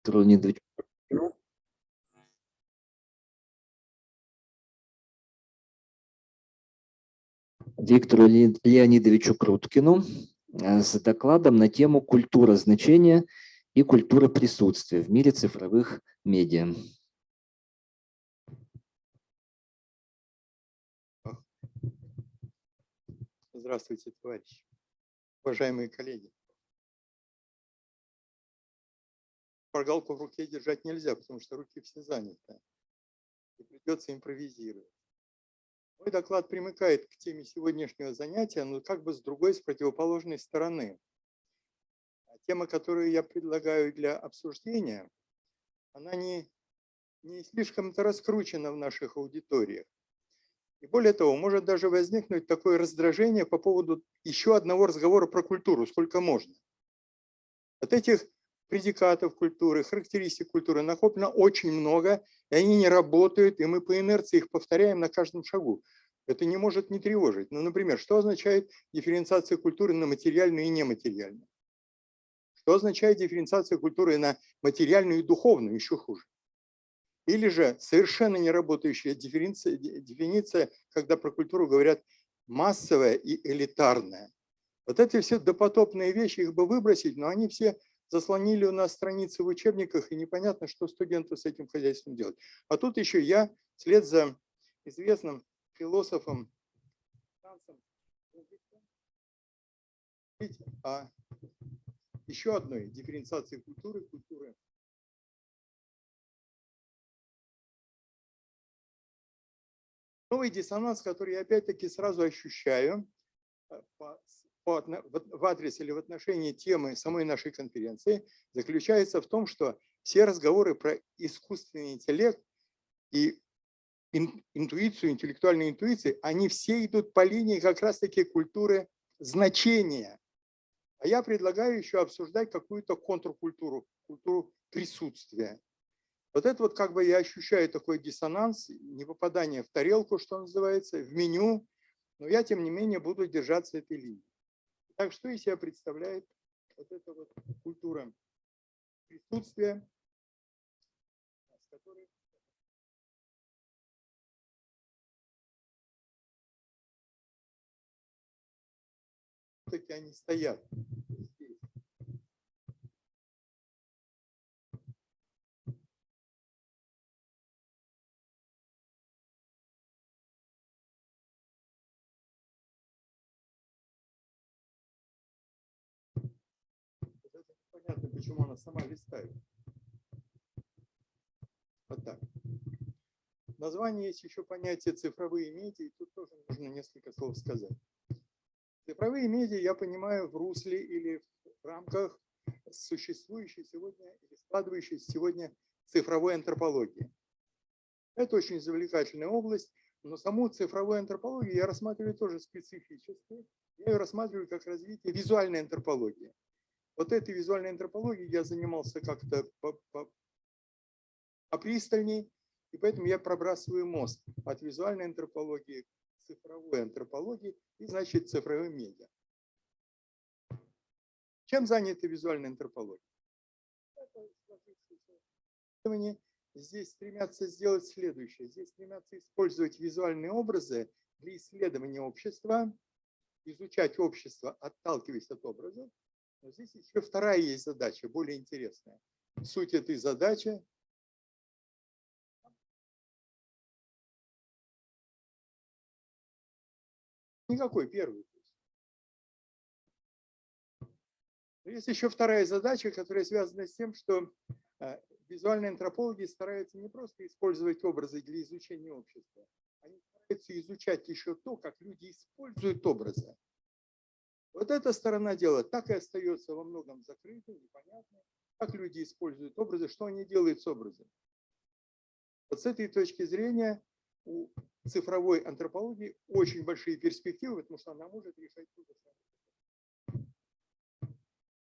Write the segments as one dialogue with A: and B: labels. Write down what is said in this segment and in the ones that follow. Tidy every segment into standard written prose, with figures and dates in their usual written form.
A: Виктору Леонидовичу. Виктору Леонидовичу Круткину с докладом на тему «Культура значения и культура присутствия в мире цифровых медиа».
B: Здравствуйте, товарищи, уважаемые коллеги. Шпаргалку в руке держать нельзя, потому что руки все заняты, и придется импровизировать. Мой доклад примыкает к теме сегодняшнего занятия, но как бы с другой, с противоположной стороны. Тема, которую я предлагаю для обсуждения, она не слишком-то раскручена в наших аудиториях. И более того, может даже возникнуть такое раздражение по поводу еще одного разговора про культуру, сколько можно. От этих предикатов культуры, характеристик культуры накоплено очень много, и они не работают, и мы по инерции их повторяем на каждом шагу. Это не может не тревожить. Ну, например, что означает дифференциация культуры на материальную и нематериальную? Что означает дифференциация культуры на материальную и духовную? Еще хуже. Или же совершенно не работающая дефиниция, когда про культуру говорят массовая и элитарная. Вот эти все допотопные вещи, их бы выбросить, но они все заслонили у нас страницы в учебниках, и непонятно, что студенту с этим хозяйством делать. А тут еще я, вслед за известным философом о еще одной дифференциации культуры. Новый диссонанс, который я опять-таки сразу ощущаю в адрес или в отношении темы самой нашей конференции, заключается в том, что все разговоры про искусственный интеллект и интуицию, интеллектуальную интуицию, они все идут по линии как раз-таки культуры значения. А я предлагаю еще обсуждать какую-то контркультуру, культуру присутствия. Вот это вот как бы я ощущаю такой диссонанс, не попадание в тарелку, что называется, в меню, но я, тем не менее, буду держаться этой линии. Так что из себя представляет вот эта вот культура присутствия, с которой все-таки они стоят здесь. Понятно, почему она сама листает. Вот так. В названии есть еще понятие цифровые медиа, и тут тоже нужно несколько слов сказать. Цифровые медиа я понимаю в русле или в рамках существующей сегодня или складывающейся сегодня цифровой антропологии. Это очень завлекательная область, но саму цифровую антропологию я рассматриваю тоже специфически. Я ее рассматриваю как развитие визуальной антропологии. Вот этой визуальной антропологией я занимался как-то попристальней, и поэтому я пробрасываю мост от визуальной антропологии к цифровой антропологии и, значит, цифровым медиа. Чем занята визуальная антропология? Здесь стремятся сделать следующее. Здесь стремятся использовать визуальные образы для исследования общества, изучать общество, отталкиваясь от образов. Но здесь еще вторая есть задача, более интересная. Суть этой задачи никакой, первый. Но есть еще вторая задача, которая связана с тем, что визуальные антропологи стараются не просто использовать образы для изучения общества, они стараются изучать еще то, как люди используют образы. Вот эта сторона дела так и остается во многом закрытой, непонятной, как люди используют образы, что они делают с образами. Вот с этой точки зрения у цифровой антропологии очень большие перспективы, потому что она может решать то же самое.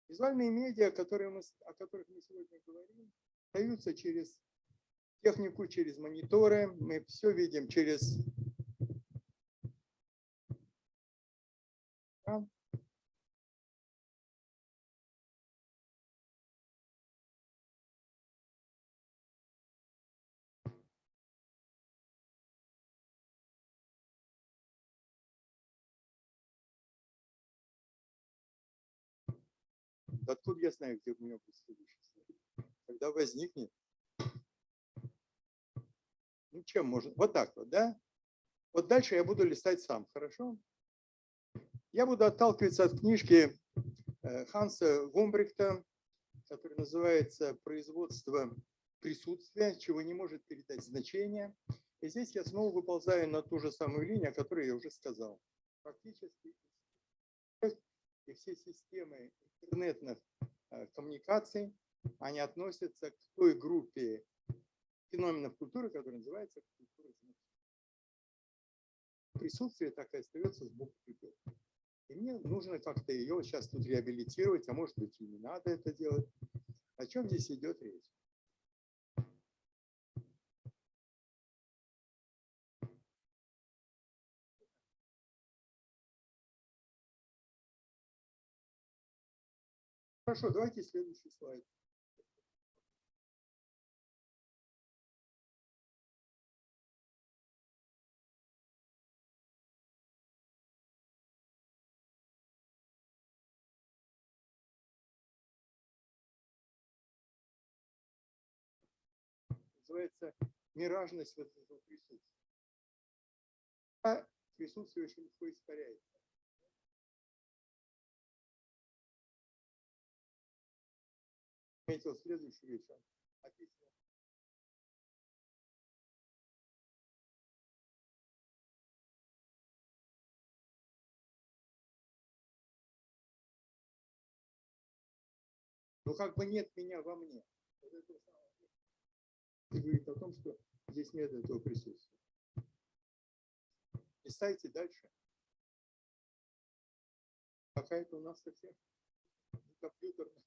B: Визуальные медиа, о которых мы сегодня говорим, даются через технику, через мониторы. Мы все видим через Да откуда я знаю, где у меня будет следующий слайд? Когда возникнет. Ну, чем можно? Вот так вот, да? Вот дальше я буду листать сам, хорошо? Я буду отталкиваться от книжки Ханса Гомбрихта, которая называется «Производство присутствия, чего не может передать значение». И здесь я снова выползаю на ту же самую линию, о которой я уже сказал. Фактически и все системы интернетных коммуникаций, они относятся к той группе феноменов культуры, которая называется культура значения. Присутствие так и остается сбоку припев. И мне нужно как-то ее сейчас тут реабилитировать, а может быть и не надо это делать. О чем здесь идет речь? Хорошо, давайте следующий слайд. Называется миражность вот этого присутствия. А присутствие очень легко испаряется. Заметил следующую вещь. Описано. Ну как бы нет меня во мне. Вот это самое. И говорит о том, что здесь нет этого присутствия. Листайте дальше. Какая-то у нас совсем компьютерная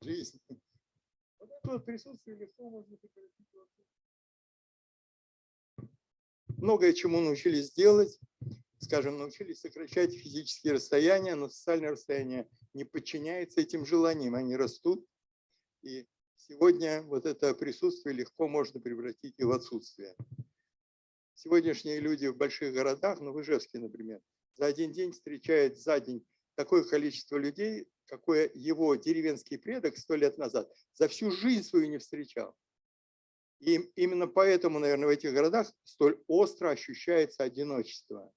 B: жизнь. Вот это вот присутствие легко можно прекратить вообще. Многое чему научились делать. Скажем, научились сокращать физические расстояния, но социальное расстояние не подчиняется этим желаниям, они растут. И сегодня вот это присутствие легко можно превратить и в отсутствие. Сегодняшние люди в больших городах, ну в Ижевске, например, за один день встречают за день такое количество людей, какое его деревенский предок 100 лет назад за всю жизнь свою не встречал. И именно поэтому, наверное, в этих городах столь остро ощущается одиночество.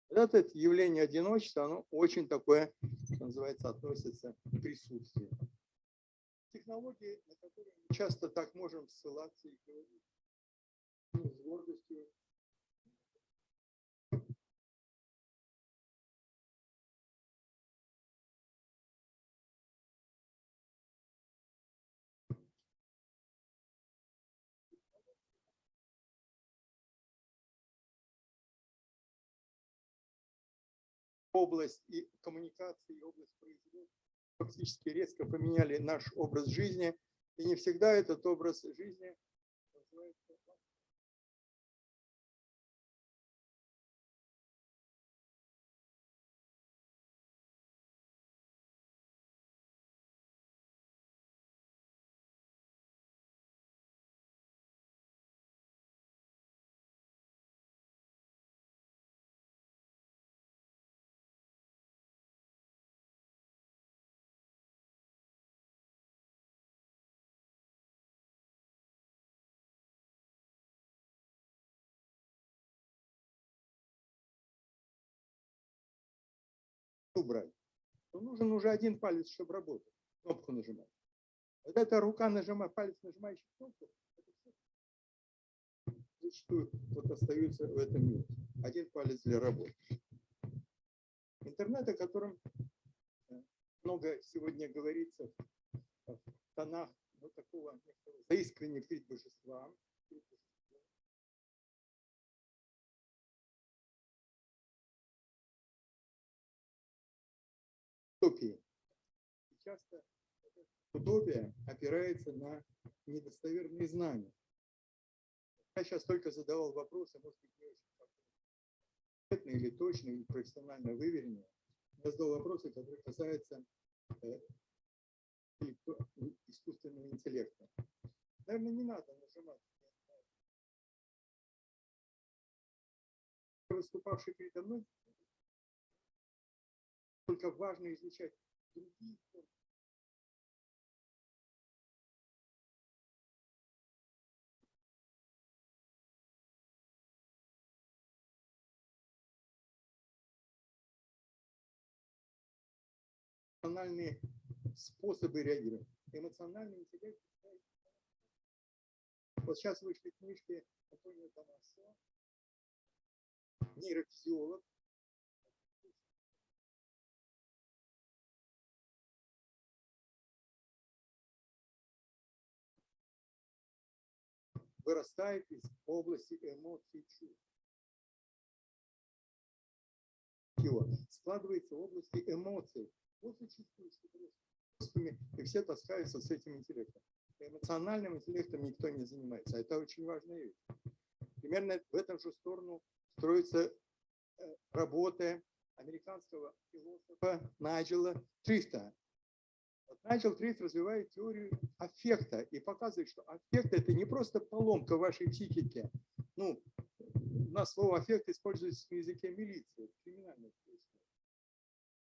B: Вот это явление одиночества, оно очень такое, что называется, относится к присутствию. Технологии, на которые мы часто так можем ссылаться и говорить с гордостью. Область и коммуникации, и область производства фактически резко поменяли наш образ жизни, и не всегда этот образ жизни называется. Убрать, то нужен уже один палец, чтобы работать, кнопку нажимать. Вот эта рука нажимает, палец нажимающий кнопку, это все зачастую вот остаются в этом мире. Один палец для работы. Интернет, о котором много сегодня говорится в тонах вот такого заискивания перед божеством. Утопии. Часто утопия опирается на недостоверные знания. Я сейчас только задавал вопросы, может быть, не очень конкретные или точные, или профессионально выверенные. Я задал вопросы, которые касаются искусственного интеллекта. Наверное, не надо нажимать. Выступавший передо мной, только важно изучать другие формы. эмоциональные способы реагирования. Эмоциональный интеллект. Вот сейчас вышли книжки Антонио Томасо, нейрофизиолог. Вырастает из области эмоций и чувств. Складывается в области эмоций. Вот и чувствуешь, и все таскаются с этим интеллектом. Эмоциональным интеллектом никто не занимается. Это очень важная вещь. Примерно в эту же сторону строится работа американского философа Найджела Трифта. Найджел Трифт развивает теорию аффекта и показывает, что аффект – это не просто поломка вашей психики. Ну, у нас слово аффект используется в языке милиции, криминальной полиции.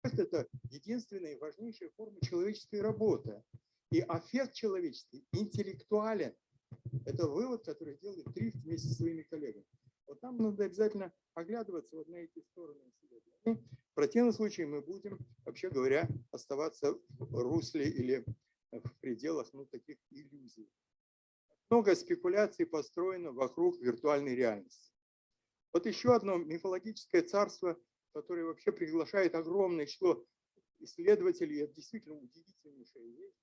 B: Это единственная и важнейшая форма человеческой работы. И аффект человеческий интеллектуален. Это вывод, который делает Трифт вместе со своими коллегами. Вот нам надо обязательно оглядываться вот на эти стороны исследований. В противном случае мы будем, вообще говоря, оставаться в русле или в пределах таких иллюзий. Много спекуляций построено вокруг виртуальной реальности. Вот еще одно мифологическое царство, которое вообще приглашает огромное число исследователей. Это действительно удивительнейшая вещь.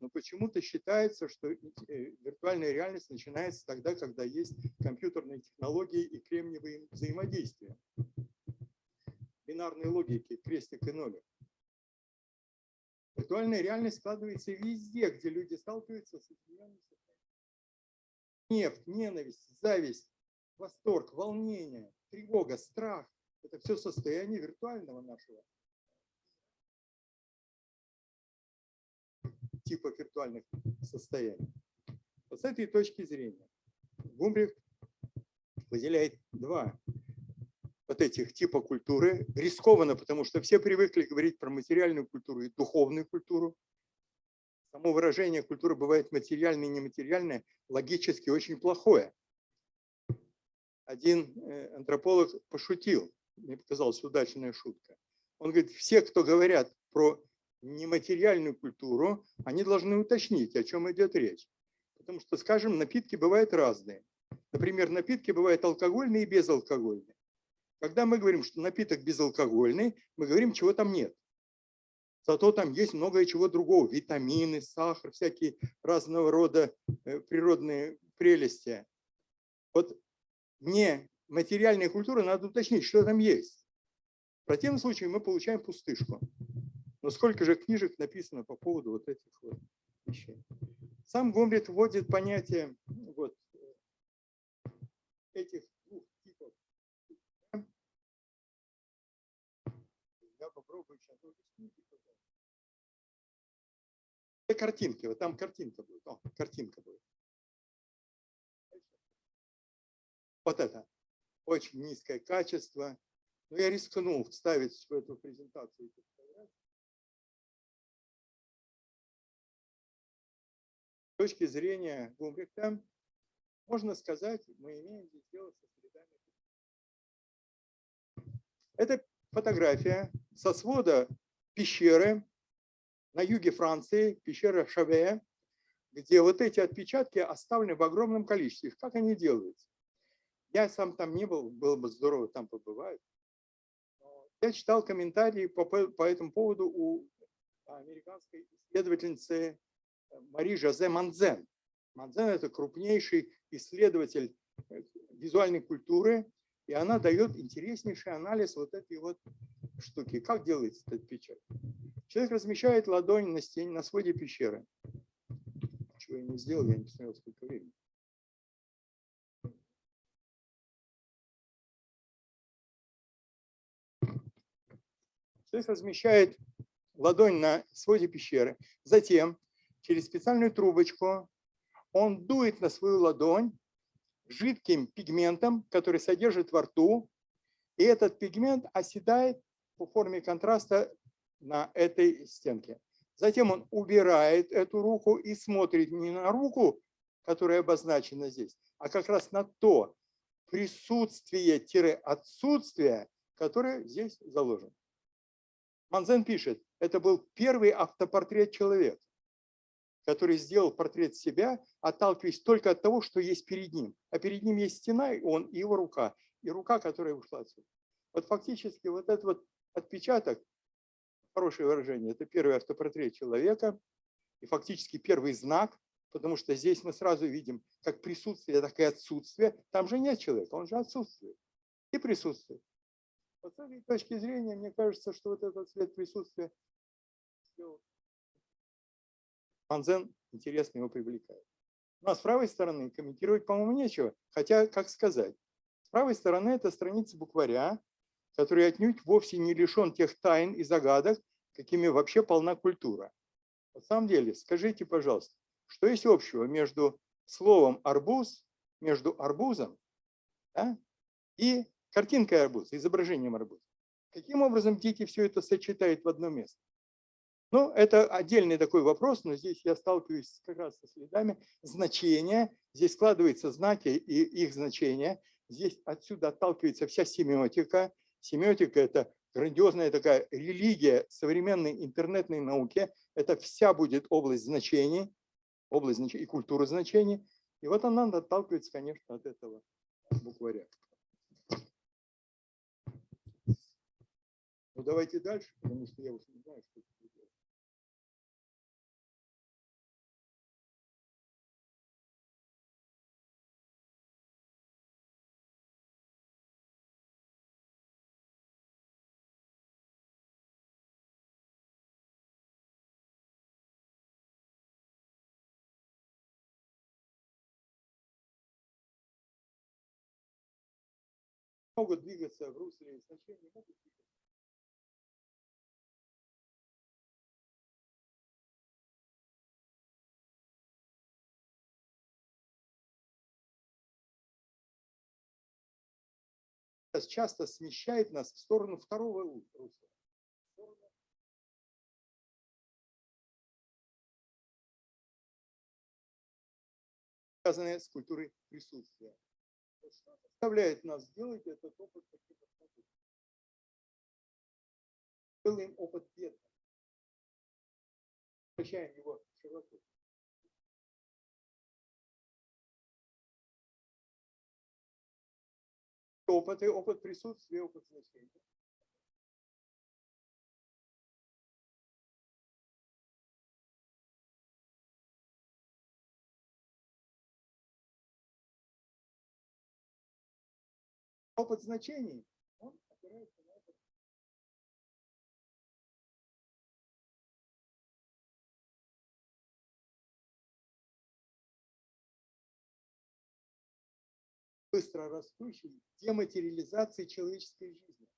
B: Но почему-то считается, что виртуальная реальность начинается тогда, когда есть компьютерные технологии и кремниевые взаимодействия. Бинарной логики, крестик и нолик. Виртуальная реальность складывается везде, где люди сталкиваются с определенными состояниями. Гнев, ненависть, зависть, восторг, волнение, тревога, страх. Это все состояние виртуального нашего типа виртуальных состояний. Вот с этой точки зрения Гумбрихт выделяет два вот этих типа культуры. Рискованно, потому что все привыкли говорить про материальную культуру и духовную культуру. Само выражение культура бывает материальное и нематериальное, логически очень плохое. Один антрополог пошутил, мне показалась удачная шутка. Он говорит, все, кто говорят про нематериальную культуру, они должны уточнить, о чем идет речь. Потому что, скажем, напитки бывают разные. Например, напитки бывают алкогольные и безалкогольные. Когда мы говорим, что напиток безалкогольный, мы говорим, чего там нет. Зато там есть многое чего другого. Витамины, сахар, всякие разного рода природные прелести. Вот не материальная культура, надо уточнить, что там есть. В противном случае мы получаем пустышку. Но сколько же книжек написано по поводу вот этих вот вещей. Сам Гумбрихт вводит понятие вот этих двух типов. Я попробую сейчас объяснить. Это картинки. Вот там картинка будет. О, картинка будет. Вот это. Очень низкое качество. Но я рискнул вставить в эту презентацию. С точки зрения Гумбрихта, можно сказать, мы имеем здесь дело со средами. Это фотография со свода пещеры на юге Франции, пещера Шаве, где вот эти отпечатки оставлены в огромном количестве. Как они делаются? Я сам там не был, было бы здорово там побывать. Я читал комментарии по этому поводу у американской исследовательницы Мари Жозе Манзен. Манзен – это крупнейший исследователь визуальной культуры, и она дает интереснейший анализ вот этой вот штуки. Как делается этот печать? Человек размещает ладонь на стене, на своде пещеры. Чего я не сделал, я не посмотрел, сколько времени. Человек размещает ладонь на своде пещеры, затем через специальную трубочку он дует на свою ладонь жидким пигментом, который содержит во рту, и этот пигмент оседает по форме контраста на этой стенке. Затем он убирает эту руку и смотрит не на руку, которая обозначена здесь, а как раз на то присутствие-отсутствие, которое здесь заложено. Манзен пишет, это был первый автопортрет человека, который сделал портрет себя, отталкиваясь только от того, что есть перед ним. А перед ним есть стена, и он, и его рука, и рука, которая ушла отсюда. Вот фактически вот этот вот отпечаток, хорошее выражение, это первый автопортрет человека, и фактически первый знак, потому что здесь мы сразу видим как присутствие, так и отсутствие. Там же нет человека, он же отсутствует и присутствует. Вот с этой точки зрения, мне кажется, что вот этот цвет присутствия Манзен интересно его привлекает. Ну а с правой стороны комментировать, по-моему, нечего. Хотя, как сказать, с правой стороны это страница букваря, который отнюдь вовсе не лишен тех тайн и загадок, какими вообще полна культура. На самом деле, скажите, пожалуйста, что есть общего между словом «арбуз», между арбузом, да, и картинкой арбуза, изображением арбуза? Каким образом дети все это сочетают в одно место? Ну, это отдельный такой вопрос, но здесь я сталкиваюсь как раз со следами значения. Здесь складываются знаки и их значения. Здесь отсюда отталкивается вся семиотика. Семиотика – это грандиозная такая религия современной интернетной науки. Это вся будет область значений и культура значений. И вот она отталкивается, конечно, от этого букваря. Ну, давайте дальше, потому что я уже не знаю, что это делать. Могут двигаться в русле значений, могут двигаться. Часто смещает нас в сторону второго русла. Связанные с культурой присутствия. Что заставляет нас сделать этот опыт таким образом? Делаем опыт бедным. Прощаем его в широту. Опыт присутствия, опыт значения. Опыт значений, он опирается на опыт. Быстро растущей дематериализации человеческой жизни.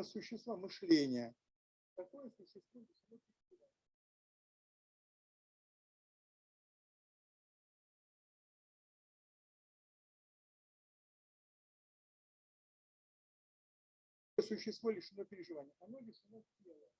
B: Существа мышления. Такое существо существо лишено переживания. Оно лишено тела.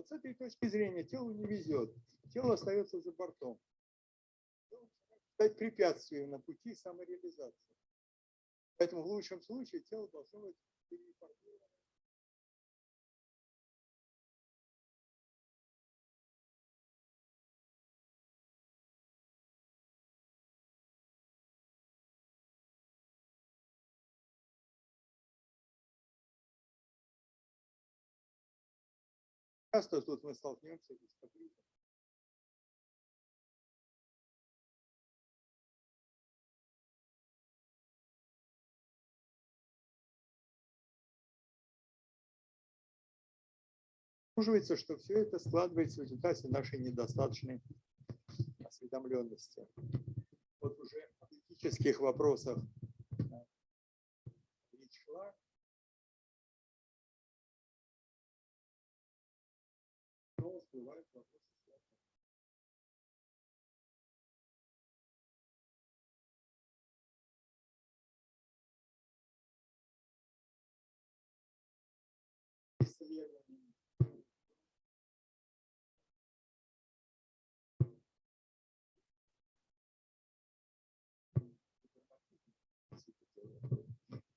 B: с этой точки зрения телу не везет. Тело остается за бортом. Тело начинает стать препятствием на пути самореализации. Поэтому в лучшем случае тело должно быть переформировано. Часто тут мы столкнемся с капризом. Обнаруживается, что все это складывается в результате нашей недостаточной осведомленности. Вот уже о этических вопросах речь шла. Но всплывают вопросы.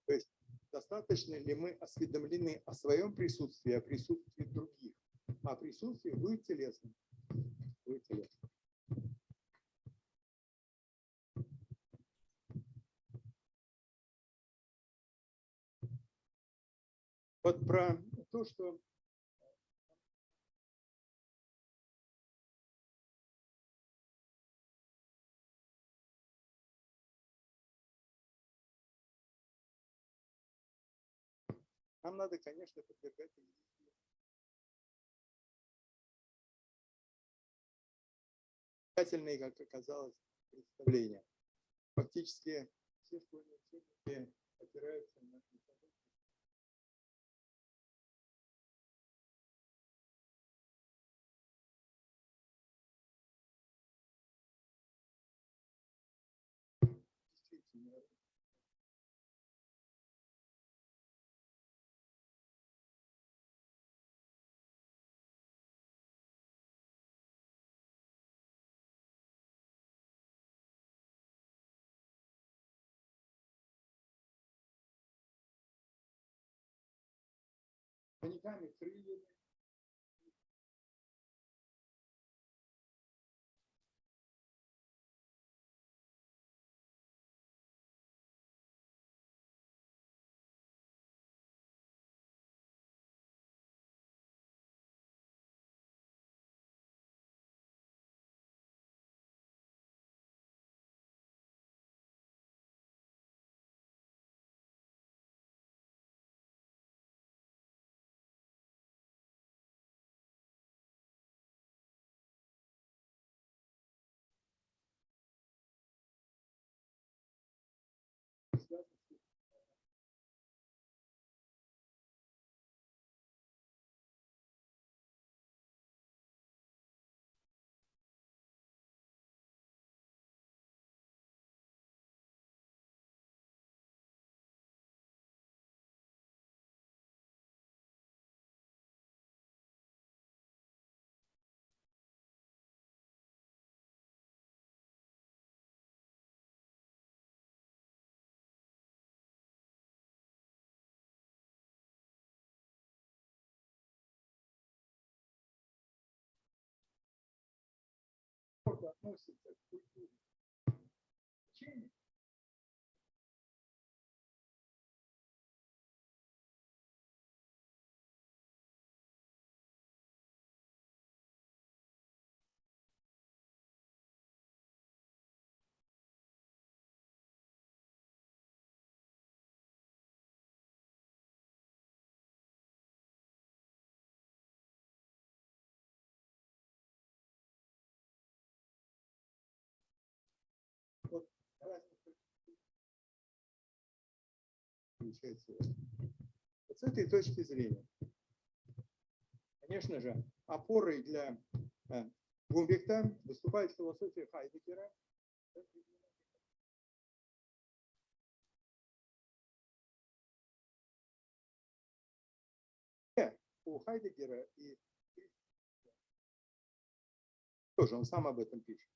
B: То есть достаточно ли мы осведомлены о своем присутствии, о присутствии других, а присутствие будет телесным. Будет телесным. Вот про то, что нам надо, конечно, подвергать тщательные, как оказалось, представления. Фактически все школьные учебники опираются на действительно. Плавниками, крыльями. Относится к культуре учения. Вот разница получается. Вот с этой точки зрения, конечно же, опорой для Гумбехта выступает философия Хайдеггера. У Хайдеггера и Тоже он сам об этом пишет.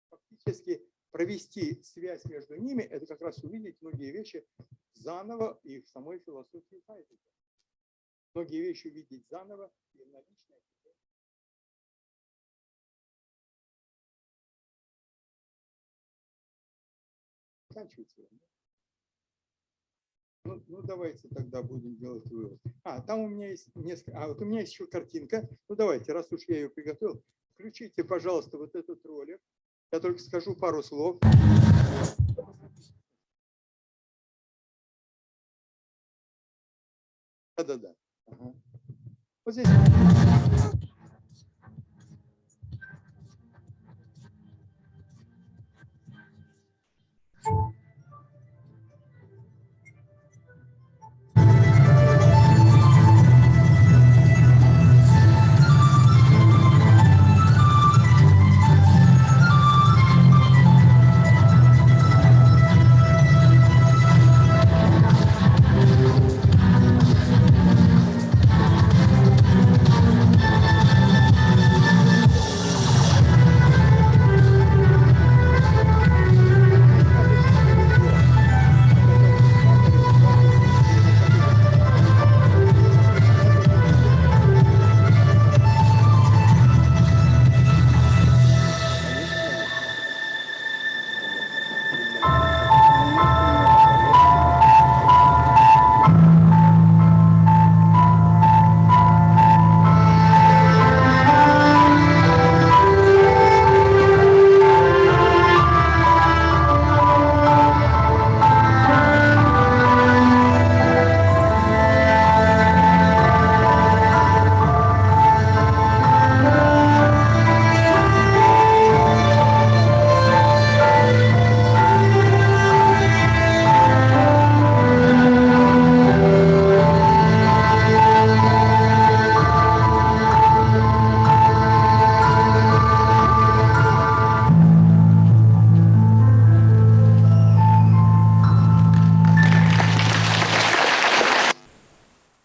B: Фактически провести связь между ними – это как раз увидеть многие вещи заново и в самой философии Хайдеггера. Многие вещи увидеть заново и наличное. Заканчивается. Ну, давайте тогда будем делать вывод. Там у меня есть несколько. Вот у меня есть еще картинка. Ну, давайте, раз уж я ее приготовил, включите, пожалуйста, вот этот ролик. Я только скажу пару слов. Да. Ага. Вот здесь.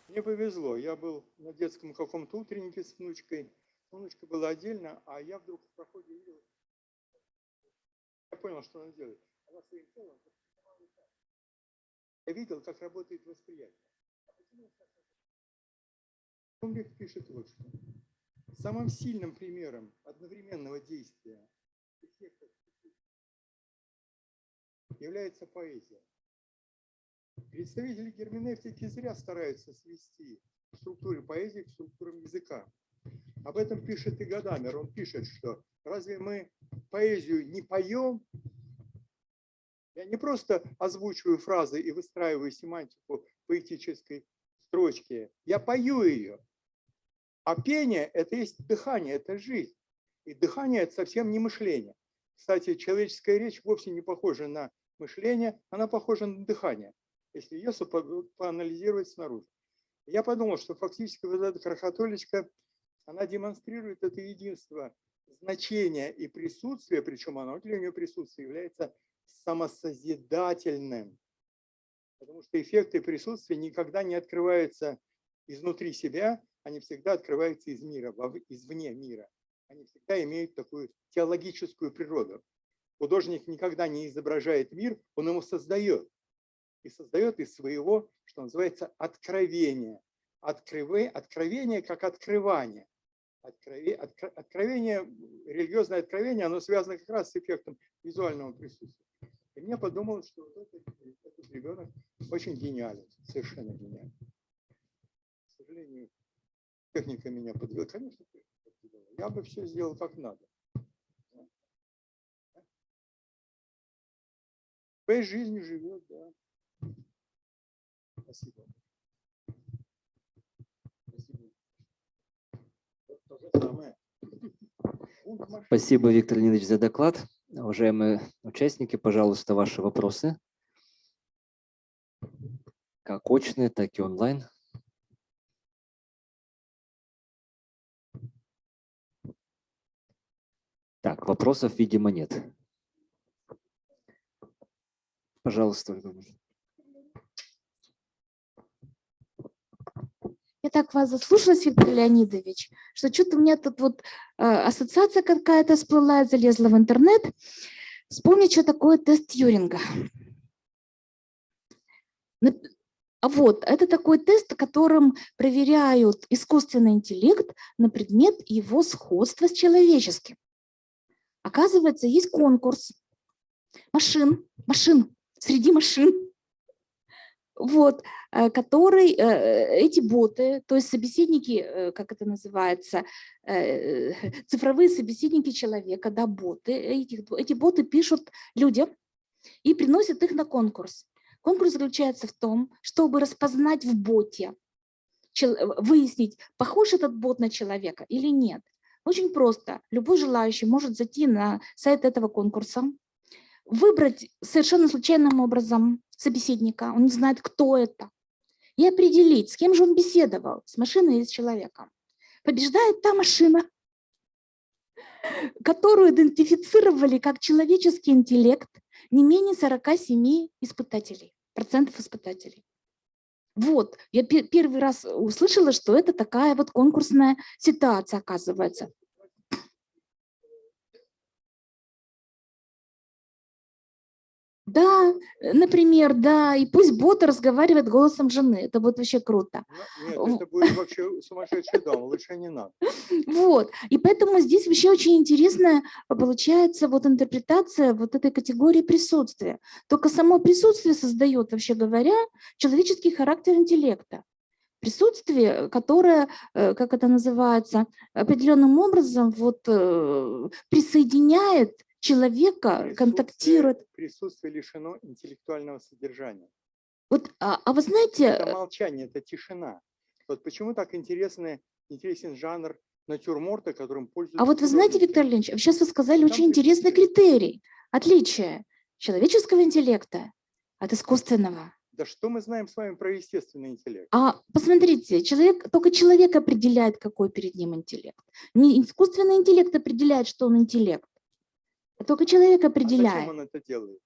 B: Мне повезло, я был на детском каком-то утреннике с внучкой. Внучка была отдельно, а я вдруг в проходе видел. Я понял, что она делает. Она своим телом. Я видел, как работает восприятие. Комбриг пишет вот что. Самым сильным примером одновременного действия является поэзия. Представители герменевтики зря стараются свести в структуре поэзии к структурам языка. Об этом пишет и Гадамер. Он пишет, что разве мы поэзию не поем? Я не просто озвучиваю фразы и выстраиваю семантику поэтической строчки. Я пою ее. А пение – это есть дыхание, это жизнь. И дыхание – это совсем не мышление. Кстати, человеческая речь вовсе не похожа на мышление, она похожа на дыхание, если ее поанализировать снаружи. Я подумал, что фактически вот эта крохотулечка, она демонстрирует это единство значения и присутствия, причем оно для нее присутствие является самосозидательным. Потому что эффекты присутствия никогда не открываются изнутри себя, они всегда открываются из мира, извне мира. Они всегда имеют такую теологическую природу. Художник никогда не изображает мир, он его создает. И создает из своего, что называется, откровения. Откровение как открывание. Откровение, религиозное откровение, оно связано как раз с эффектом визуального присутствия. И мне подумалось, что вот этот ребенок очень гениален, совершенно гениален. К сожалению, техника меня подвела. Конечно, я бы все сделал как надо. Своей жизнью живет, да. Спасибо.
A: Спасибо, Виктор Леонидович, за доклад. Уважаемые участники, пожалуйста, ваши вопросы. Как очные, так и онлайн. Так, вопросов, видимо, нет. Пожалуйста.
C: Я так вас заслушалась, Виктор Леонидович, что что-то у меня тут вот ассоциация какая-то всплыла, я залезла в интернет. Вспомнить, что такое тест Тьюринга. А вот, это такой тест, которым проверяют искусственный интеллект на предмет его сходства с человеческим. Оказывается, есть конкурс машин, среди машин, вот, который эти боты, то есть собеседники, как это называется, цифровые собеседники человека, да, боты, эти боты пишут людям и приносят их на конкурс. Конкурс заключается в том, чтобы распознать в боте, выяснить, похож этот бот на человека или нет. Очень просто. Любой желающий может зайти на сайт этого конкурса, выбрать совершенно случайным образом собеседника, он не знает, кто это, и определить, с кем же он беседовал, с машиной или с человеком. Побеждает та машина, которую идентифицировали как человеческий интеллект не менее 47% испытателей. Вот, я первый раз услышала, что это такая вот конкурсная ситуация, оказывается. Да, например, да, и пусть бот разговаривает голосом жены, это будет вообще круто.
B: Нет, это будет вообще сумасшедший дом, лучше не надо.
C: Вот, и поэтому здесь вообще очень интересная получается вот интерпретация вот этой категории присутствия. Только само присутствие создает, вообще говоря, человеческий характер интеллекта. Присутствие, которое, как это называется, определенным образом вот присоединяет человека, контактирует.
B: Присутствие лишено интеллектуального содержания.
C: Вот, а вы знаете...
B: Это молчание, это тишина. Вот почему так интересен жанр натюрморта, которым пользуются...
C: А вот вы знаете, Виктор Ильич, сейчас вы сказали очень интересный критерий, отличие человеческого интеллекта от искусственного.
B: Да что мы знаем с вами про естественный интеллект?
C: А посмотрите, только человек определяет, какой перед ним интеллект. Не искусственный интеллект определяет, что он интеллект. Только человек определяет.
B: А зачем он это делает?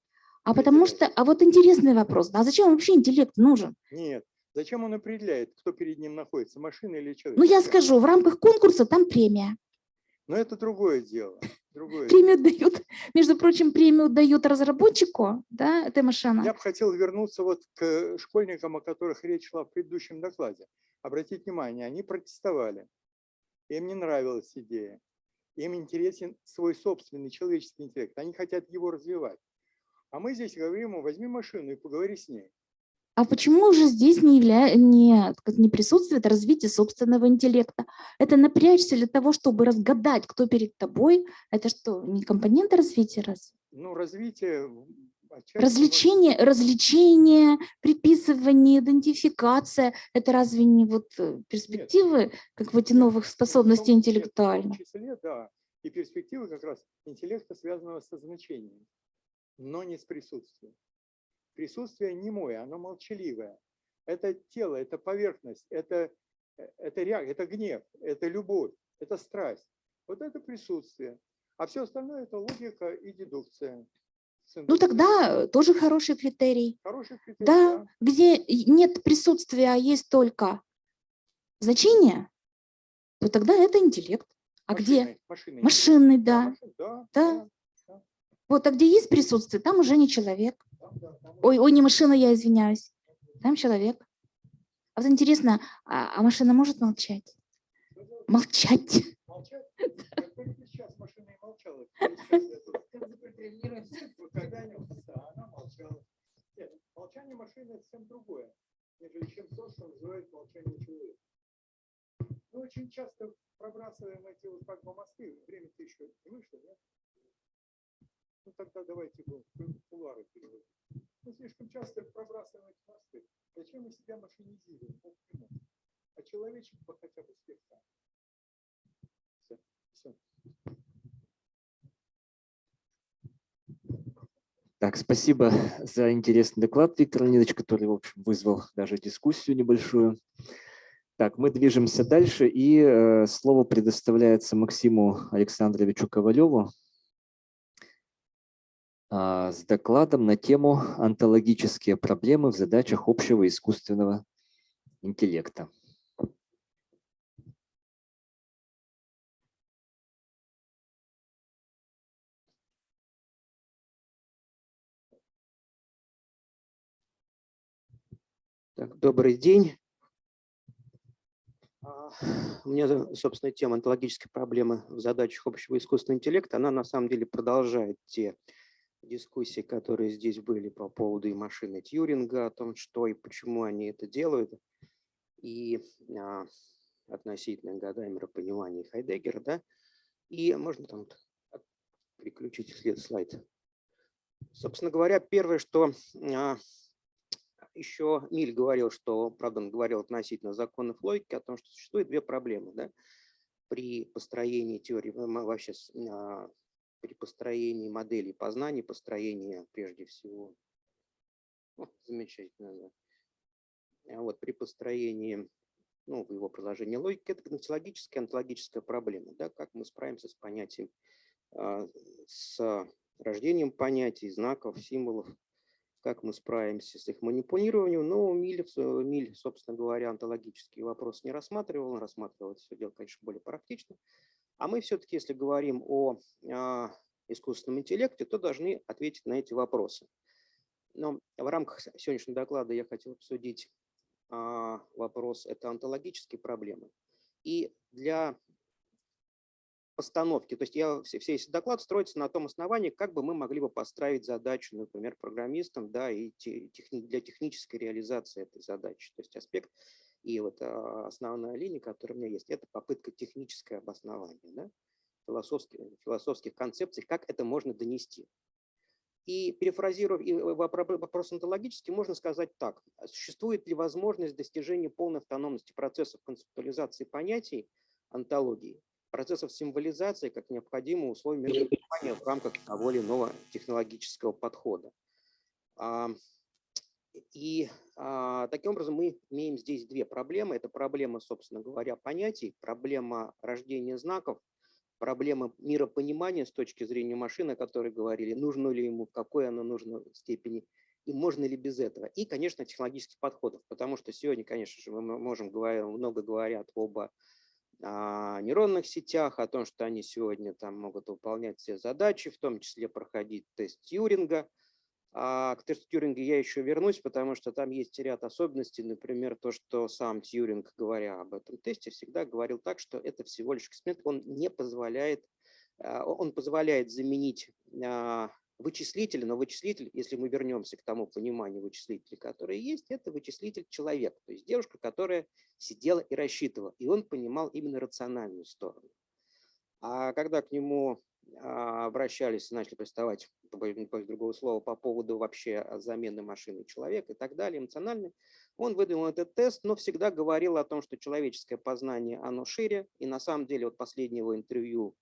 C: Потому что, а вот интересный вопрос, а зачем вообще интеллект нужен?
B: Нет, зачем он определяет, кто перед ним находится, машина или человек?
C: Ну я скажу, в рамках конкурса там премия.
B: Но это другое дело.
C: Премию дают, между прочим, премию дают разработчику, да, этой машины.
B: Я бы хотел вернуться вот к школьникам, о которых речь шла в предыдущем докладе. Обратите внимание, они протестовали, им не нравилась идея. Им интересен свой собственный человеческий интеллект. Они хотят его развивать. А мы здесь говорим, возьми машину и поговори с ней.
C: А почему же здесь не присутствует развитие собственного интеллекта? Это напрячься для того, чтобы разгадать, кто перед тобой. Это что, не компоненты развития?
B: Ну, развитие...
C: Развлечение, приписывание, идентификация – это разве не вот перспективы как вот новых способностей интеллектуальных?
B: В том числе, да, и перспективы как раз интеллекта, связанного со значением, но не с присутствием. Присутствие немое, оно молчаливое. Это тело, это поверхность, это гнев, это любовь, это страсть. Вот это присутствие. А все остальное – это логика и дедукция.
C: Ну тогда тоже хороший критерий.
B: Хороший критерий,
C: да. Где нет присутствия, а есть только значение, то тогда это интеллект. А где? Машинный, да. Да. Вот, а где есть присутствие, там уже не человек. Ой, не машина, я извиняюсь. Там человек. А вот интересно, а машина может молчать? Молчать?
B: Молчать? Сейчас машина и молчала. Она молчала. Нет, молчание машины совсем другое, нежели чем то, что называют молчание человека. Мы очень часто пробрасываем эти вот как бы мосты. Время-то еще не вышло, нет? Ну тогда давайте кулуары переводим. Мы слишком часто пробрасываем эти мосты. Зачем мы себя машинизируем? А человечек хотя бы слегка. Все.
A: Так, спасибо за интересный доклад, Виктор Леонидович, который, в общем, вызвал даже дискуссию небольшую. Так, мы движемся дальше, и слово предоставляется Максиму Александровичу Ковалеву с докладом на тему «Онтологические проблемы в задачах общего искусственного интеллекта».
D: Так, добрый день. У меня, собственно, тема онтологической проблемы в задачах общего искусственного интеллекта. Она на самом деле продолжает те дискуссии, которые здесь были по поводу и машины Тьюринга, о том, что и почему они это делают, и относительно Гадамера понимания Хайдеггера. Да? И можно там переключить слайд. Собственно говоря, первое, что еще Миль говорил, что, правда, он говорил относительно законов логики, о том, что существует две проблемы, да, при построении теории, вообще при построении моделей познания, построении, прежде всего, замечательно, да. Вот при построении, в его приложении логики, это гносеологическая, онтологическая проблема, да, как мы справимся с понятием, с рождением понятий, знаков, символов, как мы справимся с их манипулированием. Но Миль, собственно говоря, онтологический вопрос не рассматривал. Он рассматривал это все дело, конечно, более практично. А мы все-таки, если говорим о искусственном интеллекте, то должны ответить на эти вопросы. Но в рамках сегодняшнего доклада я хотел обсудить вопрос, это онтологические проблемы. И для постановки, то есть весь доклад строится на том основании, как бы мы могли бы построить задачу, например, программистам, да, и для технической реализации этой задачи. То есть аспект и вот основная линия, которая у меня есть, это попытка технического обоснования, да, философских концепций, как это можно донести. И перефразируя вопрос онтологический, можно сказать так. Существует ли возможность достижения полной автономности процессов концептуализации понятий онтологии, процессов символизации как необходимое условие миропонимания в рамках того или иного технологического подхода? И таким образом мы имеем здесь две проблемы. Это проблема, собственно говоря, понятий, проблема рождения знаков, проблема миропонимания с точки зрения машины, о которой говорили, нужно ли ему, в какой оно нужно степени, и можно ли без этого. И, конечно, технологических подходов, потому что сегодня, конечно же, мы можем говорить, много говорят об нейронных сетях, о том, что они сегодня там могут выполнять все задачи, в том числе проходить тест Тьюринга. К тесту Тьюринга я еще вернусь, потому что там есть ряд особенностей. Например, то, что сам Тьюринг, говоря об этом тесте, всегда говорил так, что это всего лишь эксперимент. Он позволяет заменить вычислитель, но вычислитель, если мы вернемся к тому пониманию вычислителя, который есть, это вычислитель человек, то есть девушка, которая сидела и рассчитывала, и он понимал именно рациональную сторону. А когда к нему обращались и начали приставать, без другого слова, по поводу вообще замены машины человека и так далее, эмоциональный, он выдвинул этот тест, но всегда говорил о том, что человеческое познание, оно шире, и на самом деле вот последнего интервью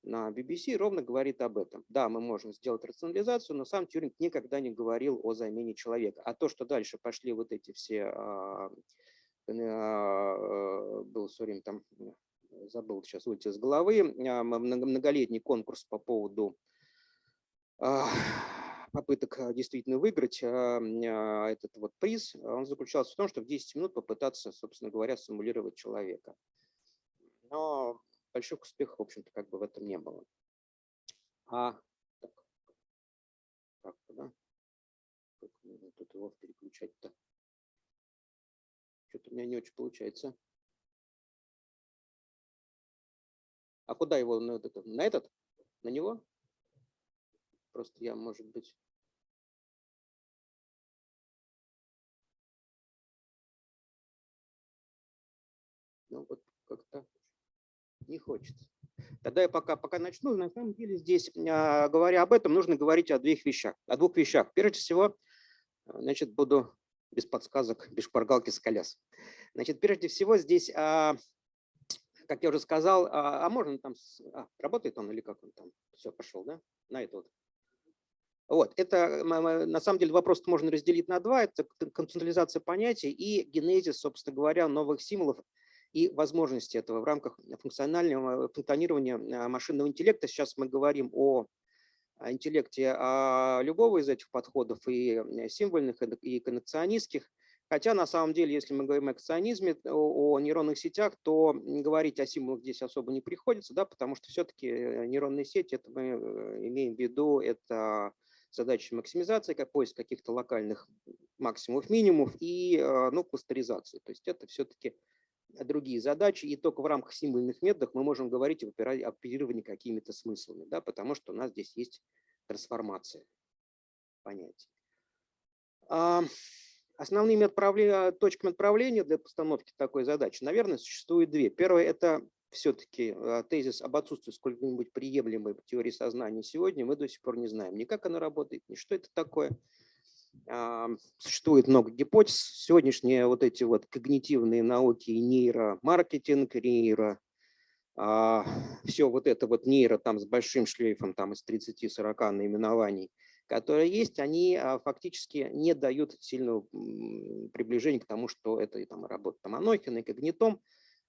D: на BBC ровно говорит об этом. Да, мы можем сделать рационализацию, но сам Тьюринг никогда не говорил о замене человека. А то, что дальше пошли вот эти все, был все время там, забыл сейчас уйти с головы, многолетний конкурс по поводу попыток действительно выиграть этот вот приз, он заключался в том, что в 10 минут попытаться, собственно говоря, симулировать человека. Но больших успехов, в общем-то, как бы в этом не было. Да? Как тут его переключать-то? Что-то у меня не очень получается. А куда его? На этот? На него? Просто я, может быть... Ну вот как-то не хочется. Тогда я пока начну. На самом деле здесь, говоря об этом, нужно говорить о двух вещах. Прежде всего, значит, буду без подсказок, без шпаргалки с колес. Значит, прежде всего здесь, как я уже сказал, можно там... работает он или как он там? Все, пошел, да? На это вот. Вот, это на самом деле вопрос можно разделить на два. Это концептуализация понятий и генезис, собственно говоря, новых символов и возможности этого в рамках функционирования машинного интеллекта. Сейчас мы говорим о интеллекте любого из этих подходов, и символьных, и коннекционистских. Хотя на самом деле, если мы говорим о коннекционизме, о нейронных сетях, то говорить о символах здесь особо не приходится, да, потому что все-таки нейронные сети, это мы имеем в виду, это задачи максимизации, как поиск каких-то локальных максимумов, минимумов и ну, кластеризации. То есть это все-таки другие задачи, и только в рамках символьных методов мы можем говорить об оперировании какими-то смыслами, да, потому что у нас здесь есть трансформация понятий. Основными точками отправления для постановки такой задачи, наверное, существует две. Первое – это все-таки тезис об отсутствии сколько-нибудь приемлемой теории сознания сегодня. Мы до сих пор не знаем ни как она работает, ни что это такое. Существует много гипотез. Сегодняшние вот эти вот когнитивные науки, нейромаркетинг, все вот это вот нейро там с большим шлейфом там из 30-40 наименований, которые есть, они фактически не дают сильного приближения к тому, что это там работа там Анохина и когнитом.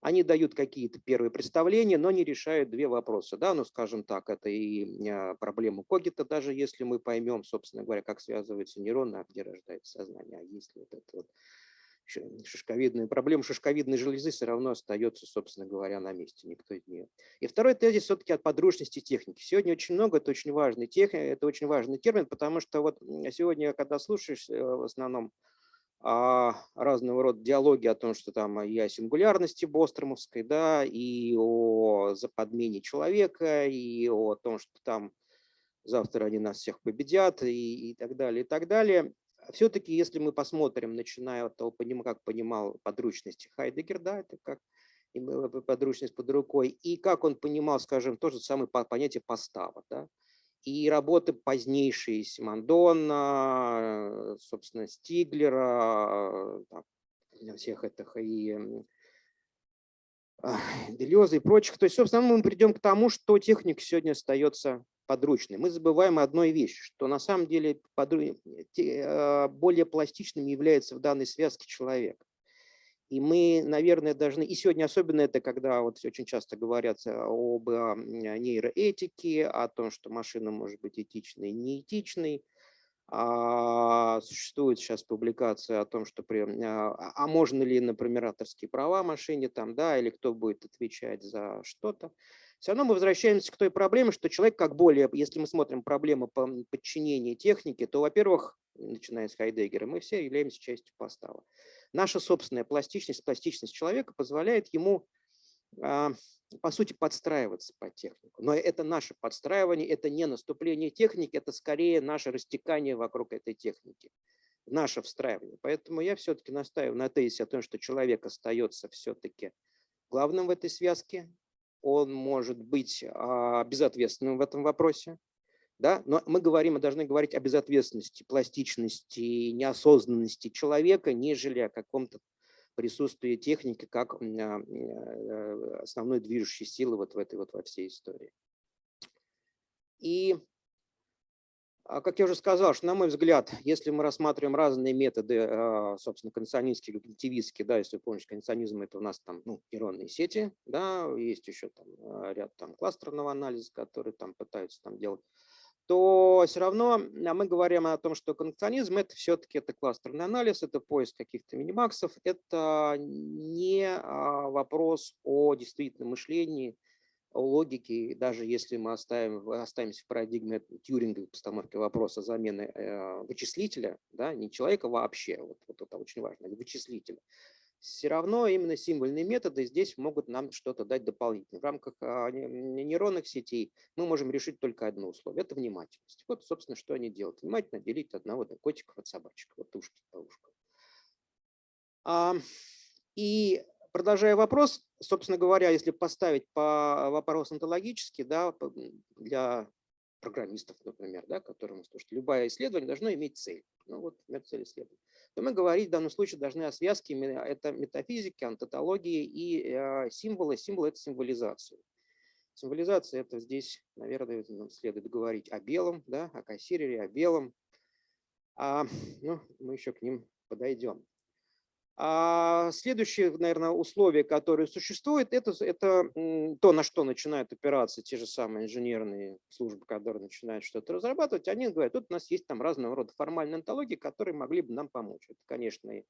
D: Они дают какие-то первые представления, но не решают две вопроса. Да? Ну, скажем так, это и проблема когита, даже если мы поймем, собственно говоря, как связываются нейроны, а где рождается сознание. А если вот это вот шишковидная проблема шишковидной железы все равно остается, собственно говоря, на месте. Никто из нее. И второй тезис все-таки от подручности техники. Сегодня очень много, это очень важный термин, потому что вот сегодня, когда слушаешь в основном разного рода диалоги о том, что там и о сингулярности бостромовской, да, и о заподмене человека, и о том, что там завтра они нас всех победят, и так далее, и так далее. Все-таки, если мы посмотрим, начиная от того, как понимал подручность Хайдеггер, да, это как подручность под рукой, и как он понимал, скажем, то же самое понятие постава, да, и работы позднейшие Симондона, собственно, Стиглера, всех этих и Делеза и прочих. То есть, собственно, мы придем к тому, что техника сегодня остается подручной. Мы забываем одной вещи, что на самом деле более пластичным является в данной связке человек. И мы, наверное, должны, и сегодня особенно это, когда вот очень часто говорят об нейроэтике, о том, что машина может быть этичной и неэтичной. Существует сейчас публикация о том, что можно ли, например, авторские права машине, там, да, или кто будет отвечать за что-то. Все равно мы возвращаемся к той проблеме, что человек как более, если мы смотрим проблему подчинения технике, то, во-первых, начиная с Хайдеггера, мы все являемся частью постава. Наша собственная пластичность человека позволяет ему, по сути, подстраиваться под технику. Но это наше подстраивание, это не наступление техники, это скорее наше растекание вокруг этой техники, наше встраивание. Поэтому я все-таки настаиваю на тезисе о том, что человек остается все-таки главным в этой связке. Он может быть безответственным в этом вопросе. Да? Но мы должны говорить о безответственности, пластичности, неосознанности человека, нежели о каком-то присутствии техники как основной движущей силы вот в этой вот во всей истории. И, как я уже сказал, что, на мой взгляд, если мы рассматриваем разные методы, собственно, кондиционистские, когнитивистские, да, если вы помните, кондиционизм – это у нас там нейронные сети, да, есть еще там ряд там кластерного анализа, которые там пытаются там делать, то все равно мы говорим о том, что кондиционизм – это все-таки кластерный анализ, это поиск каких-то минимаксов, это не вопрос о действительном мышлении, о логике, даже если мы оставимся в парадигме Тьюринговой постановки вопроса замены вычислителя, да, не человека вообще, вот это очень важно, а вычислителя. Все равно именно символьные методы здесь могут нам что-то дать дополнительно. В рамках нейронных сетей мы можем решить только одно условие – это внимательность. Вот, собственно, что они делают. Внимательно делить одного котиков от собачек, вот ушки по ушкам. И продолжая вопрос, собственно говоря, если поставить по вопросу онтологически, да, для программистов, например, да, которым слушают, любое исследование должно иметь цель. Ну вот, цель исследования. То мы говорить в данном случае должны о связке это метафизики, онтологии и символы. Символ – это символизация. Символизация – это здесь, наверное, нам следует говорить о белом, да, о кассире, о белом. Ну, мы еще к ним подойдем. Следующее, наверное, условие, которое существует, это то, на что начинают опираться те же самые инженерные службы, которые начинают что-то разрабатывать. Они говорят, тут у нас есть там разного рода формальные онтологии, которые могли бы нам помочь. Это, конечно, и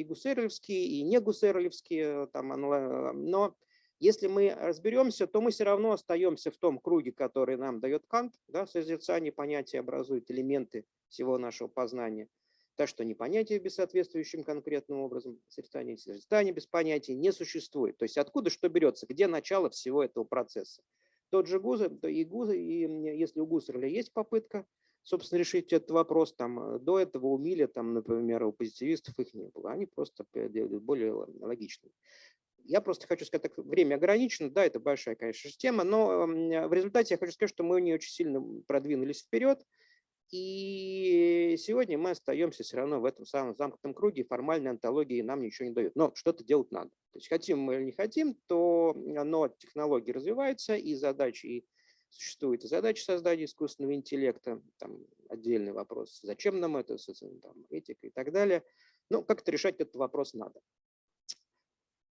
D: гуссерлевские, и не гуссерлевские. Но если мы разберемся, то мы все равно остаемся в том круге, который нам дает Кант. Да, созерцание понятия образует элементы всего нашего познания. Так что ни понятия без соответствующим конкретным образом сочетания без понятия не существует. То есть откуда что берется, где начало всего этого процесса. Тот же Гузер, и если у Гуссерля есть попытка, собственно, решить этот вопрос, там, до этого у Милля, там, например, у позитивистов их не было, они просто более логичны. Я просто хочу сказать, так, время ограничено, да, это большая, конечно, тема, но в результате я хочу сказать, что мы не очень сильно продвинулись вперед, и сегодня мы остаемся все равно в этом самом замкнутом круге, формальной онтологии нам ничего не дают. Но что-то делать надо. То есть хотим мы или не хотим, но технологии развиваются, и задачи, и существует и задача создания искусственного интеллекта, там отдельный вопрос, зачем нам это, там, этика и так далее. Но как-то решать этот вопрос надо.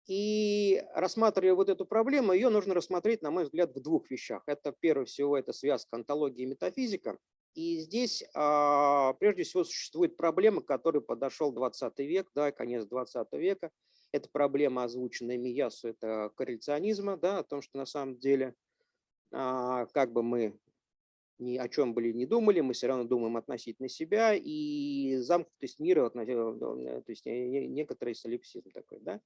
D: И рассматривая вот эту проблему, ее нужно рассмотреть, на мой взгляд, в двух вещах. Это, прежде всего, это связка онтологии и метафизика. И здесь, прежде всего, существует проблема, к которой подошел 20 век, да, конец 20 века. Это проблема, озвученная Миясу, это корреляционизма, да, о том, что на самом деле, как бы мы ни о чем были не думали, мы все равно думаем относительно себя, и замкнутость мира, то есть некоторый солипсизм такой, да,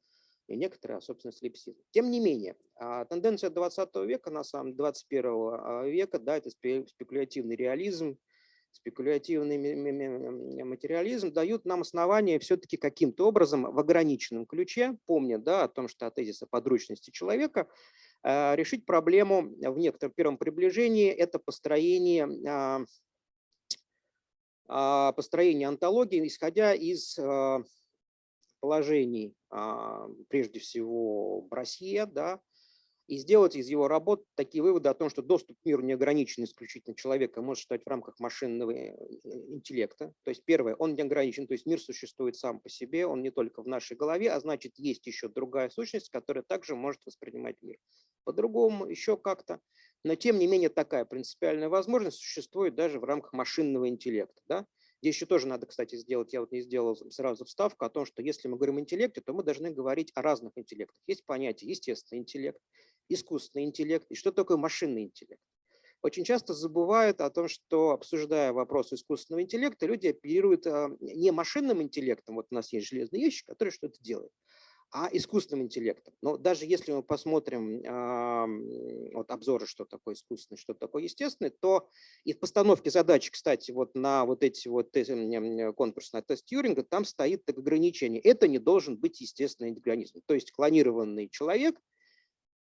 D: и некоторые, собственно, солипсизм. Тем не менее, тенденция 20 века, на самом деле 21 века, да, это спекулятивный реализм, спекулятивный материализм дают нам основания все-таки каким-то образом в ограниченном ключе, помня, да, о том, что от тезиса подручности человека, решить проблему в некотором первом приближении, это построение онтологии, исходя из положений, прежде всего, Брассье, да, и сделать из его работ такие выводы о том, что доступ к миру не ограничен исключительно человеком, может существовать в рамках машинного интеллекта. То есть первое, он не ограничен, то есть мир существует сам по себе, он не только в нашей голове, а значит, есть еще другая сущность, которая также может воспринимать мир по-другому, еще как-то. Но тем не менее такая принципиальная возможность существует даже в рамках машинного интеллекта. Да? Здесь еще тоже надо, кстати, сделать, я вот не сделал сразу вставку о том, что если мы говорим о интеллекте, то мы должны говорить о разных интеллектах. Есть понятие естественный интеллект, искусственный интеллект и что такое машинный интеллект. Очень часто забывают о том, что, обсуждая вопрос искусственного интеллекта, люди оперируют не машинным интеллектом, вот у нас есть железные вещи, которые что-то делают, а искусственным интеллектом. Но даже если мы посмотрим вот обзоры, что такое искусственный, что такое естественный, то и в постановке задачи, кстати, вот на вот эти вот конкурс на тест Тьюринга, там стоит так ограничение. Это не должен быть естественный организм. То есть клонированный человек –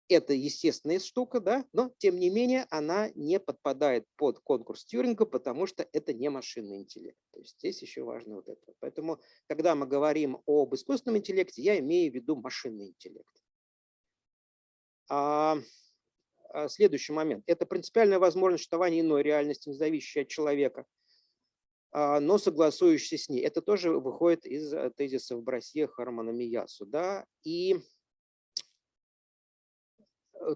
D: это естественная штука, да, но тем не менее она не подпадает под конкурс Тьюринга, потому что это не машинный интеллект. То есть здесь еще важно вот это. Поэтому, когда мы говорим об искусственном интеллекте, я имею в виду машинный интеллект. Следующий момент. Это принципиальная возможность существования иной реальности, не зависящей от человека, но согласующейся с ней. Это тоже выходит из тезисов Брассье, Хармана, Миясу. Да? И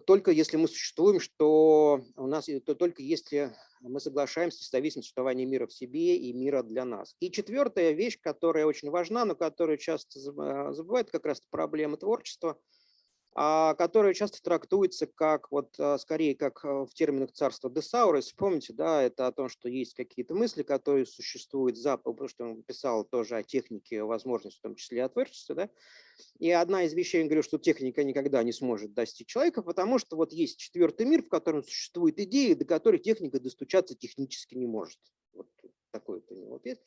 D: только если мы существуем, что у нас, то только если мы соглашаемся с зависимостью существования мира в себе и мира для нас. И четвертая вещь, которая очень важна, но которую часто забывают, как раз проблема творчества, которая часто трактуется как, вот, скорее, как в терминах царства Десаура. Если помните, да, это о том, что есть какие-то мысли, которые существуют за, потому что он писал тоже о технике, возможности, в том числе о творчестве, да. И одна из вещей, он говорил, что техника никогда не сможет достичь человека, потому что вот есть четвертый мир, в котором существуют идеи, до которых техника достучаться технически не может. Вот такой вот у него есть.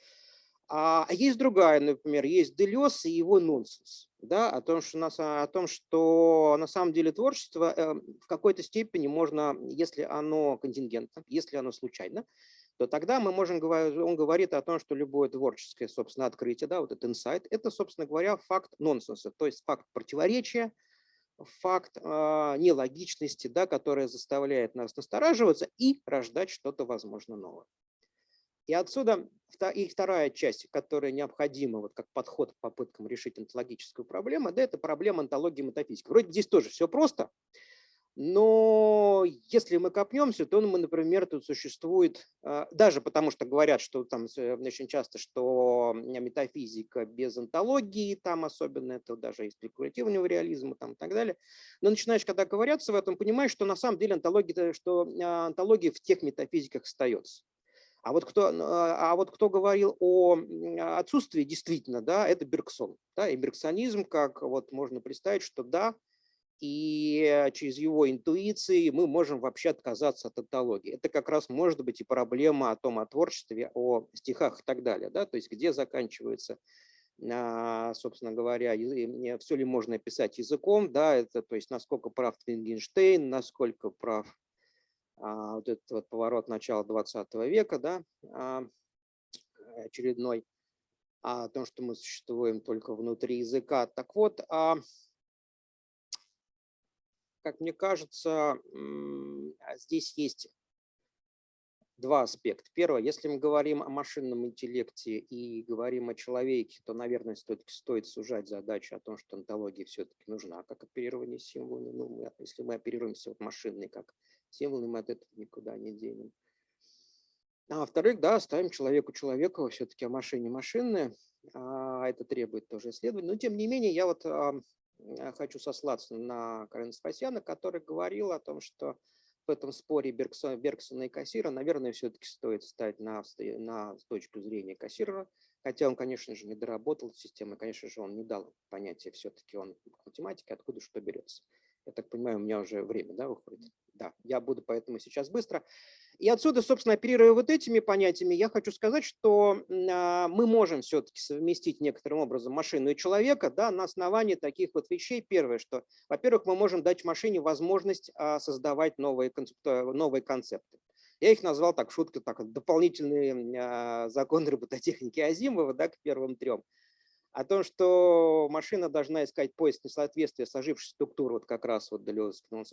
D: А есть другая, например, есть Делез и его нонсенс, да, о том, что на самом деле творчество в какой-то степени можно, если оно контингентно, если оно случайно, то тогда мы можем говорить, он говорит о том, что любое творческое, собственно, открытие, да, вот этот инсайт, это, собственно говоря, факт нонсенса, то есть факт противоречия, факт нелогичности, да, которая заставляет нас настораживаться и рождать что-то, возможно, новое. И отсюда и вторая часть, которая необходима вот как подход к попыткам решить онтологическую проблему, да, это проблема онтологии и метафизики. Вроде здесь тоже все просто, но если мы копнемся, то мы, например, тут существует, даже потому что говорят, что там очень часто, что метафизика без онтологии, там особенно это даже из спекулятивного реализма там, и так далее. Но начинаешь, когда ковыряться в этом, понимаешь, что на самом деле онтология в тех метафизиках остается. А вот кто говорил о отсутствии действительно, да, это Бергсон. Да, и бергсонизм, как вот можно представить, что да, и через его интуиции мы можем вообще отказаться от онтологии. Это как раз может быть и проблема о творчестве, о стихах и так далее. Да? То есть где заканчивается, собственно говоря, все ли можно описать языком, да, это, то есть насколько прав Wittgenstein, насколько прав вот этот вот поворот начала 20 века, да, очередной, о том, что мы существуем только внутри языка. Так вот, как мне кажется, здесь есть два аспекта. Первое, если мы говорим о машинном интеллекте и говорим о человеке, то, наверное, стоит сужать задачу о том, что онтология все-таки нужна, как оперирование символами. Ну, если мы оперируемся вот машинной как символы, мы от этого никуда не денем. А во-вторых, да, ставим человеку все-таки о машине машинное. Это требует тоже исследований. Но, тем не менее, я вот хочу сослаться на Карена Спасяна, который говорил о том, что в этом споре Бергсона и Кассира, наверное, все-таки стоит ставить на точку зрения Кассира, хотя он, конечно же, не доработал систему, конечно же, он не дал понятия, все-таки он математик, откуда что берется. Я так понимаю, у меня уже время, да, выходит? Да, я буду поэтому сейчас быстро. И отсюда, собственно, оперируя вот этими понятиями, я хочу сказать, что мы можем все-таки совместить некоторым образом машину и человека, да, на основании таких вот вещей. Первое, что, во-первых, мы можем дать машине возможность создавать новые концепты. Я их назвал так, шутка, так, дополнительные законы робототехники Азимова, да, к первым трем. О том, что машина должна искать поиск несоответствия сложившейся структуры, вот как раз вот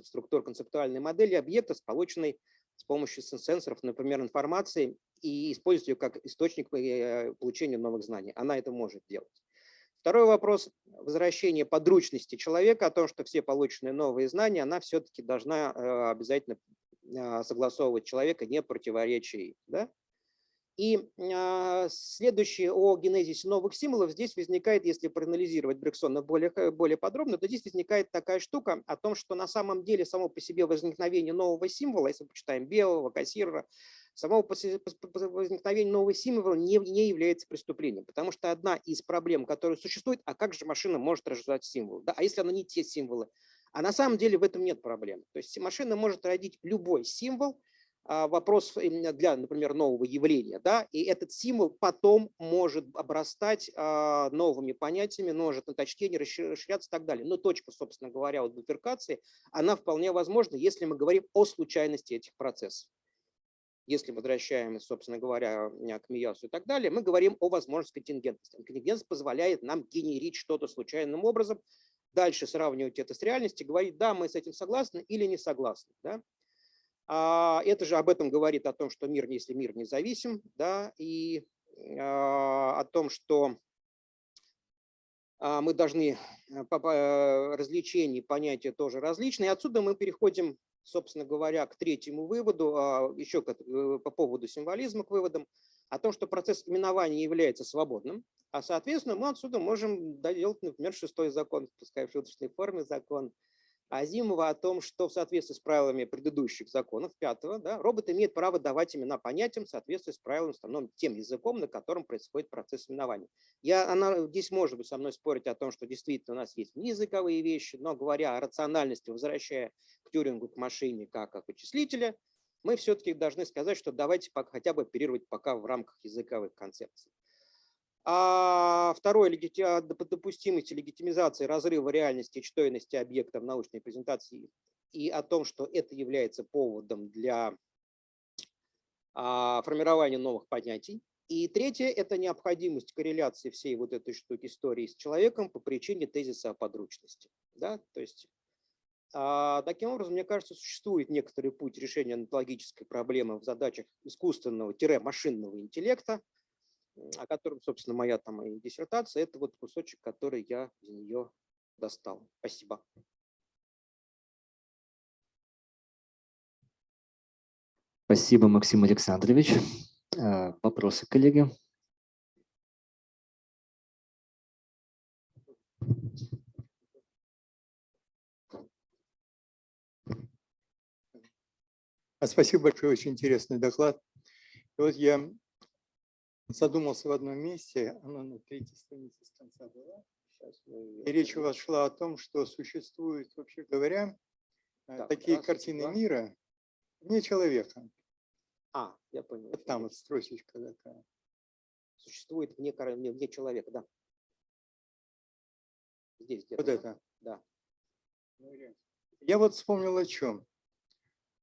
D: структур концептуальной модели объекта, полученной с помощью сенсоров, например, информации, и использовать ее как источник получения новых знаний. Она это может делать. Второй вопрос – возвращение подручности человека, о том, что все полученные новые знания, она все-таки должна обязательно согласовывать человека, не противоречия им. Да? И следующее о генезисе новых символов здесь возникает, если проанализировать Бергсона более подробно, то здесь возникает такая штука о том, что на самом деле само по себе возникновение нового символа, если мы почитаем Белого, Кассира, само возникновение нового символа не является преступлением, потому что одна из проблем, которая существует, а как же машина может рождать символы? Да? А если она не те символы? А на самом деле в этом нет проблем. То есть машина может родить любой символ, вопрос для, например, нового явления, да, и этот символ потом может обрастать новыми понятиями, может на точке расширяться и так далее. Но точка, собственно говоря, вот бифуркации, она вполне возможна, если мы говорим о случайности этих процессов. Если мы возвращаемся, собственно говоря, к Миясу и так далее, мы говорим о возможности контингентности. Контингентность позволяет нам генерить что-то случайным образом, дальше сравнивать это с реальностью, говорить, да, мы с этим согласны или не согласны, да. Это же об этом говорит, о том, что мир, если мир независим, да, и о том, что мы должны развлечения, понятия тоже различные. И отсюда мы переходим, собственно говоря, к третьему выводу, еще по поводу символизма к выводам, о том, что процесс именования является свободным, а, соответственно, мы отсюда можем доделать, например, шестой закон, пускай в шуточной форме закон Азимова о том, что в соответствии с правилами предыдущих законов, пятого, да, робот имеет право давать имена понятиям в соответствии с правилами, установленным тем языком, на котором происходит процесс именования. Она здесь может быть со мной спорить о том, что действительно у нас есть языковые вещи, но говоря о рациональности, возвращая к Тюрингу, к машине как вычислителя, мы все-таки должны сказать, что давайте хотя бы оперировать пока в рамках языковых концепций. Второе, допустимость легитимизации разрыва реальности и чтойности объекта в научной презентации и о том, что это является поводом для формирования новых понятий. И третье – это необходимость корреляции всей вот этой штуки истории с человеком по причине тезиса о подручности. Да? То есть, таким образом, мне кажется, существует некоторый путь решения онтологической проблемы в задачах искусственного-машинного интеллекта, о котором, собственно, моя и диссертация, это вот кусочек, который я из нее достал. Спасибо.
A: Спасибо, Максим Александрович. Вопросы, коллеги?
B: Спасибо большое, очень интересный доклад. И вот я задумался в одном месте, оно на 3-й странице с конца была. И речь у вас шла о том, что существуют, вообще говоря, такие картины мира вне человека.
D: Я понял.
B: Вот там вот строчечка такая.
D: Существует вне человека, да. Здесь где-то.
B: Вот это.
D: Да.
B: Я вот вспомнил о чем.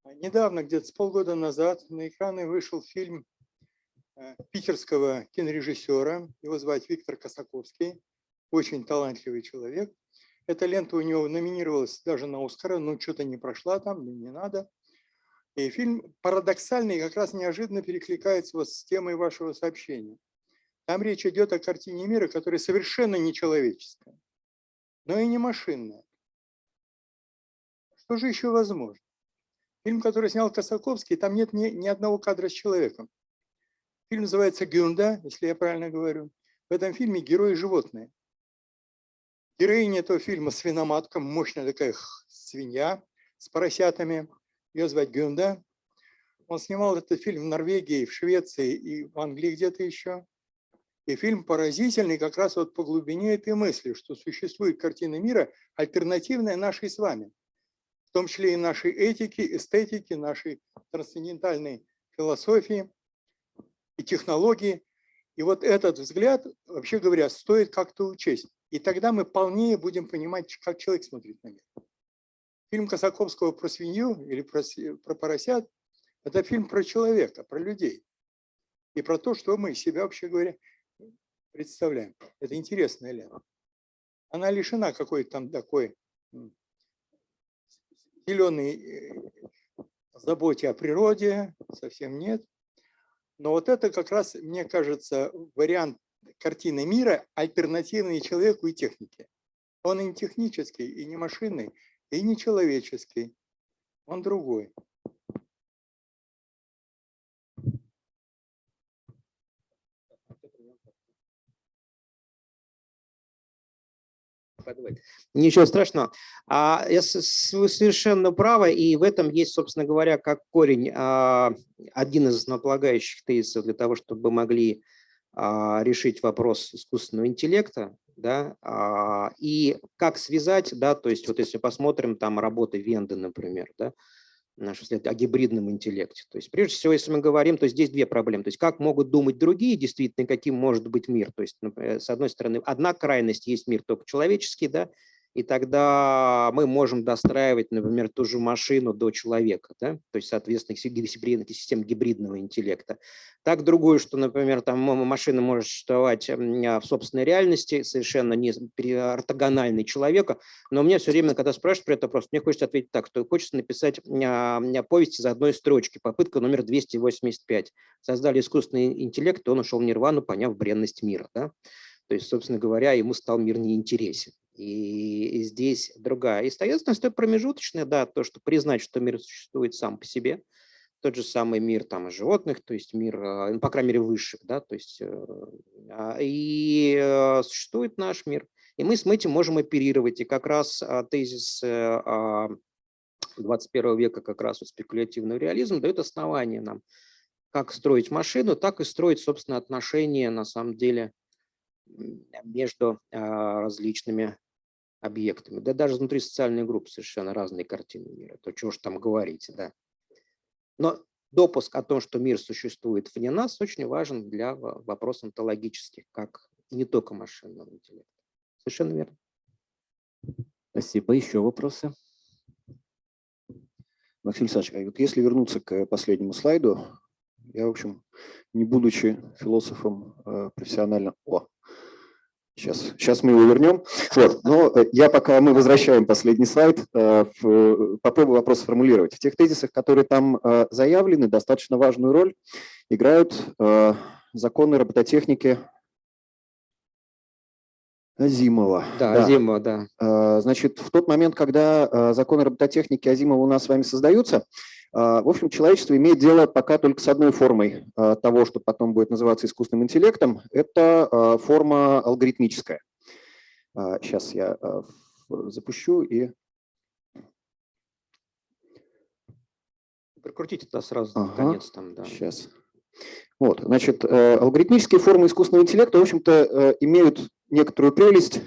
B: Недавно, где-то с полгода назад, на экраны вышел фильм питерского кинорежиссера. Его звать Виктор Косаковский. Очень талантливый человек. Эта лента у него номинировалась даже на Оскара, но что-то не прошла там, не надо. И фильм парадоксальный, как раз неожиданно перекликается вот с темой вашего сообщения. Там речь идет о картине мира, которая совершенно не человеческая, но и не машинная. Что же еще возможно? Фильм, который снял Косаковский, там нет ни одного кадра с человеком. Фильм называется «Гюнда», если я правильно говорю. В этом фильме герои животные. Героиня этого фильма свиноматка, мощная такая свинья с поросятами. Ее звать Гюнда. Он снимал этот фильм в Норвегии, в Швеции и в Англии где-то еще. И фильм поразительный как раз вот по глубине этой мысли, что существует картина мира, альтернативная нашей с вами. В том числе и нашей этики, эстетики, нашей трансцендентальной философии и технологии. И вот этот взгляд, вообще говоря, стоит как-то учесть. И тогда мы полнее будем понимать, как человек смотрит на мир. Фильм Косаковского про свинью или про поросят – это фильм про человека, про людей. И про то, что мы из себя, вообще говоря, представляем. Это интересная лента. Она лишена какой-то там такой зеленой заботе о природе, совсем нет. Но вот это как раз, мне кажется, вариант картины мира, альтернативный человеку и технике. Он и не технический, и не машинный, и не человеческий. Он другой.
D: Ничего страшного. Вы совершенно правы, и в этом есть, собственно говоря, как корень, один из основополагающих тезисов для того, чтобы мы могли решить вопрос искусственного интеллекта, да, и как связать, да, то есть вот если посмотрим там работы Венды, например, да, наш взгляд о гибридном интеллекте. То есть прежде всего, если мы говорим, то здесь две проблемы. То есть как могут думать другие, действительно, каким может быть мир. То есть, например, с одной стороны, одна крайность есть мир только человеческий, да, и тогда мы можем достраивать, например, ту же машину до человека, да, то есть, соответственно, систем гибридного интеллекта. Так другое, что, например, там машина может существовать в собственной реальности, совершенно не ортогональной человека, но мне все время, когда спрашивают про это, просто мне хочется ответить так, что хочется написать повесть из одной строчки, попытка номер 285. Создали искусственный интеллект, и он ушел в нирвану, поняв бренность мира, да. То есть, собственно говоря, ему стал мир неинтересен. И здесь другая. И, соответственно, промежуточное, да, то, что признать, что мир существует сам по себе, тот же самый мир там животных, то есть мир, по крайней мере, высших, да, то есть существует наш мир. И мы с этим можем оперировать. И как раз тезис 21 века, как раз вот спекулятивный реализм, дает основание нам как строить машину, так и строить, собственно, отношения, на самом деле, между различными объектами. Да даже внутри социальной группы совершенно разные картины мира. То чего ж там говорить, да. Но допуск о том, что мир существует вне нас, очень важен для вопросов онтологических, как не только машинного интеллекта. Совершенно верно.
A: Спасибо. Еще вопросы?
E: Максим Александрович, вот если вернуться к последнему слайду, я, в общем, не будучи философом профессионально... Сейчас мы его вернем. Вот. Но я, пока мы возвращаем последний слайд, попробую вопрос сформулировать. В тех тезисах, которые там заявлены, достаточно важную роль играют законы робототехники Азимова.
D: Да, Азимова, да.
E: Значит, в тот момент, когда законы робототехники Азимова у нас с вами создаются, в общем, человечество имеет дело пока только с одной формой того, что потом будет называться искусственным интеллектом. Это форма алгоритмическая. Сейчас я запущу и...
D: Прикрутите туда сразу, наконец, там, да.
E: Сейчас. Вот, значит, алгоритмические формы искусственного интеллекта, в общем-то, имеют некоторую прелесть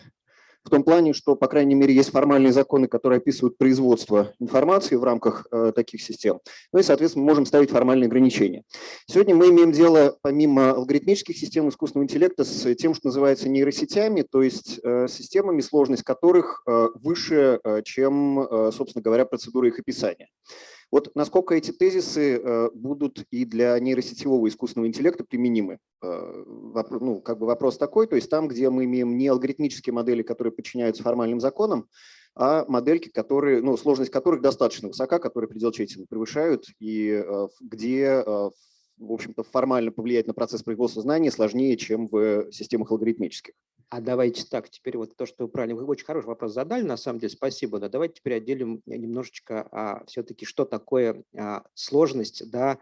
E: в том плане, что, по крайней мере, есть формальные законы, которые описывают производство информации в рамках таких систем. Ну и, соответственно, мы можем ставить формальные ограничения. Сегодня мы имеем дело, помимо алгоритмических систем искусственного интеллекта, с тем, что называется нейросетями, то есть системами, сложность которых выше, чем, собственно говоря, процедура их описания. Вот насколько эти тезисы будут и для нейросетевого искусственного интеллекта применимы? Ну, как бы вопрос такой, то есть там, где мы имеем не алгоритмические модели, которые подчиняются формальным законам, а модельки, которые, ну, сложность которых достаточно высока, которые предел тщательно превышают, и где, в общем-то, формально повлиять на процесс производства знаний сложнее, чем в системах алгоритмических.
D: А давайте так, теперь вот то, что вы правильно, вы очень хороший вопрос задали, на самом деле, спасибо, да, давайте теперь отделим немножечко все-таки, что такое сложность, да,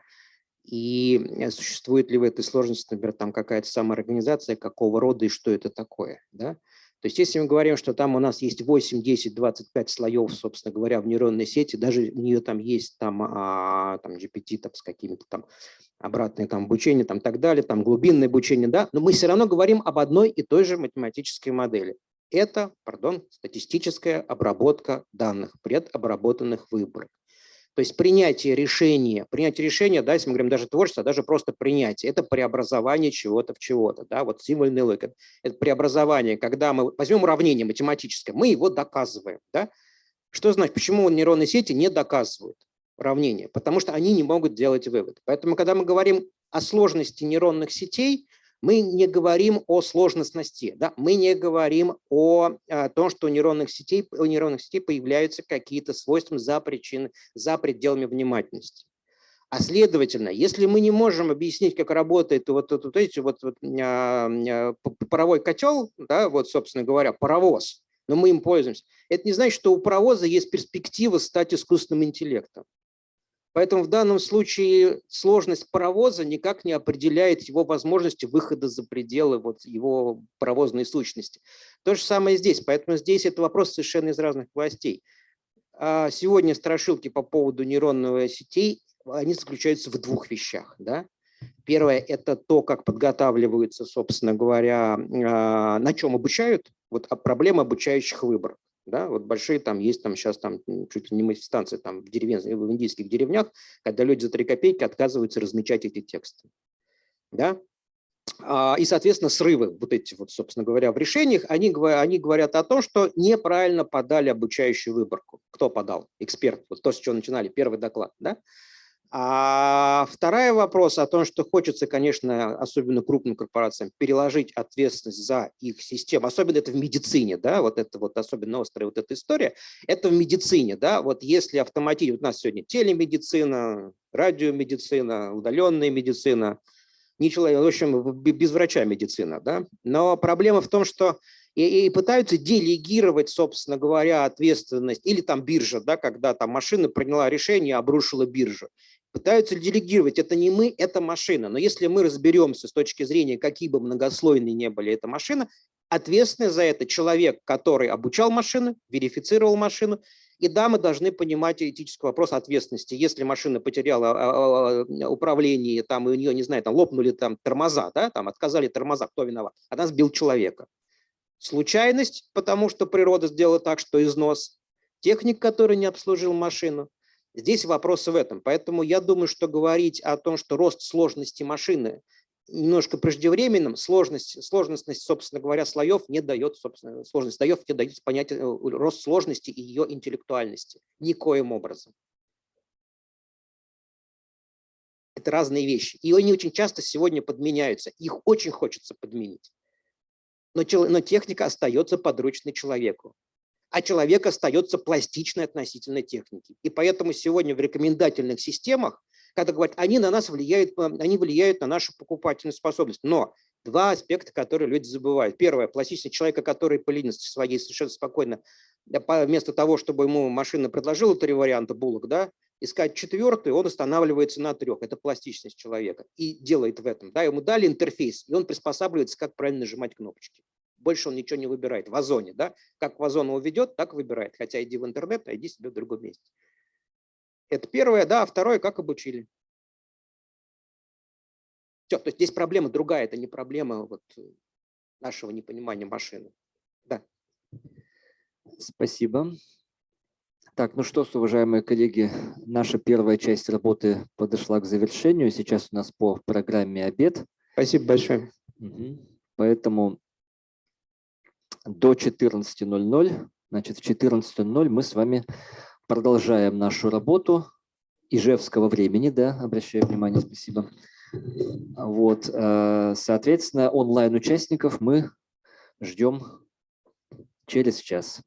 D: и существует ли в этой сложности, например, там какая-то самоорганизация, какого рода и что это такое, да. То есть если мы говорим, что там у нас есть 8, 10, 25 слоев, собственно говоря, в нейронной сети, даже у нее там есть там GPT там, с какими-то там обратное там, обучение, там, так далее, там глубинное обучение, да, но мы все равно говорим об одной и той же математической модели. Это, статистическая обработка данных, предобработанных выборок. То есть принятие решения, да, если мы говорим даже творчество, а даже просто принятие, это преобразование чего-то в чего-то, да, вот символьный логика. Это преобразование, когда мы возьмем уравнение математическое, мы его доказываем, да. Что значит, почему нейронные сети не доказывают уравнения? Потому что они не могут делать вывод. Поэтому, когда мы говорим о сложности нейронных сетей, мы не говорим о сложностности, да? Мы не говорим о том, что у нейронных сетей появляются какие-то свойства за пределами внимательности. А следовательно, если мы не можем объяснить, как работает паровой котел, да, вот, собственно говоря, паровоз, но мы им пользуемся, это не значит, что у паровоза есть перспектива стать искусственным интеллектом. Поэтому в данном случае сложность паровоза никак не определяет его возможности выхода за пределы вот его паровозной сущности. То же самое здесь. Поэтому здесь это вопрос совершенно из разных областей. А сегодня страшилки по поводу нейронных сетей, они заключаются в двух вещах. Да? Первое – это то, как подготавливаются, собственно говоря, на чем обучают. Вот проблема обучающих выборок. Да, вот большие там есть там сейчас там чуть ли не станции там в индийских деревнях, когда люди за 3 копейки отказываются размечать эти тексты. Да? И, соответственно, срывы вот эти вот, собственно говоря, в решениях, они говорят о том, что неправильно подали обучающую выборку. Кто подал? Эксперт. Вот то, с чего начинали, первый доклад. Да? А второй вопрос о том, что хочется, конечно, особенно крупным корпорациям, переложить ответственность за их систему, особенно это в медицине, да, вот это вот особенно острая вот эта история, это в медицине, да, вот если автоматизировать, у нас сегодня телемедицина, радиомедицина, удаленная медицина, не человек, в общем, без врача медицина, да, но проблема в том, что и пытаются делегировать, собственно говоря, ответственность, или там биржа, да, когда там машина приняла решение, обрушила биржу. Пытаются делегировать, это не мы, это машина. Но если мы разберемся с точки зрения, какие бы многослойные не были эта машина, ответственный за это человек, который обучал машину, верифицировал машину. И да, мы должны понимать этический вопрос ответственности. Если машина потеряла управление, там, и у нее, не знаю, там, лопнули там, тормоза, да, там, отказали тормоза, кто виноват? Она сбил человека. Случайность, потому что природа сделала так, что износ. Техник, который не обслужил машину. Здесь вопрос в этом. Поэтому я думаю, что говорить о том, что рост сложности машины немножко преждевременным, сложностность, собственно говоря, слоев не дает, собственно, сложность слоев не дает понятие рост сложности и ее интеллектуальности. Никоим образом. Это разные вещи. И они очень часто сегодня подменяются. Их очень хочется подменить. Но техника остается подручной человеку. А человек остается пластичной относительно техники. И поэтому сегодня в рекомендательных системах, когда говорят, они на нас влияют, они влияют на нашу покупательную способность. Но два аспекта, которые люди забывают. Первое, пластичность человека, который по личности своей совершенно спокойно, вместо того, чтобы ему машина предложила 3 варианта булок, да, искать 4-й, он останавливается на 3. Это пластичность человека. И делает в этом. Да, ему дали интерфейс, и он приспосабливается, как правильно нажимать кнопочки. Больше он ничего не выбирает в Озоне. Да? Как в Озон его ведет, так выбирает. Хотя иди в интернет, а иди себе в другом месте. Это первое. Да, а второе, как обучили. Все, то есть здесь проблема другая, это не проблема вот нашего непонимания машины. Да.
A: Спасибо. Так, ну что ж, уважаемые коллеги, наша первая часть работы подошла к завершению. Сейчас у нас по программе обед.
D: Спасибо большое.
A: Поэтому до 14:00, значит, в 14:00 мы с вами продолжаем нашу работу ижевского времени, да, обращаю внимание, спасибо. Вот, соответственно, онлайн-участников мы ждем через час.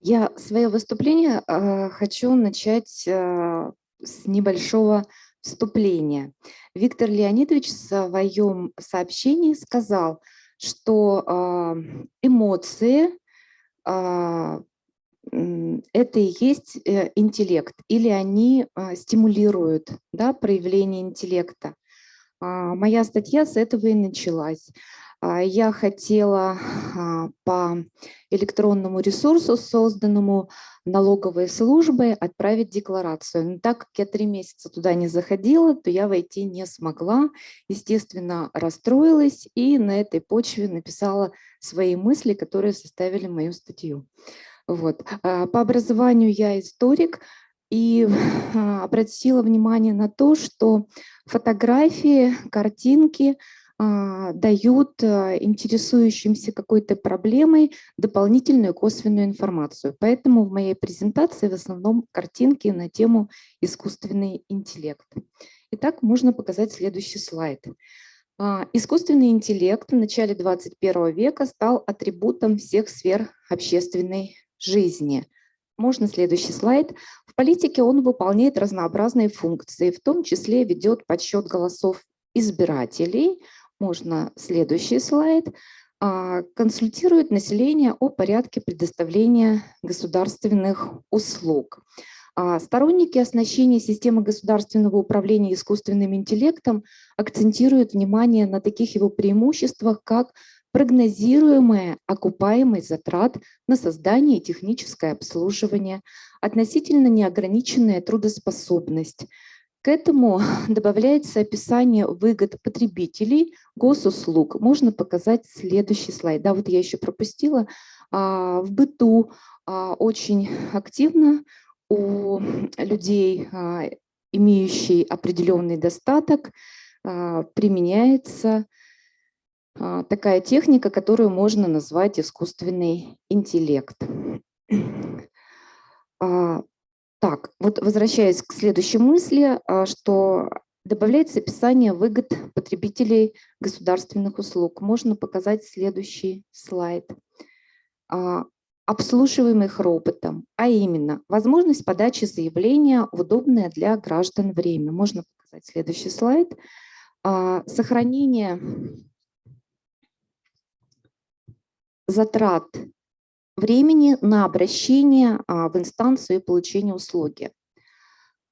F: Я свое выступление хочу начать с небольшого вступления. Виктор Леонидович в своем сообщении сказал, что эмоции это и есть интеллект, или они стимулируют, да, проявление интеллекта. Моя статья с этого и началась. Я хотела по электронному ресурсу, созданному налоговой службой, отправить декларацию. Но так как я 3 месяца туда не заходила, то я войти не смогла. Естественно, расстроилась и на этой почве написала свои мысли, которые составили мою статью. Вот. По образованию я историк и обратила внимание на то, что фотографии, картинки дают интересующимся какой-то проблемой дополнительную косвенную информацию. Поэтому в моей презентации в основном картинки на тему искусственный интеллект. Итак, можно показать следующий слайд. Искусственный интеллект в начале 21 века стал атрибутом всех сфер общественной жизни. Можно следующий слайд. В политике он выполняет разнообразные функции, в том числе ведет подсчет голосов избирателей. Можно следующий слайд. Консультирует население о порядке предоставления государственных услуг. Сторонники оснащения системы государственного управления искусственным интеллектом акцентируют внимание на таких его преимуществах, как прогнозируемая окупаемость затрат на создание и техническое обслуживание, относительно неограниченная трудоспособность. К этому добавляется описание выгод потребителей госуслуг. Можно показать следующий слайд. Да, вот я еще пропустила. В быту очень активно у людей, имеющих определенный достаток, применяется такая техника, которую можно назвать искусственный интеллект. Так, вот возвращаясь к следующей мысли, что добавляется описание выгод потребителей государственных услуг. Можно показать следующий слайд. Обслуживаемых роботом, а именно возможность подачи заявления в удобное для граждан время. Можно показать следующий слайд. Сохранение затрат времени на обращение в инстанцию и получение услуги.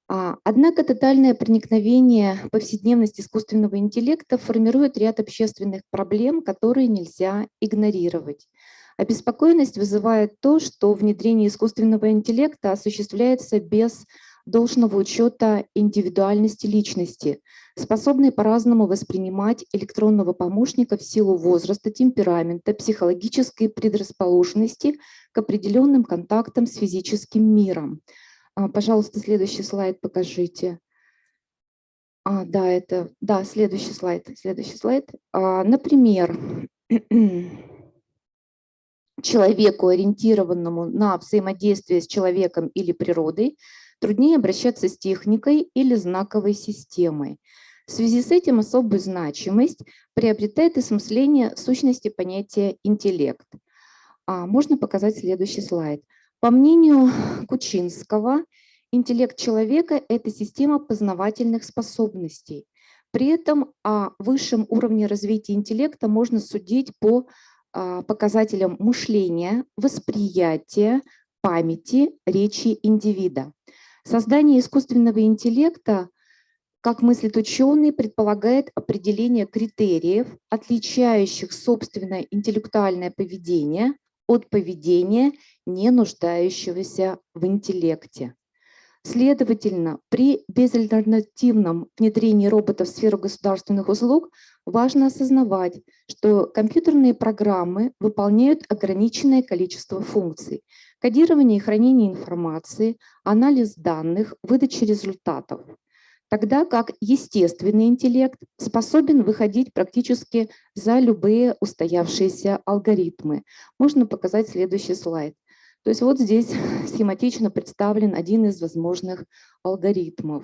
F: Однако тотальное проникновение в повседневность искусственного интеллекта формирует ряд общественных проблем, которые нельзя игнорировать. Обеспокоенность вызывает то, что внедрение искусственного интеллекта осуществляется без должного учета индивидуальности личности, способной по-разному воспринимать электронного помощника в силу возраста, темперамента, психологической предрасположенности к определенным контактам с физическим миром. Пожалуйста, следующий слайд покажите. Следующий слайд. Например, человеку, ориентированному на взаимодействие с человеком или природой, труднее обращаться с техникой или знаковой системой. В связи с этим особую значимость приобретает осмысление сущности понятия интеллект. Можно показать следующий слайд. По мнению Кучинского, интеллект человека – это система познавательных способностей. При этом о высшем уровне развития интеллекта можно судить по показателям мышления, восприятия, памяти, речи индивида. Создание искусственного интеллекта, как мыслит ученый, предполагает определение критериев, отличающих собственное интеллектуальное поведение от поведения, не нуждающегося в интеллекте. Следовательно, при безальтернативном внедрении роботов в сферу государственных услуг важно осознавать, что компьютерные программы выполняют ограниченное количество функций: кодирование и хранение информации, анализ данных, выдача результатов. Тогда как естественный интеллект способен выходить практически за любые устоявшиеся алгоритмы. Можно показать следующий слайд. То есть вот здесь схематично представлен один из возможных алгоритмов.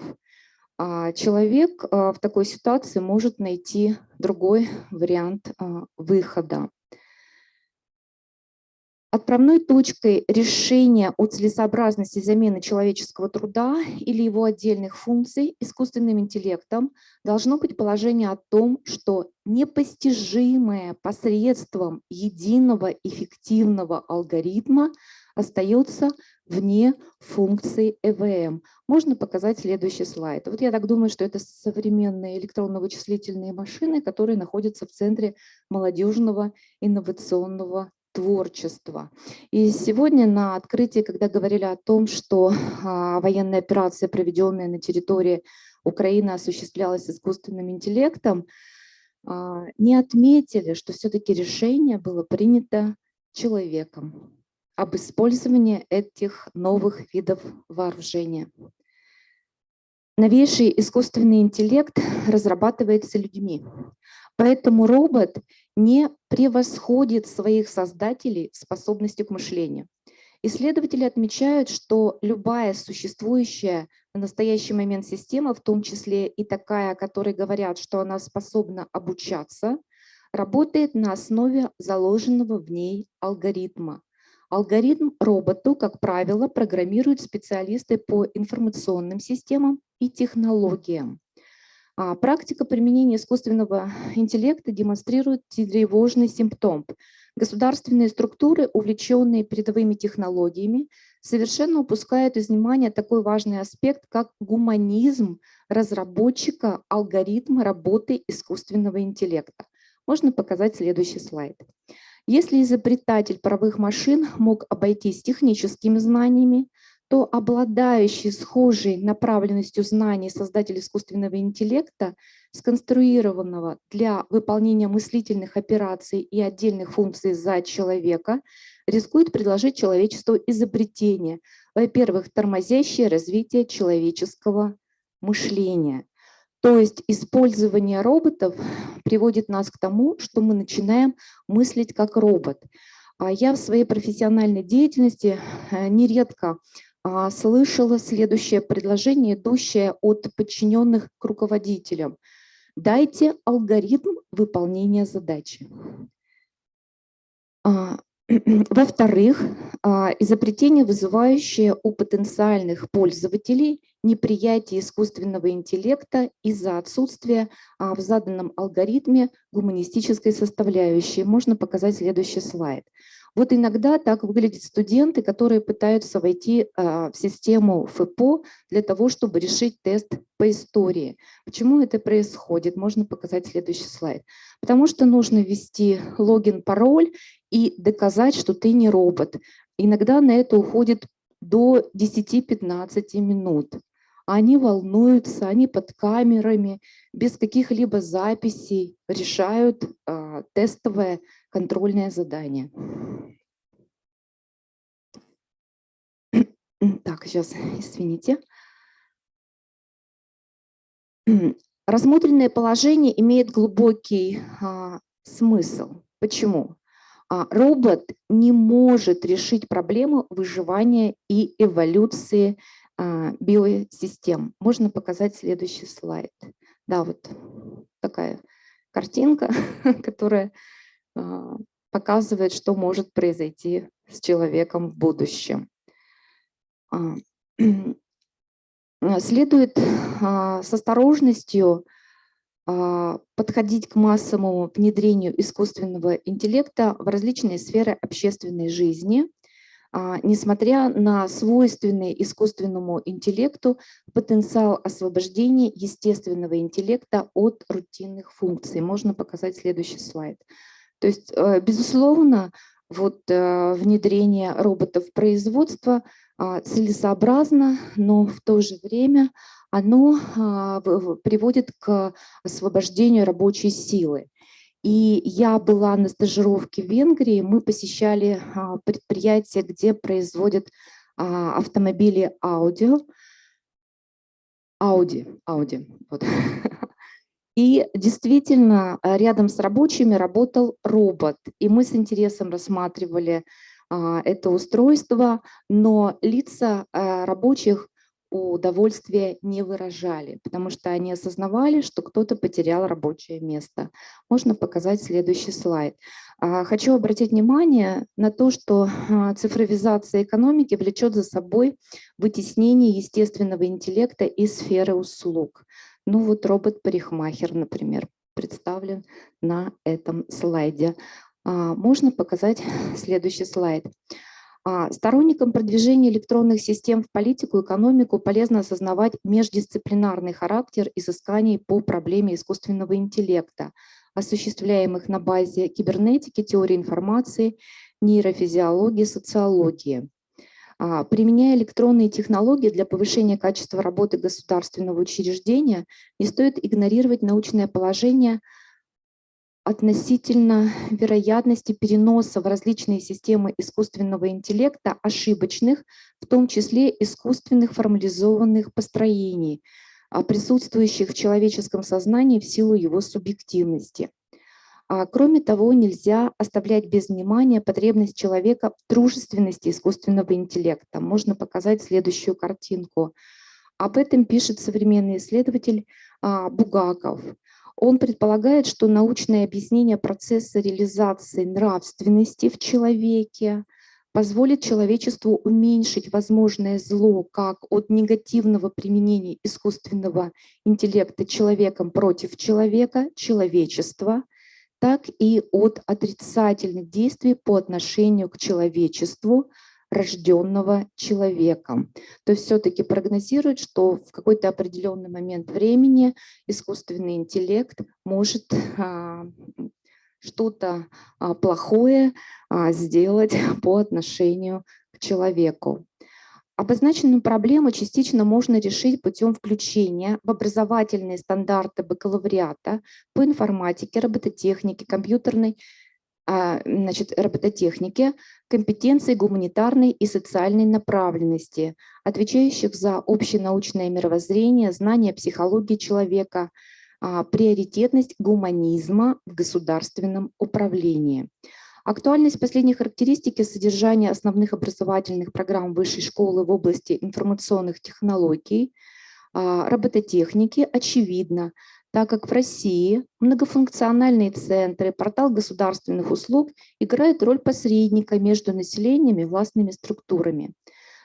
F: Человек в такой ситуации может найти другой вариант выхода. Отправной точкой решения о целесообразности замены человеческого труда или его отдельных функций искусственным интеллектом должно быть положение о том, что непостижимое посредством единого эффективного алгоритма остается вне функции ЭВМ. Можно показать следующий слайд. Вот я так думаю, что это современные электронно-вычислительные машины, которые находятся в центре молодежного инновационного творчества. И сегодня на открытии, когда говорили о том, что военная операция, проведенная на территории Украины, осуществлялась искусственным интеллектом, не отметили, что все-таки решение было принято человеком об использовании этих новых видов вооружения. Новейший искусственный интеллект разрабатывается людьми, поэтому робот не превосходит своих создателей в способности к мышлению. Исследователи отмечают, что любая существующая в настоящий момент система, в том числе и такая, о которой говорят, что она способна обучаться, работает на основе заложенного в ней алгоритма. Алгоритм роботу, как правило, программируют специалисты по информационным системам и технологиям. Практика применения искусственного интеллекта демонстрирует тревожный симптом. Государственные структуры, увлеченные передовыми технологиями, совершенно упускают из внимания такой важный аспект, как гуманизм разработчика алгоритма работы искусственного интеллекта. Можно показать следующий слайд. Если изобретатель паровых машин мог обойтись техническими знаниями, то обладающий схожей направленностью знаний создатель искусственного интеллекта, сконструированного для выполнения мыслительных операций и отдельных функций за человека, рискует предложить человечеству изобретение, во-первых, тормозящее развитие человеческого мышления. То есть использование роботов приводит нас к тому, что мы начинаем мыслить как робот. Я в своей профессиональной деятельности нередко слышала следующее предложение, идущее от подчиненных к руководителям. Дайте алгоритм выполнения задачи. Во-вторых, изобретение, вызывающее у потенциальных пользователей неприятие искусственного интеллекта из-за отсутствия в заданном алгоритме гуманистической составляющей. Можно показать следующий слайд. Вот иногда так выглядят студенты, которые пытаются войти в систему ФЭПО для того, чтобы решить тест по истории. Почему это происходит? Можно показать следующий слайд. Потому что нужно ввести логин, пароль и доказать, что ты не робот. Иногда на это уходит до 10-15 минут. Они волнуются, они под камерами, без каких-либо записей решают тестовое контрольное задание. Так, сейчас, извините. Рассмотренное положение имеет глубокий смысл. Почему? Робот не может решить проблему выживания и эволюции биосистем. Можно показать следующий слайд. Да, вот такая картинка, которая показывает, что может произойти с человеком в будущем. Следует с осторожностью подходить к массовому внедрению искусственного интеллекта в различные сферы общественной жизни, несмотря на свойственный искусственному интеллекту потенциал освобождения естественного интеллекта от рутинных функций. Можно показать следующий слайд. То есть, безусловно, вот внедрение роботов в производство целесообразно, но в то же время оно приводит к освобождению рабочей силы. И я была на стажировке в Венгрии, мы посещали предприятие, где производят автомобили Audi. Вот. И действительно, рядом с рабочими работал робот. И мы с интересом рассматривали это устройство, но лица рабочих удовольствия не выражали, потому что они осознавали, что кто-то потерял рабочее место. Можно показать следующий слайд. Хочу обратить внимание на то, что цифровизация экономики влечет за собой вытеснение естественного интеллекта из сферы услуг. Ну вот робот-парикмахер, например, представлен на этом слайде. Можно показать следующий слайд. Сторонникам продвижения электронных систем в политику и экономику полезно осознавать междисциплинарный характер изысканий по проблеме искусственного интеллекта, осуществляемых на базе кибернетики, теории информации, нейрофизиологии, социологии. Применяя электронные технологии для повышения качества работы государственного учреждения, не стоит игнорировать научное положение относительно вероятности переноса в различные системы искусственного интеллекта ошибочных, в том числе искусственных формализованных построений, присутствующих в человеческом сознании в силу его субъективности. Кроме того, нельзя оставлять без внимания потребность человека в дружественности искусственного интеллекта. Можно показать следующую картинку. Об этом пишет современный исследователь Бугаков. Он предполагает, что научное объяснение процесса реализации нравственности в человеке позволит человечеству уменьшить возможное зло как от негативного применения искусственного интеллекта человеком против человека, человечества, так и от отрицательных действий по отношению к человечеству, рожденного человеком. То есть все-таки прогнозирует, что в какой-то определенный момент времени искусственный интеллект может что-то плохое сделать по отношению к человеку. Обозначенную проблему частично можно решить путем включения в образовательные стандарты бакалавриата по информатике, робототехнике, компьютерной робототехнике, компетенций гуманитарной и социальной направленности, отвечающих за общенаучное мировоззрение, знание психологии человека, приоритетность гуманизма в государственном управлении. Актуальность последней характеристики содержания основных образовательных программ высшей школы в области информационных технологий, робототехники очевидна, так как в России многофункциональные центры, портал государственных услуг играют роль посредника между населением и властными структурами.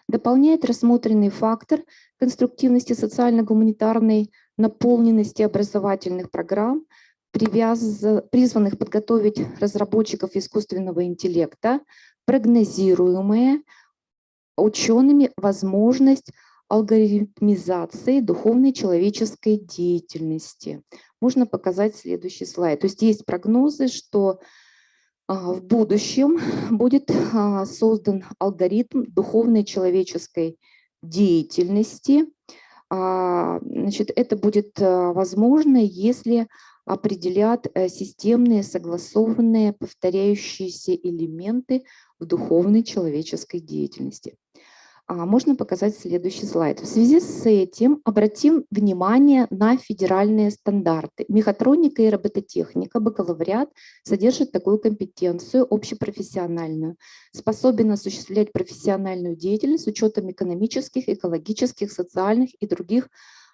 F: Дополняет рассмотренный фактор конструктивности социально-гуманитарной наполненности образовательных программ, призванных подготовить разработчиков искусственного интеллекта, прогнозируемая учеными возможность алгоритмизации духовной человеческой деятельности. Можно показать следующий слайд. То есть есть прогнозы, что в будущем будет создан алгоритм духовной человеческой деятельности. Значит, это будет возможно, если определят системные, согласованные, повторяющиеся элементы в духовной человеческой деятельности. Можно показать следующий слайд. В связи с этим обратим внимание на федеральные стандарты. Мехатроника и робототехника, бакалавриат содержит такую компетенцию общепрофессиональную, способен осуществлять профессиональную деятельность с учетом экономических, экологических, социальных и других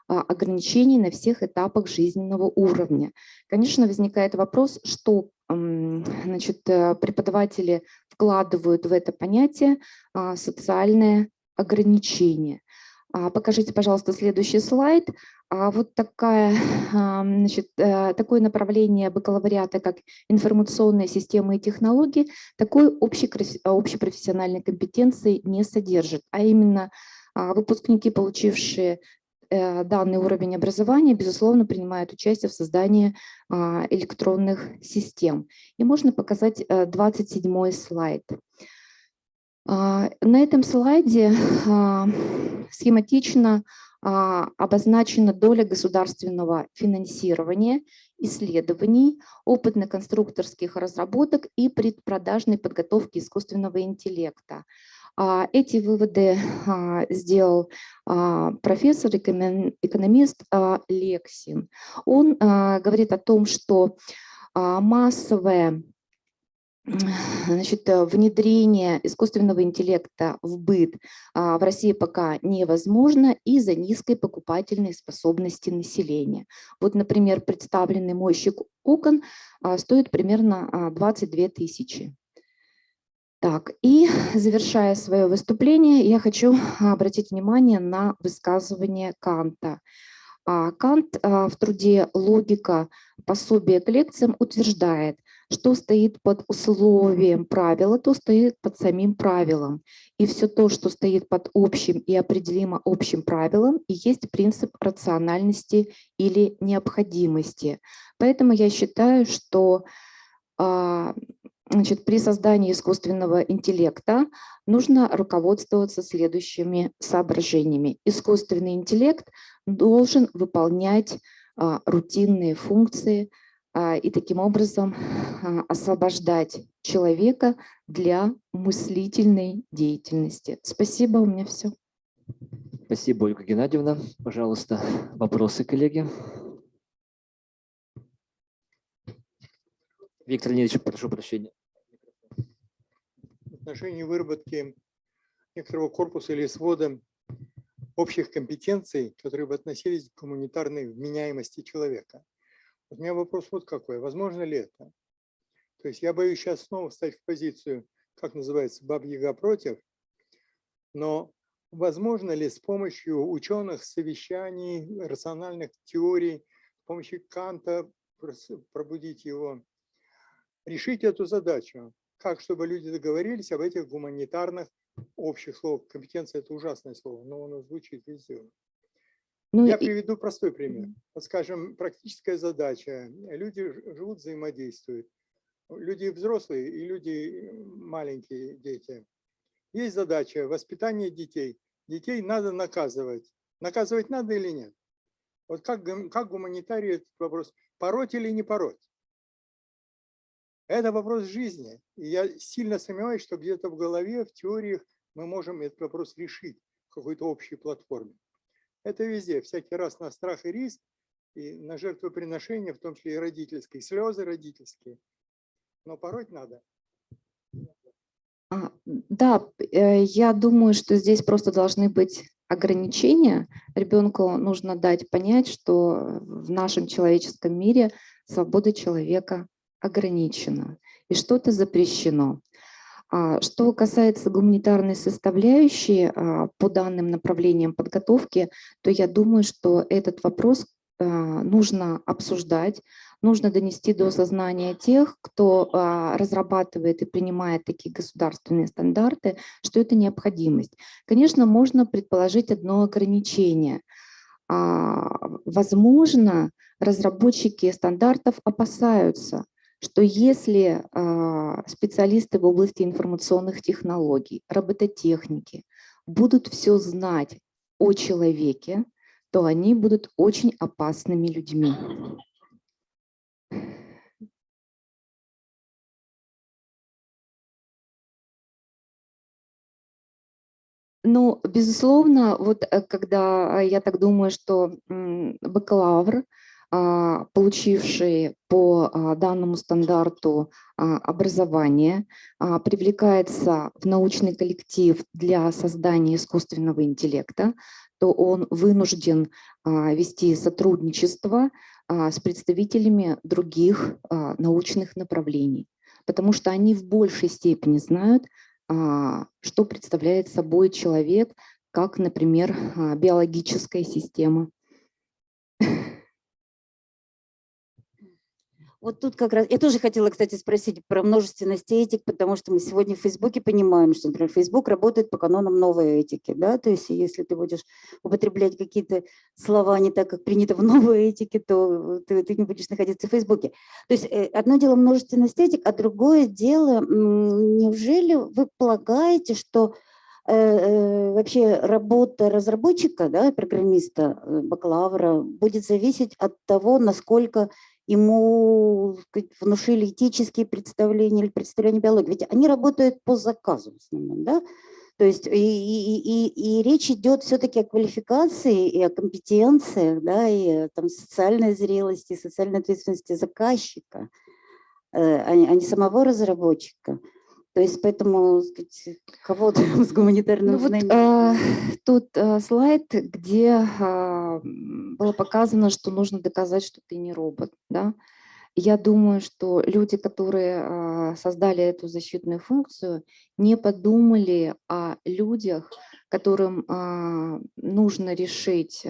F: ограничений на всех этапах жизненного уровня. Конечно, возникает вопрос, что преподаватели вкладывают в это понятие социальное ограничение. Покажите, пожалуйста, следующий слайд. Вот такое направление бакалавриата, как информационные системы и технологии, такой общепрофессиональной компетенции не содержит, а именно выпускники, получившие данный уровень образования, безусловно, принимают участие в создании электронных систем. И можно показать 27-й слайд. На этом слайде схематично обозначена доля государственного финансирования, исследований, опытно-конструкторских разработок и предпродажной подготовки искусственного интеллекта. Эти выводы сделал профессор, экономист Лексин. Он говорит о том, что массовое Значит, внедрение искусственного интеллекта в быт в России пока невозможно из-за низкой покупательной способности населения. Вот, например, представленный мойщик окон стоит примерно 22 тысячи. Так, и завершая свое выступление, я хочу обратить внимание на высказывание Канта. Кант в труде «Логика. Пособие к лекциям» утверждает, что стоит под условием правила, то стоит под самим правилом. И все то, что стоит под общим и определимо общим правилом, и есть принцип рациональности или необходимости. Поэтому я считаю, что при создании искусственного интеллекта нужно руководствоваться следующими соображениями. Искусственный интеллект должен выполнять рутинные функции и таким образом освобождать человека для мыслительной деятельности. Спасибо, у меня все.
A: Спасибо, Ольга Геннадьевна. Пожалуйста, вопросы, коллеги. Виктор Леонидович, прошу прощения.
B: В отношении выработки некоторого корпуса или свода общих компетенций, которые бы относились к гуманитарной вменяемости человека. У меня вопрос вот какой. Возможно ли это? То есть я боюсь сейчас снова встать в позицию, как называется, баба-яга против, но возможно ли с помощью ученых, совещаний, рациональных теорий, с помощью Канта пробудить его, решить эту задачу? Как, чтобы люди договорились об этих гуманитарных общих словах. Компетенция – это ужасное слово, но оно звучит везде. Я приведу простой пример. Вот, скажем, практическая задача. Люди живут, взаимодействуют. Люди взрослые и люди маленькие, дети. Есть задача воспитания детей. Детей надо наказывать. Наказывать надо или нет? Вот как гуманитарий этот вопрос? Пороть или не пороть? Это вопрос жизни. И я сильно сомневаюсь, что где-то в голове, в теориях мы можем этот вопрос решить в какой-то общей платформе. Это везде, всякий раз на страх и риск, и на жертвоприношение, в том числе и родительские, слезы родительские. Но пороть надо.
F: Да, я думаю, что здесь просто должны быть ограничения. Ребенку нужно дать понять, что в нашем человеческом мире свобода человека ограничена и что-то запрещено. Что касается гуманитарной составляющей по данным направлениям подготовки, то я думаю, что этот вопрос нужно обсуждать, нужно донести до сознания тех, кто разрабатывает и принимает такие государственные стандарты, что это необходимость. Конечно, можно предположить одно ограничение. Возможно, разработчики стандартов опасаются, что если специалисты в области информационных технологий, робототехники будут все знать о человеке, то они будут очень опасными людьми. Ну, безусловно, вот когда я так думаю, что бакалавр, получивший по данному стандарту образование, привлекается в научный коллектив для создания искусственного интеллекта, то он вынужден вести сотрудничество с представителями других научных направлений, потому что они в большей степени знают, что представляет собой человек, как, например, биологическая система.
G: Вот тут как раз, я тоже хотела, кстати, спросить про множественность этик, потому что мы сегодня в Фейсбуке понимаем, что, например, Фейсбук работает по канонам новой этики, да, то есть если ты будешь употреблять какие-то слова не так, как принято в новой этике, то ты не будешь находиться в Фейсбуке. То есть одно дело множественность этик, а другое дело, неужели вы полагаете, что вообще работа разработчика, да, программиста, бакалавра будет зависеть от того, насколько ему внушили этические представления или представления биологии. Ведь они работают по заказу в основном, да? То есть и речь идет все-таки о квалификации и о компетенциях, да, и о там, социальной зрелости, социальной ответственности заказчика. а не самого разработчика. То есть поэтому, сказать, кого-то с гуманитарным
F: Ну вот
G: знанием.
F: тут слайд, где было показано, что нужно доказать, что ты не робот, да. Я думаю, что люди, которые создали эту защитную функцию, не подумали о людях, которым нужно решить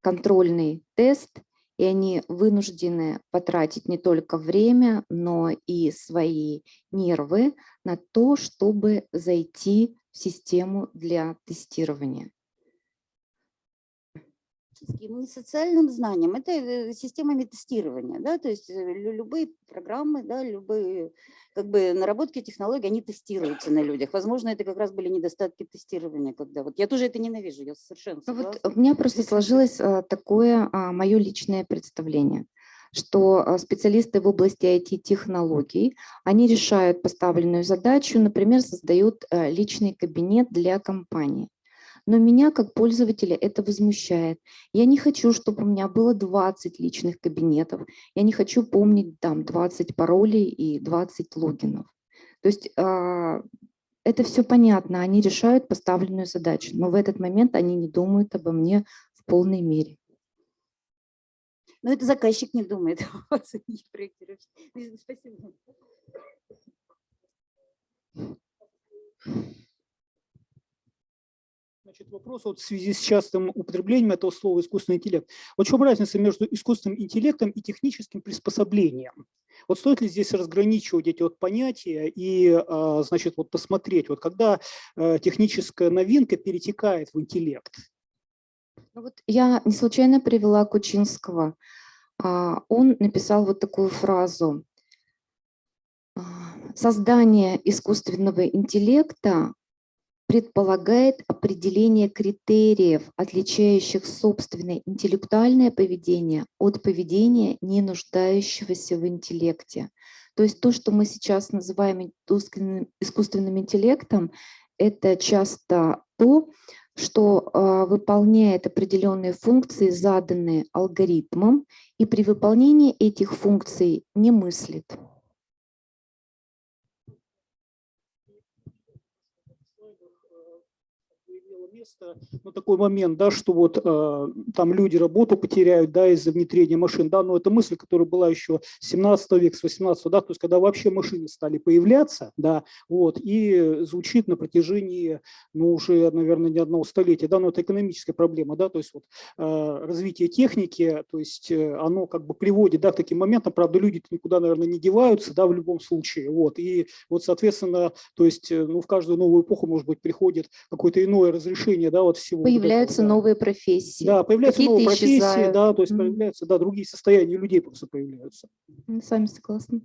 F: контрольный тест, и они вынуждены потратить не только время, но и свои нервы на то, чтобы зайти в систему для тестирования.
G: Не социальным знанием, это системами тестирования, да, то есть любые программы, да, любые как бы наработки технологий, они тестируются на людях. Возможно, это как раз были недостатки тестирования, когда вот я тоже это ненавижу, я совершенно согласна.
F: Вот у меня просто сложилось такое мое личное представление, что специалисты в области IT-технологий, они решают поставленную задачу, например, создают личный кабинет для компании. Но меня как пользователя это возмущает. Я не хочу, чтобы у меня было 20 личных кабинетов. Я не хочу помнить там 20 паролей и 20 логинов. То есть это все понятно, они решают поставленную задачу, но в этот момент они не думают обо мне в полной мере.
G: Но это заказчик не думает. Спасибо.
H: Значит, вопрос вот в связи с частым употреблением этого слова «искусственный интеллект». Вот в чем разница между искусственным интеллектом и техническим приспособлением? Вот стоит ли здесь разграничивать эти вот понятия и, значит, вот посмотреть, вот когда техническая новинка перетекает в интеллект?
F: Вот я не случайно привела Кучинского. Он написал вот такую фразу. Создание искусственного интеллекта предполагает определение критериев, отличающих собственное интеллектуальное поведение от поведения, не нуждающегося в интеллекте. То есть то, что мы сейчас называем искусственным интеллектом, это часто то, что выполняет определенные функции, заданные алгоритмом, и при выполнении этих функций не мыслит.
H: Место, ну, такой момент, да, что вот там люди работу потеряют, да, из-за внедрения машин, да, но это мысль, которая была еще с 17 века, с 18, да, то есть когда вообще машины стали появляться, да, вот, и звучит на протяжении, ну, уже, наверное, не одного столетия, да, но это экономическая проблема, да, то есть вот развитие техники, то есть оно как бы приводит, да, к таким моментам, правда, люди никуда, наверное, не деваются, да, в любом случае, вот, и вот, соответственно, то есть, ну, в каждую новую эпоху, может быть, приходит какое-то иное разрешение, да, вот всего.
F: Появляются
H: вот этого, да.
F: новые профессии.
H: Да, появляются новые профессии,
F: исчезают.
H: да, то есть появляются, да, другие состояния людей просто появляются.
F: С вами согласна.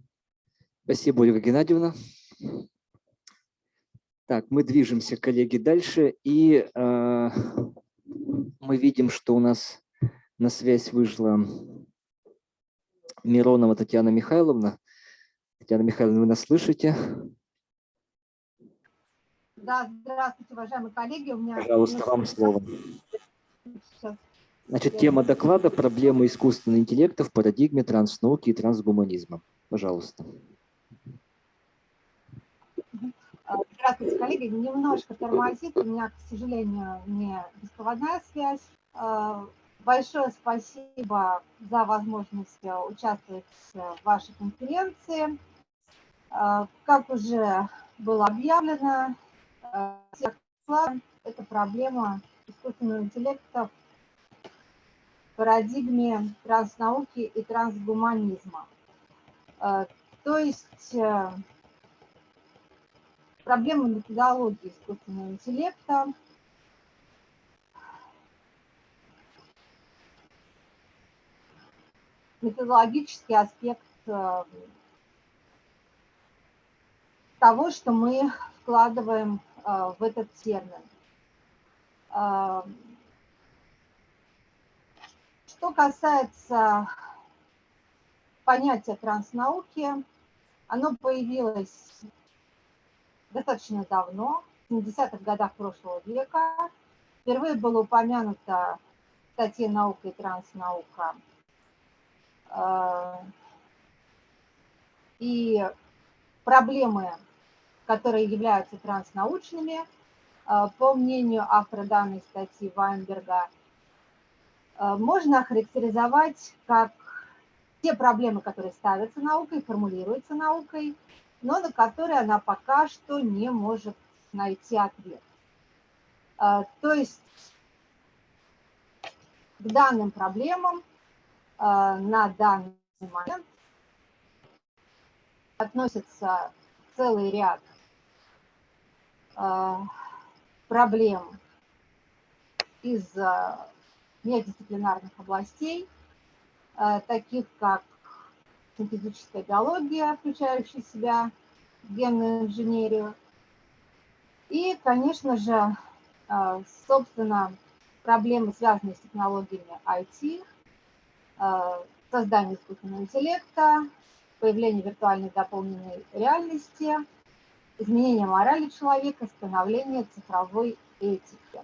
A: Спасибо, Ольга Геннадьевна. Так, мы движемся, коллеги, дальше, и мы видим, что у нас на связь вышла Миронова Татьяна Михайловна. Татьяна Михайловна, вы нас слышите?
I: Да, здравствуйте, уважаемые коллеги. У меня
A: Пожалуйста, вам слово.
I: Сейчас.
A: Значит, тема доклада «Проблемы искусственного интеллекта в парадигме транснауки и трансгуманизма». Пожалуйста.
I: Здравствуйте, коллеги. Немножко тормозит. У меня, к сожалению, не беспроводная связь. Большое спасибо за возможность участвовать в вашей конференции. Как уже было объявлено, это проблема искусственного интеллекта в парадигме транснауки и трансгуманизма. То есть проблема методологии искусственного интеллекта, методологический аспект того, что мы вкладываем в этот термин. Что касается понятия транснауки, оно появилось достаточно давно, в 70-х годах прошлого века. Впервые было упомянуто в статье «Наука и транснаука» и проблемы, которые являются транснаучными, по мнению автора данной статьи Вайнберга, можно охарактеризовать как те проблемы, которые ставятся наукой, формулируются наукой, но на которые она пока что не может найти ответ. То есть к данным проблемам на данный момент относится целый ряд проблем из междисциплинарных областей, таких как синтетическая биология, включающая в себя генную инженерию, и, конечно же, собственно, проблемы, связанные с технологиями IT, создание искусственного интеллекта, появление виртуальной дополненной реальности, изменение морали человека, становление цифровой этики.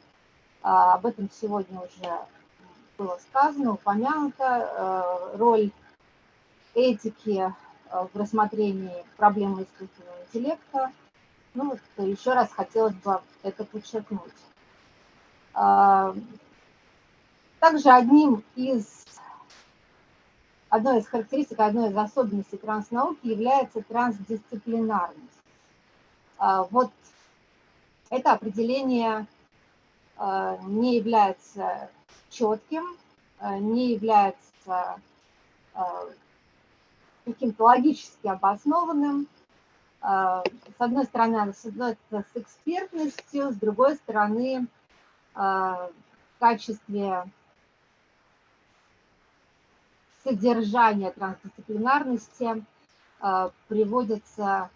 I: Об этом сегодня уже было сказано, упомянута роль этики в рассмотрении проблемы искусственного интеллекта. Ну, вот еще раз хотелось бы это подчеркнуть. Также одной из характеристик, одной из особенностей транснауки является трансдисциплинарность. Вот это определение не является четким, не является каким-то логически обоснованным. С одной стороны, оно связано с экспертностью, с другой стороны, в качестве содержания трансдисциплинарности приводится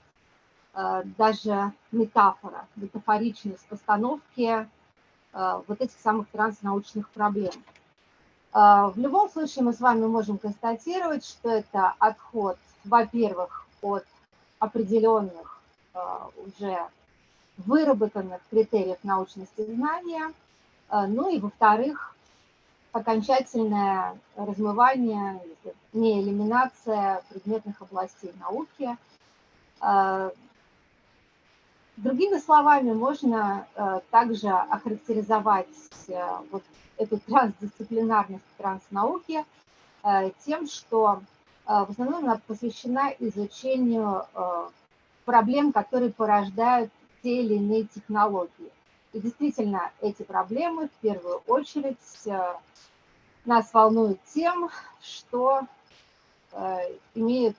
I: даже метафора, метафоричность постановки вот этих самых транснаучных проблем. В любом случае мы с вами можем констатировать, что это отход, во-первых, от определенных уже выработанных критериев научности знания, ну и, во-вторых, окончательное размывание, не элиминация предметных областей науки. Другими словами, можно также охарактеризовать вот эту трансдисциплинарность транснауки тем, что в основном она посвящена изучению проблем, которые порождают те или иные технологии. И действительно, эти проблемы в первую очередь нас волнуют тем, что имеет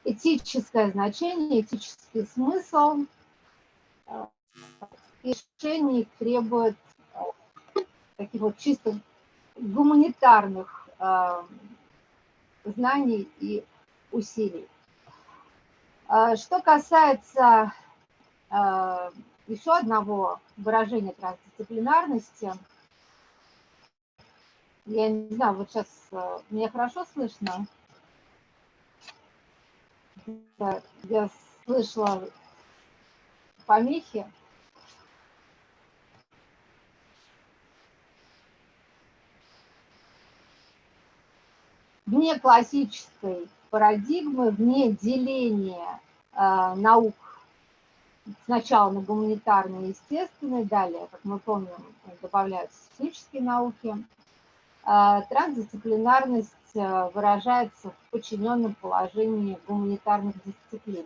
I: этическое значение, этический смысл, и решение их требует таких вот чисто гуманитарных знаний и усилий. Что касается еще одного выражения трансдисциплинарности, я не знаю, вот сейчас меня хорошо слышно? Я слышала помехи. Вне классической парадигмы, вне деления наук сначала на гуманитарные и естественные, далее, как мы помним, добавляются технические науки, трансдисциплинарность выражается в подчиненном положении гуманитарных дисциплин.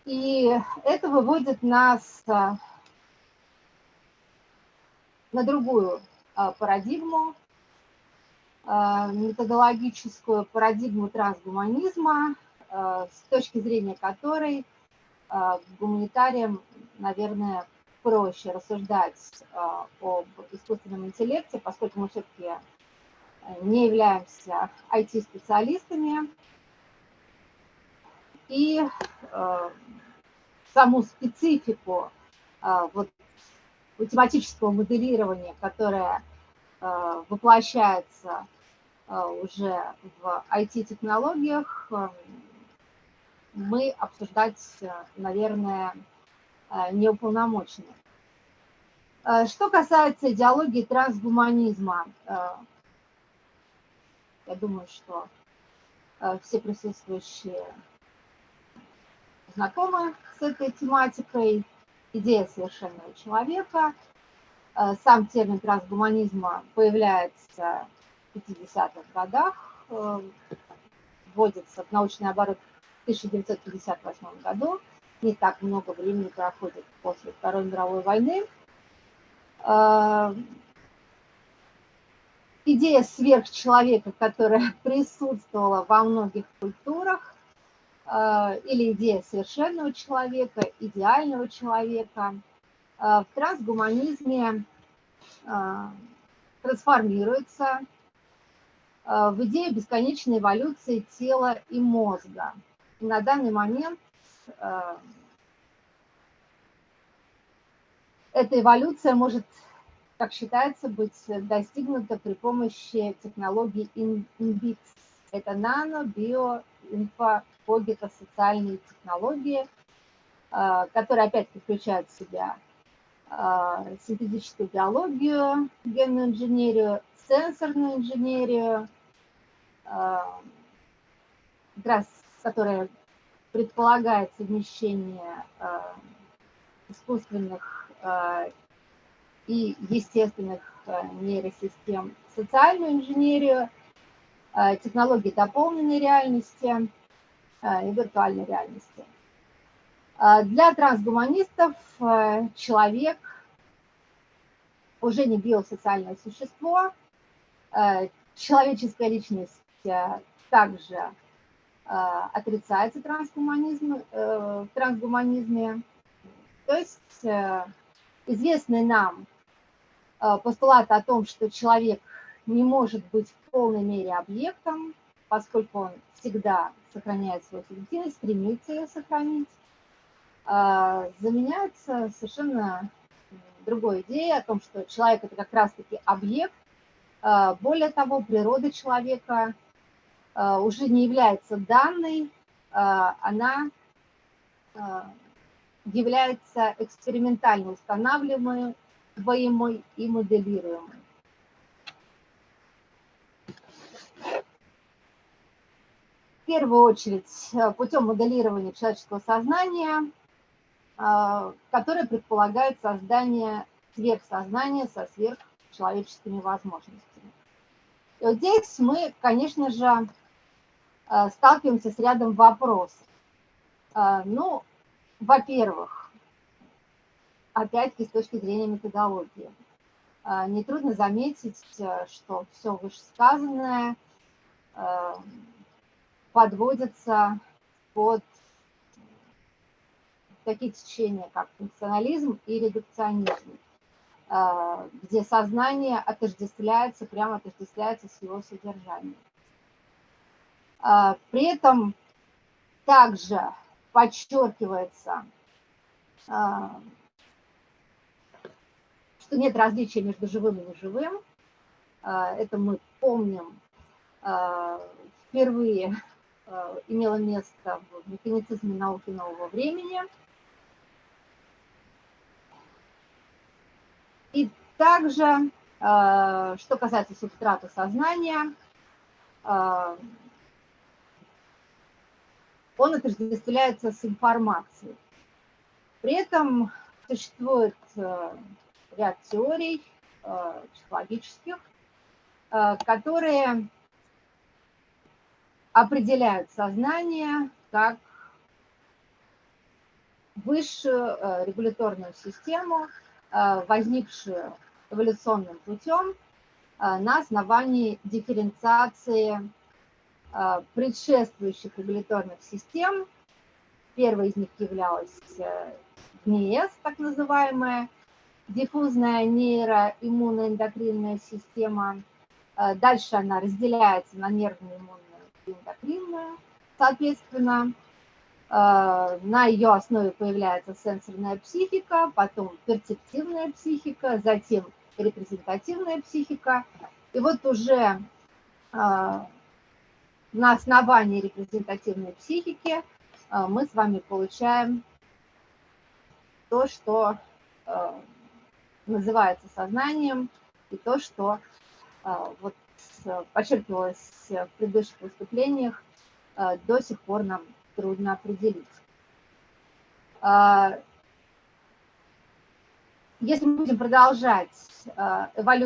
I: И это выводит нас на другую парадигму, методологическую парадигму трансгуманизма, с точки зрения которой гуманитариям, наверное, проще рассуждать об искусственном интеллекте, поскольку мы все-таки не являемся IT-специалистами, и саму специфику вот, математического моделирования, которое воплощается уже в IT-технологиях, мы обсуждать, наверное, не уполномочены. Что касается идеологии трансгуманизма, я думаю, что все присутствующие знакомы с этой тематикой. Идея совершенного человека. Сам термин трансгуманизма появляется в 50-х годах, вводится в научный оборот в 1958 году. Не так много времени проходит после Второй мировой войны. Идея сверхчеловека, которая присутствовала во многих культурах, или идея совершенного человека, идеального человека, в трансгуманизме трансформируется в идею бесконечной эволюции тела и мозга. И на данный момент эта эволюция может, как считается, быть достигнута при помощи технологий InVIT. Это нано, био, инфо, когито-социальные технологии, которые опять-таки включают в себя синтетическую биологию, генную инженерию, сенсорную инженерию, как раз которая предполагает совмещение искусственных и естественных нейросистем, социальную инженерию, технологии дополненной реальности и виртуальной реальности. Для трансгуманистов человек уже не биосоциальное существо, человеческая личность также отрицается в трансгуманизме. То есть известный нам постулат о том, что человек не может быть в полной мере объектом, поскольку он всегда сохраняет свою субъективность, стремится ее сохранить, заменяется совершенно другой идеей о том, что человек – это как раз-таки объект. Более того, природа человека уже не является данной, она является экспериментально устанавливаемой и моделируемой. В первую очередь путем моделирования человеческого сознания, которое предполагает создание сверхсознания со сверхчеловеческими возможностями. И вот здесь мы, конечно же, сталкиваемся с рядом вопросов. Ну, во-первых, опять-таки с точки зрения методологии, нетрудно заметить, что все вышесказанное подводится под такие течения, как функционализм и редукционизм, где сознание отождествляется, прямо отождествляется с его содержанием. При этом также подчеркивается, что нет различия между живым и неживым. Это мы помним, впервые имело место в механицизме науки нового времени. И также, что касается субстрата сознания, он отождествляется с информацией. При этом существует ряд теорий психологических, которые определяют сознание как высшую регуляторную систему, возникшую эволюционным путем на основании дифференциации предшествующих регуляторных систем. Первой из них являлась ГНИЭС, так называемая, диффузная нейроиммуноэндокринная система. Дальше она разделяется на нервную, иммунную и эндокринную. Соответственно, на ее основе появляется сенсорная психика, потом перцептивная психика, затем репрезентативная психика. И вот уже на основании репрезентативной психики мы с вами получаем то, что называется сознанием, и то, что вот подчеркивалось в предыдущих выступлениях, до сих пор нам трудно определить. Если мы будем продолжать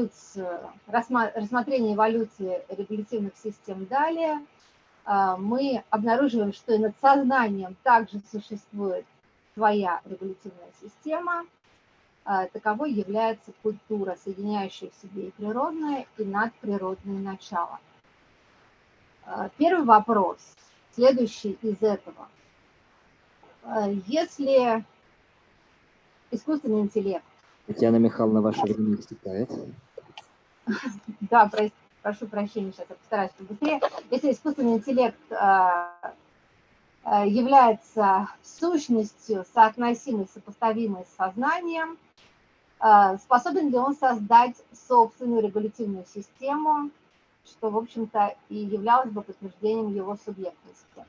I: рассмотрение эволюции регулятивных систем далее, мы обнаруживаем, что и над сознанием также существует своя регулятивная система. Таковой является культура, соединяющая в себе и природное, и надприродное начало. Первый вопрос, следующий из этого. Если искусственный интеллект...
A: Татьяна Михайловна, ваше время истекает.
I: Да, прошу прощения, сейчас я постараюсь побыстрее. Если искусственный интеллект является сущностью, соотносимой, сопоставимой с сознанием, способен ли он создать собственную регулятивную систему, что, в общем-то, и являлось бы подтверждением его субъектности.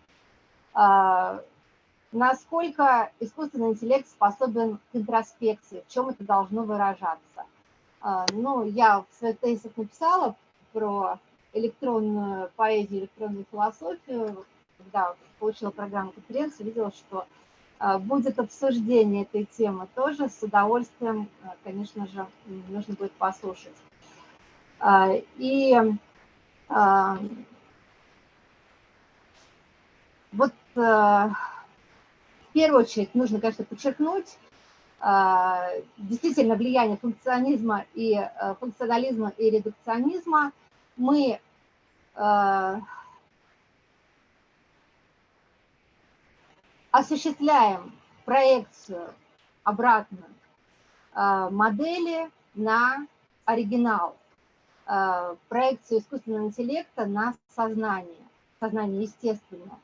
I: Насколько искусственный интеллект способен к интроспекции, в чем это должно выражаться? Ну, я в своих тезисах написала про электронную поэзию, электронную философию. Когда получила программу конференции, видела, что будет обсуждение этой темы тоже. С удовольствием, конечно же, нужно будет послушать. И вот в первую очередь нужно, конечно, подчеркнуть действительно влияние функционализма и редукционизма. Мы осуществляем проекцию обратно модели на оригинал, проекцию искусственного интеллекта на сознание естественное.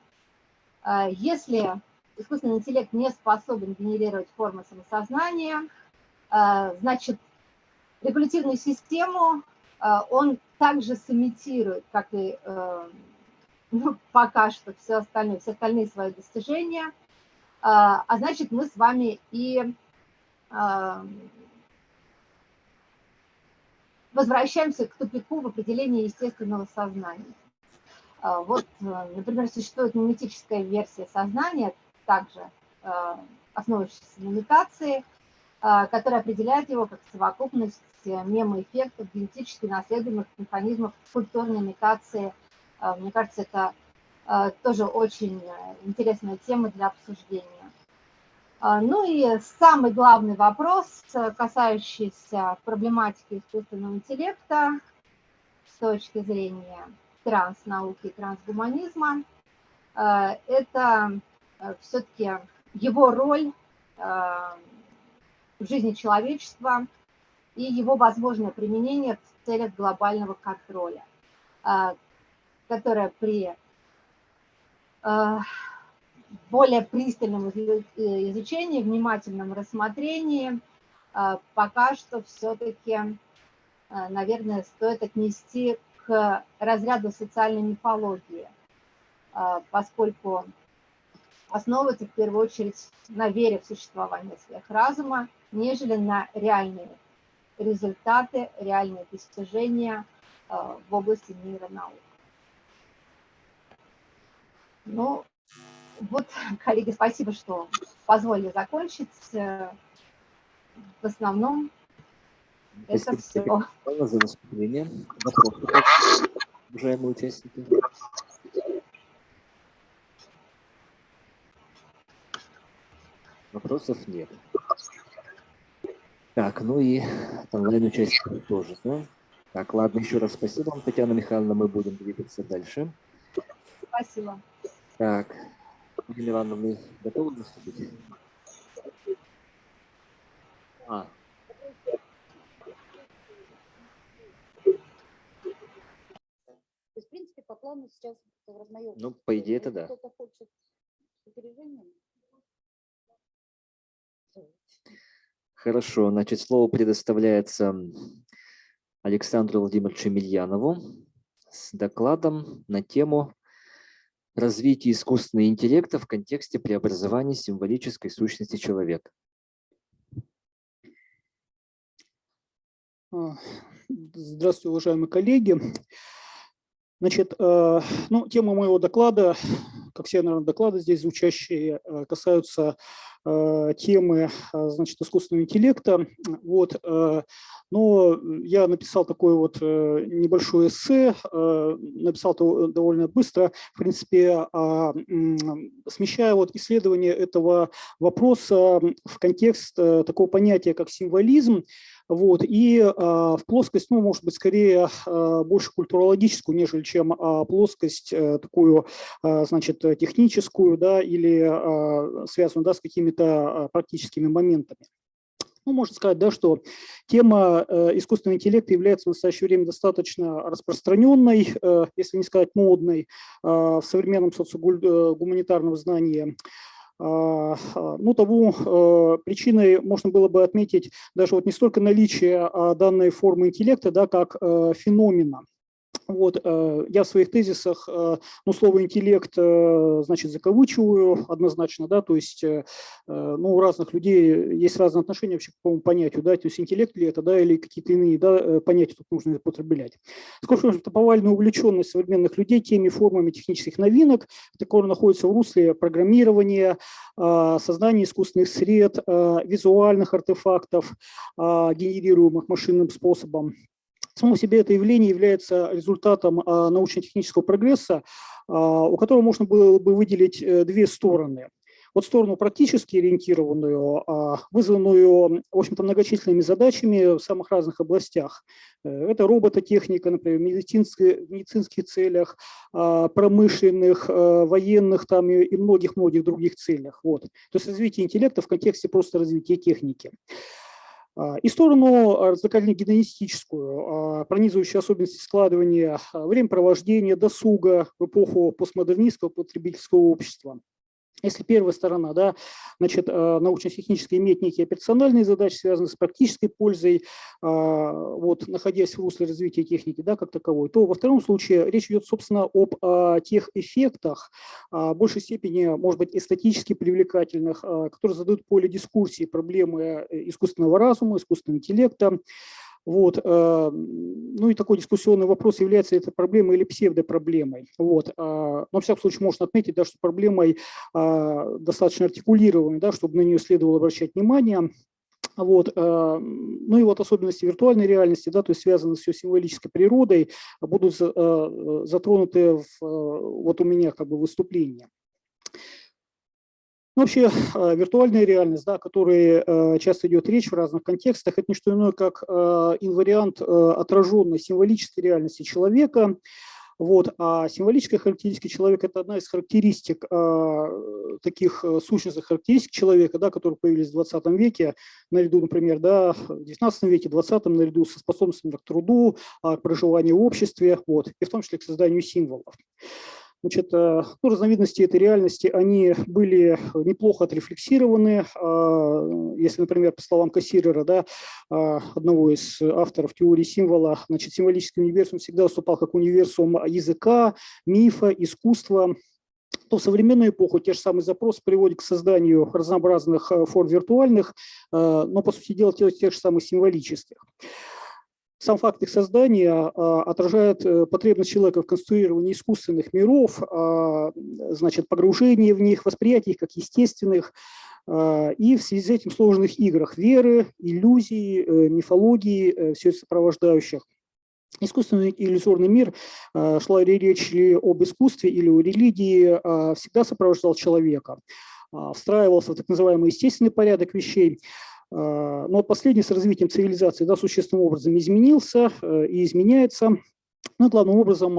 I: Если искусственный интеллект не способен генерировать формы самосознания, значит, регулятивную систему он также сымитирует, как и пока что все остальные свои достижения, а значит, мы с вами и возвращаемся к тупику в определении естественного сознания. Вот, например, существует миметическая версия сознания, также основывающаяся на имитации, которая определяет его как совокупность мемоэффектов, генетически наследуемых механизмов культурной имитации. Мне кажется, это тоже очень интересная тема для обсуждения. Ну и самый главный вопрос, касающийся проблематики искусственного интеллекта с точки зрения транснауки и трансгуманизма, это все-таки его роль в жизни человечества и его возможное применение в целях глобального контроля, которое при более пристальном изучении, внимательном рассмотрении пока что все-таки, наверное, стоит отнести к разряду социальной мифологии, поскольку основывается в первую очередь на вере в существование сверхразума, нежели на реальные результаты, реальные достижения в области нейронаук. Ну, вот, коллеги, спасибо, что позволили закончить. В основном это все.
A: Спасибо за выступление. Вопросы, уважаемые участники? Вопросов нет. Так, ну и онлайн-участники тоже, да? Так, ладно, еще раз спасибо вам, Татьяна Михайловна, мы будем двигаться дальше.
I: Спасибо.
A: Так, Ирина Ивановна, вы готовы выступить?
G: То есть, в принципе, по плану сейчас размоем.
A: Ну, по идее, это да.
G: Кто-то хочет опережение?
A: Хорошо, значит, слово предоставляется Александру Владимировичу Емельянову с докладом на тему развития искусственного интеллекта в контексте преобразования символической сущности человека.
H: Здравствуйте, уважаемые коллеги. Значит, ну, тема моего доклада, как все, наверное, доклады здесь звучащие, касаются темы, значит, искусственного интеллекта. Вот, но я написал такое вот небольшое эссе, написал это довольно быстро, в принципе, смещая вот исследование этого вопроса в контекст такого понятия, как символизм, вот, и в плоскость, ну, может быть, скорее больше культурологическую, нежели чем плоскость такую, значит, техническую, да, или связанную, да, с какими-то практическими моментами. Ну, можно сказать, да, что тема искусственного интеллекта является в настоящее время достаточно распространенной, если не сказать модной, в современном социогуманитарном знании. Ну, тому причиной можно было бы отметить даже вот не столько наличие данной формы интеллекта, да, как феномена. Вот, я в своих тезисах, ну, слово интеллект, значит, закавычиваю однозначно, да, то есть, ну, у разных людей есть разные отношения вообще к какому понятию, да, то есть интеллект ли это, да, или какие-то иные, да, понятия тут нужно употреблять. Сколько повальная увлеченность современных людей теми формами технических новинок, которые находятся в русле программирования, создания искусственных сред, визуальных артефактов, генерируемых машинным способом. Само по себе это явление является результатом научно-технического прогресса, у которого можно было бы выделить две стороны. Вот сторону практически ориентированную, вызванную, в общем-то, многочисленными задачами в самых разных областях. Это робототехника, например, в медицинских целях, промышленных, военных там, и многих-многих других целях. Вот. То есть развитие интеллекта в контексте просто развития техники. И сторону развлекательно-гедонистическую, пронизывающую особенности складывания времяпровождения, досуга в эпоху постмодернистского потребительского общества. Если первая сторона, да, значит, научно-техническая имеет некие операциональные задачи, связанные с практической пользой, вот, находясь в русле развития техники, да, как таковой, то во втором случае речь идет, собственно, об тех эффектах, в большей степени, может быть, эстетически привлекательных, которые задают поле дискуссии проблемы искусственного разума, искусственного интеллекта. Вот. Ну и такой дискуссионный вопрос, является это проблемой или псевдопроблемой. Вот. Но, в всяком случае, можно отметить, да, что проблемой достаточно артикулированной, да, чтобы на нее следовало обращать внимание. Вот. Ну и вот особенности виртуальной реальности, да, то есть связанные с ее символической природой, будут затронуты вот у меня как бы выступление. Вообще виртуальная реальность, да, о которой часто идет речь в разных контекстах, это не что иное, как инвариант отраженной символической реальности человека. Вот. А символическая характеристика человека – это одна из характеристик, таких сущностных характеристик человека, да, которые появились в 20 веке, наряду, например, да, в 19 веке, 20-м, наряду со способностью к труду, к проживанию в обществе, вот, и в том числе к созданию символов. Значит, ну, разновидности этой реальности, они были неплохо отрефлексированы. Если, например, по словам Кассирера, да, одного из авторов теории символа, значит, символический универсум всегда выступал как универсум языка, мифа, искусства, то в современную эпоху те же самые запросы приводят к созданию разнообразных форм виртуальных, но, по сути дела, тех же самых символических. Сам факт их создания отражает потребность человека в конструировании искусственных миров, значит, погружение в них, восприятие их как естественных, и в связи с этим сложных играх веры, иллюзий, мифологии, все это сопровождающих. Искусственный иллюзорный мир, шла речь ли об искусстве или о религии, всегда сопровождал человека, встраивался в так называемый естественный порядок вещей. Но последний с развитием цивилизации, да, существенным образом изменился и изменяется. Ну, главным образом,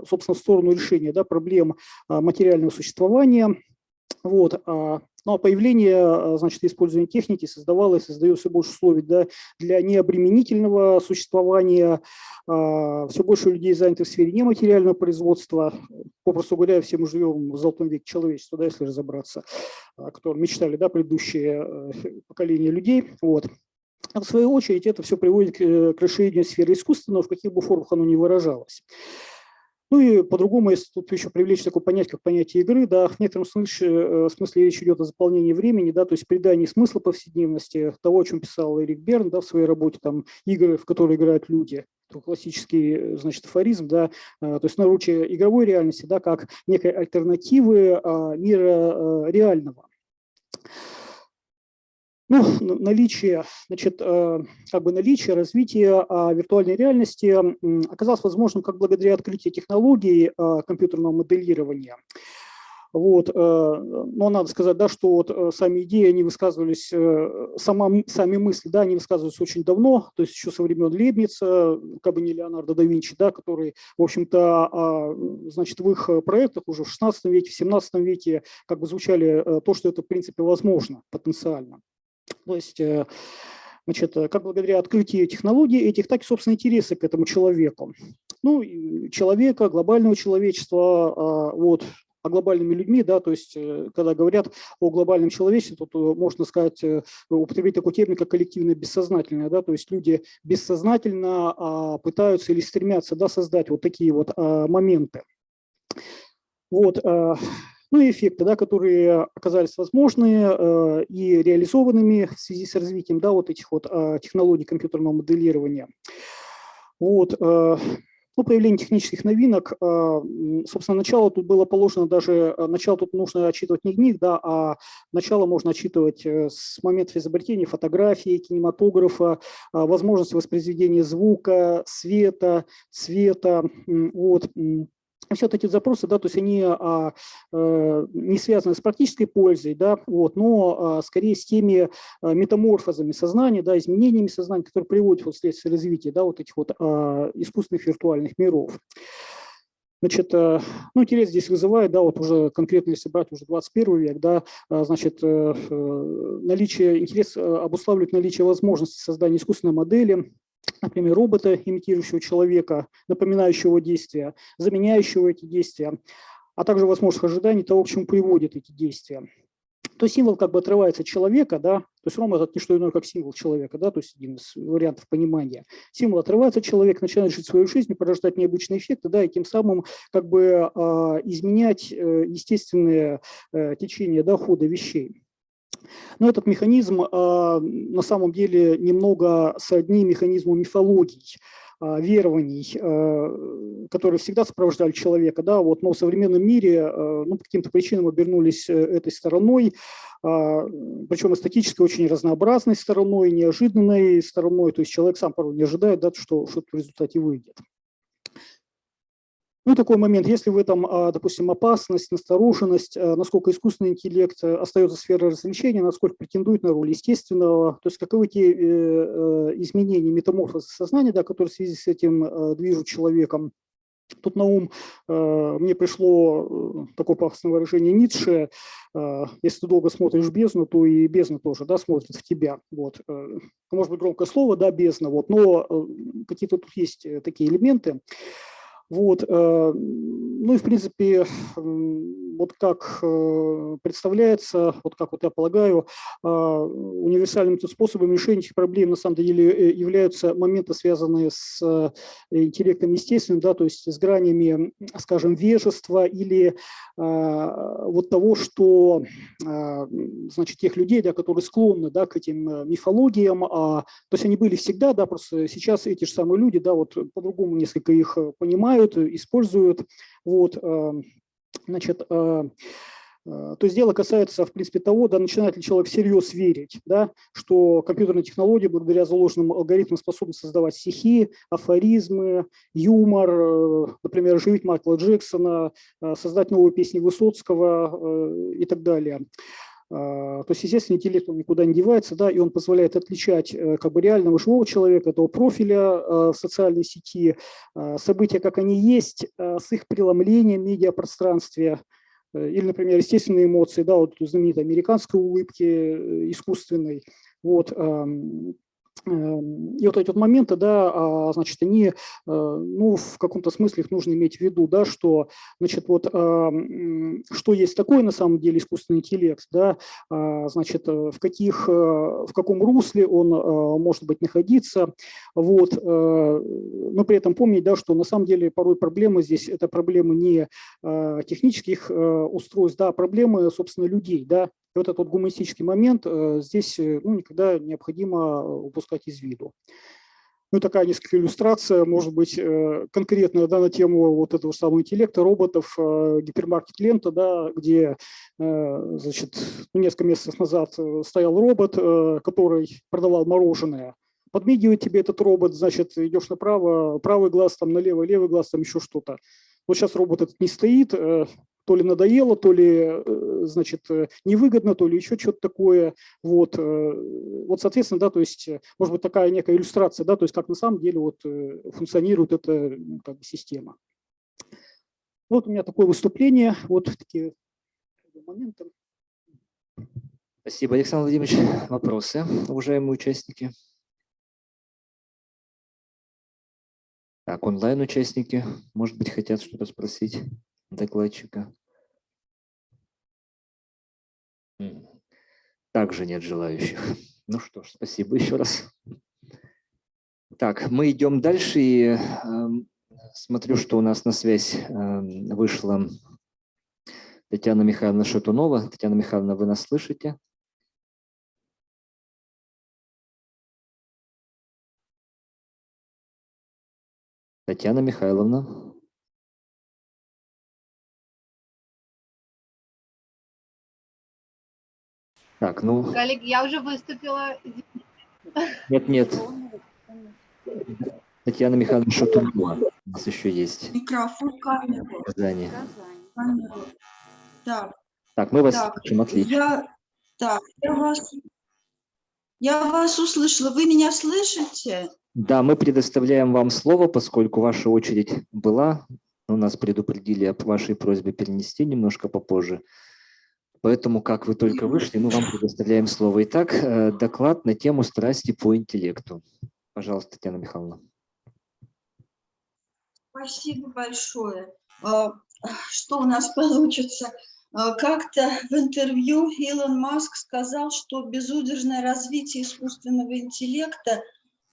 H: собственно, в сторону решения, да, проблем материального существования. Вот. Ну, а появление, значит, использования техники создавало и создает все больше условий, да, для необременительного существования, все больше людей заняты в сфере нематериального производства. Попросту говоря, все мы живем в золотом веке человечества, да, если разобраться, о котором мечтали, да, предыдущие поколения людей. Вот. А в свою очередь это все приводит к расширению сферы искусственного, в каких бы формах оно ни выражалось. Ну и по-другому, если тут еще привлечь такое понятие, как понятие игры, да, в некотором смысле речь идет о заполнении времени, да, то есть придании смысла повседневности, того, о чем писал Эрик Берн, да, в своей работе, там, игры, в которые играют люди, классический, значит, афоризм, да, то есть наличие игровой реальности, да, как некой альтернативы мира реального. Ну, наличие, значит, как бы наличие, развитие виртуальной реальности оказалось возможным как благодаря открытию технологий компьютерного моделирования. Вот, но надо сказать, да, что вот сами идеи, они высказывались, сами мысли, да, они высказываются очень давно, то есть еще со времен Лейбница, как бы не Леонардо да Винчи, да, который, в общем-то, значит, в их проектах уже в 16 веке, в 17 веке как бы звучали то, что это, в принципе, возможно потенциально. То есть, значит, как благодаря открытию технологий этих, так и, собственно, интересы к этому человеку. Ну, человека, глобального человечества, вот, а глобальными людьми, да, то есть, когда говорят о глобальном человечестве, тут можно сказать, употребить такой термин, как коллективное бессознательное, да, то есть люди бессознательно пытаются или стремятся, да, создать вот такие вот моменты. Вот, ну и эффекты, да, которые оказались возможны и реализованными в связи с развитием, да, вот этих вот технологий компьютерного моделирования. Вот, ну, появление технических новинок, собственно, начало тут было положено даже, начало тут нужно отчитывать не книг, да, а начало можно отчитывать с момента изобретения фотографии, кинематографа, возможности воспроизведения звука, света, цвета, вот. Все эти запросы, да, то есть они не связаны с практической пользой, да, вот, но скорее с теми метаморфозами сознания, да, изменениями сознания, которые приводят вот вследствие развития, да, вот этих вот искусственных виртуальных миров. Значит, ну, интерес здесь вызывает, да, вот уже конкретно, если брать уже 21 век, да, значит, наличие, интерес обуславливает наличие возможности создания искусственной модели, например, робота, имитирующего человека, напоминающего действия, заменяющего эти действия, а также возможных ожиданий того, к чему приводят эти действия. То символ как бы отрывается от человека, да, то есть робот – это не что иное, как символ человека, да, то есть один из вариантов понимания. Символ отрывается от человека, начинает жить свою жизнь, порождать необычные эффекты, да, и тем самым как бы изменять естественное течение, да, хода вещей. Но этот механизм на самом деле немного сродни механизму мифологий, верований, которые всегда сопровождали человека, да, вот, но в современном мире ну, по каким-то причинам обернулись этой стороной, причем эстетически очень разнообразной стороной, неожиданной стороной, то есть человек сам порой не ожидает, да, что в результате выйдет. Ну, такой момент, если в этом, допустим, опасность, настороженность, насколько искусственный интеллект остается сферой развлечения, насколько претендует на роль естественного, то есть каковы те изменения, метаморфозы сознания, да, которые в связи с этим движут человеком. Тут на ум мне пришло такое пафосное выражение Ницше: если ты долго смотришь в бездну, то и бездна тоже, да, смотрит в тебя. Вот. Может быть, громкое слово, да, бездна, вот, но какие-то тут есть такие элементы. Вот, ну и в принципе, вот как представляется, вот как вот я полагаю, универсальным способом решения этих проблем на самом деле являются моменты, связанные с интеллектом естественным, да, то есть с гранями, скажем, вежества или вот того, что, значит, тех людей, да, которые склонны, да, к этим мифологиям, то есть они были всегда, да, просто сейчас эти же самые люди, да, вот по-другому несколько их понимают, используют, вот, значит, то есть дело касается, в принципе, того, да, начинает ли человек всерьез верить, да, что компьютерные технологии, благодаря заложенным алгоритмам, способны создавать стихи, афоризмы, юмор, например, оживить Майкла Джексона, создать новые песни Высоцкого и так далее. То есть, естественно, интеллект он никуда не девается, да, и он позволяет отличать как бы реального живого человека, этого профиля в социальной сети, события, как они есть, с их преломлением в медиапространстве, или, например, естественные эмоции, да, вот знаменитой американской улыбки искусственной, вот, И вот эти вот моменты, да, значит, они, ну, в каком-то смысле их нужно иметь в виду, да, что, значит, вот, что есть такое на самом деле искусственный интеллект, да, значит, в каком русле он может быть находиться, вот, но при этом помнить, да, что на самом деле порой проблемы здесь, это проблемы не технических устройств, да, а проблемы, собственно, людей, да. И вот этот вот гуманистический момент здесь ну, никогда необходимо упускать из виду. Ну, такая несколько иллюстрация, может быть, конкретная, да, на тему вот этого самого интеллекта, роботов, гипермаркет лента, да, где, значит, несколько месяцев назад стоял робот, который продавал мороженое. Подмигивает тебе этот робот, значит, идешь направо, правый глаз, там налево, левый глаз, там еще что-то. Вот сейчас робот этот не стоит, то ли надоело, то ли, значит, невыгодно, то ли еще что-то такое. Вот, соответственно, да, то есть, может быть, такая некая иллюстрация, да, то есть, как на самом деле вот функционирует эта как бы, система. Вот у меня такое выступление, вот такие моменты.
A: Спасибо, Александр Владимирович. Вопросы, уважаемые участники? Так, онлайн-участники, может быть, хотят что-то спросить докладчика? Также нет желающих. Ну что ж, спасибо еще раз. Так, мы идем дальше, и смотрю, что у нас на связь вышла Татьяна Михайловна Шатунова. Татьяна Михайловна, вы нас слышите? Татьяна Михайловна. Так, ну...
I: Коллеги, я уже выступила.
A: Нет. Татьяна Михайловна Шатунова у нас еще есть.
J: Микрофон, камеру.
A: Здание.
J: Камеру.
A: Так, мы вас слышим, отлично.
J: Я вас услышала. Вы меня слышите?
A: Да, мы предоставляем вам слово, поскольку ваша очередь была. У нас предупредили о вашей просьбе перенести немножко попозже. Поэтому, как вы только вышли, мы вам предоставляем слово. Итак, доклад на тему страсти по интеллекту. Пожалуйста, Татьяна Михайловна.
J: Спасибо большое. Что у нас получится? Как-то в интервью Илон Маск сказал, что безудержное развитие искусственного интеллекта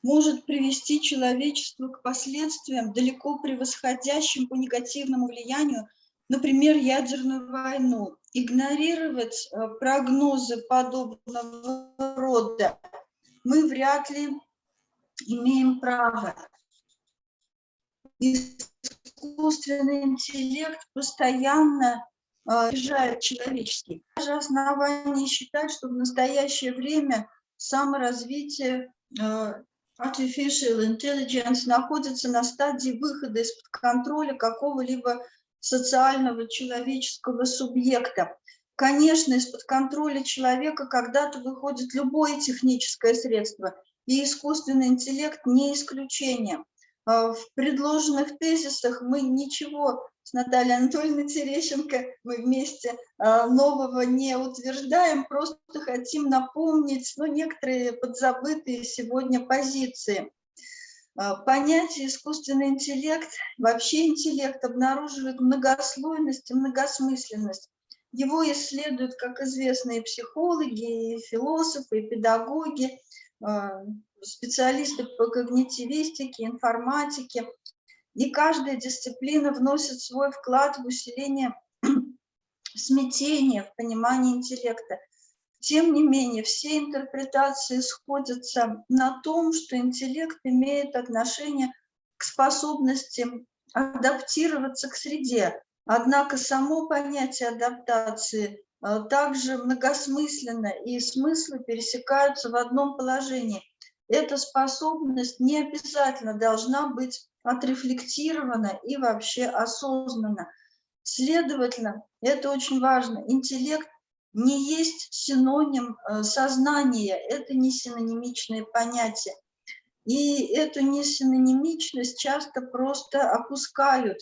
J: может привести человечество к последствиям, далеко превосходящим по негативному влиянию, например, ядерную войну. Игнорировать прогнозы подобного рода мы вряд ли имеем право. Искусственный интеллект постоянно опережает человеческий. Даже основания считать, что в настоящее время саморазвитие artificial intelligence находится на стадии выхода из-под контроля какого-либо социального человеческого субъекта. Конечно, из-под контроля человека когда-то выходит любое техническое средство, и искусственный интеллект не исключение. В предложенных тезисах мы ничего с Натальей Анатольевной Терещенко, мы вместе нового не утверждаем, просто хотим напомнить некоторые подзабытые сегодня позиции. Понятие искусственный интеллект, вообще интеллект обнаруживает многослойность и многосмысленность. Его исследуют, как известно, и психологи, и философы, и педагоги, специалисты по когнитивистике, информатике. И каждая дисциплина вносит свой вклад в усиление смятения в понимании интеллекта. Тем не менее, все интерпретации сходятся на том, что интеллект имеет отношение к способности адаптироваться к среде. Однако само понятие адаптации также многосмысленно, и смыслы пересекаются в одном положении. Эта способность не обязательно должна быть отрефлектирована и вообще осознанна. Следовательно, это очень важно. Интеллект не есть синоним сознания, это не синонимичные понятия. И эту несинонимичность часто просто опускают,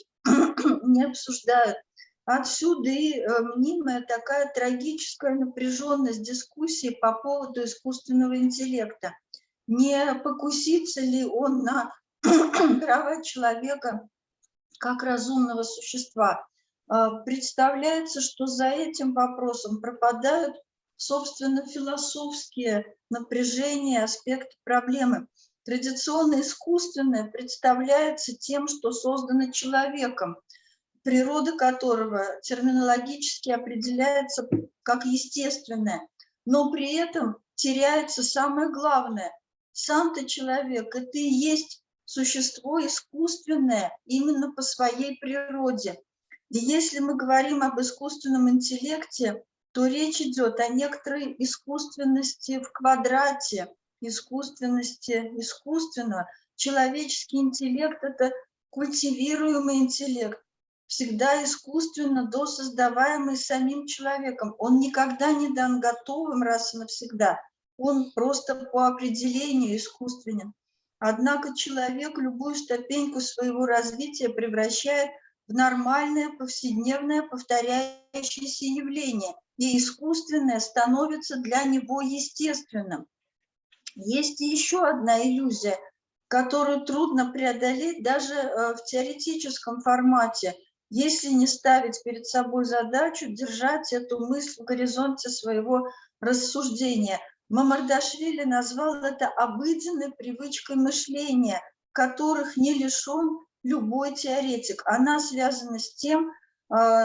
J: не обсуждают. Отсюда и мнимая такая трагическая напряженность дискуссии по поводу искусственного интеллекта. не покусится ли он на права человека как разумного существа. Представляется, что за этим вопросом пропадают, собственно, философские напряжения, аспекты проблемы. Традиционно искусственное представляется тем, что создано человеком, природа которого терминологически определяется как естественная, но при этом теряется самое главное. Сам-то человек – это и есть существо искусственное именно по своей природе. И если мы говорим об искусственном интеллекте, то речь идет о некоторой искусственности в квадрате, искусственности искусственного. Человеческий интеллект – это культивируемый интеллект, всегда искусственно досоздаваемый самим человеком. Он никогда не дан готовым раз и навсегда. Он просто по определению искусственен. Однако человек любую ступеньку своего развития превращает в нормальное, повседневное, повторяющееся явление, и искусственное становится для него естественным. Есть и еще одна иллюзия, которую трудно преодолеть даже в теоретическом формате, если не ставить перед собой задачу держать эту мысль в горизонте своего рассуждения. Мамардашвили назвал это обыденной привычкой мышления, которых не лишен любой теоретик. Она связана с тем,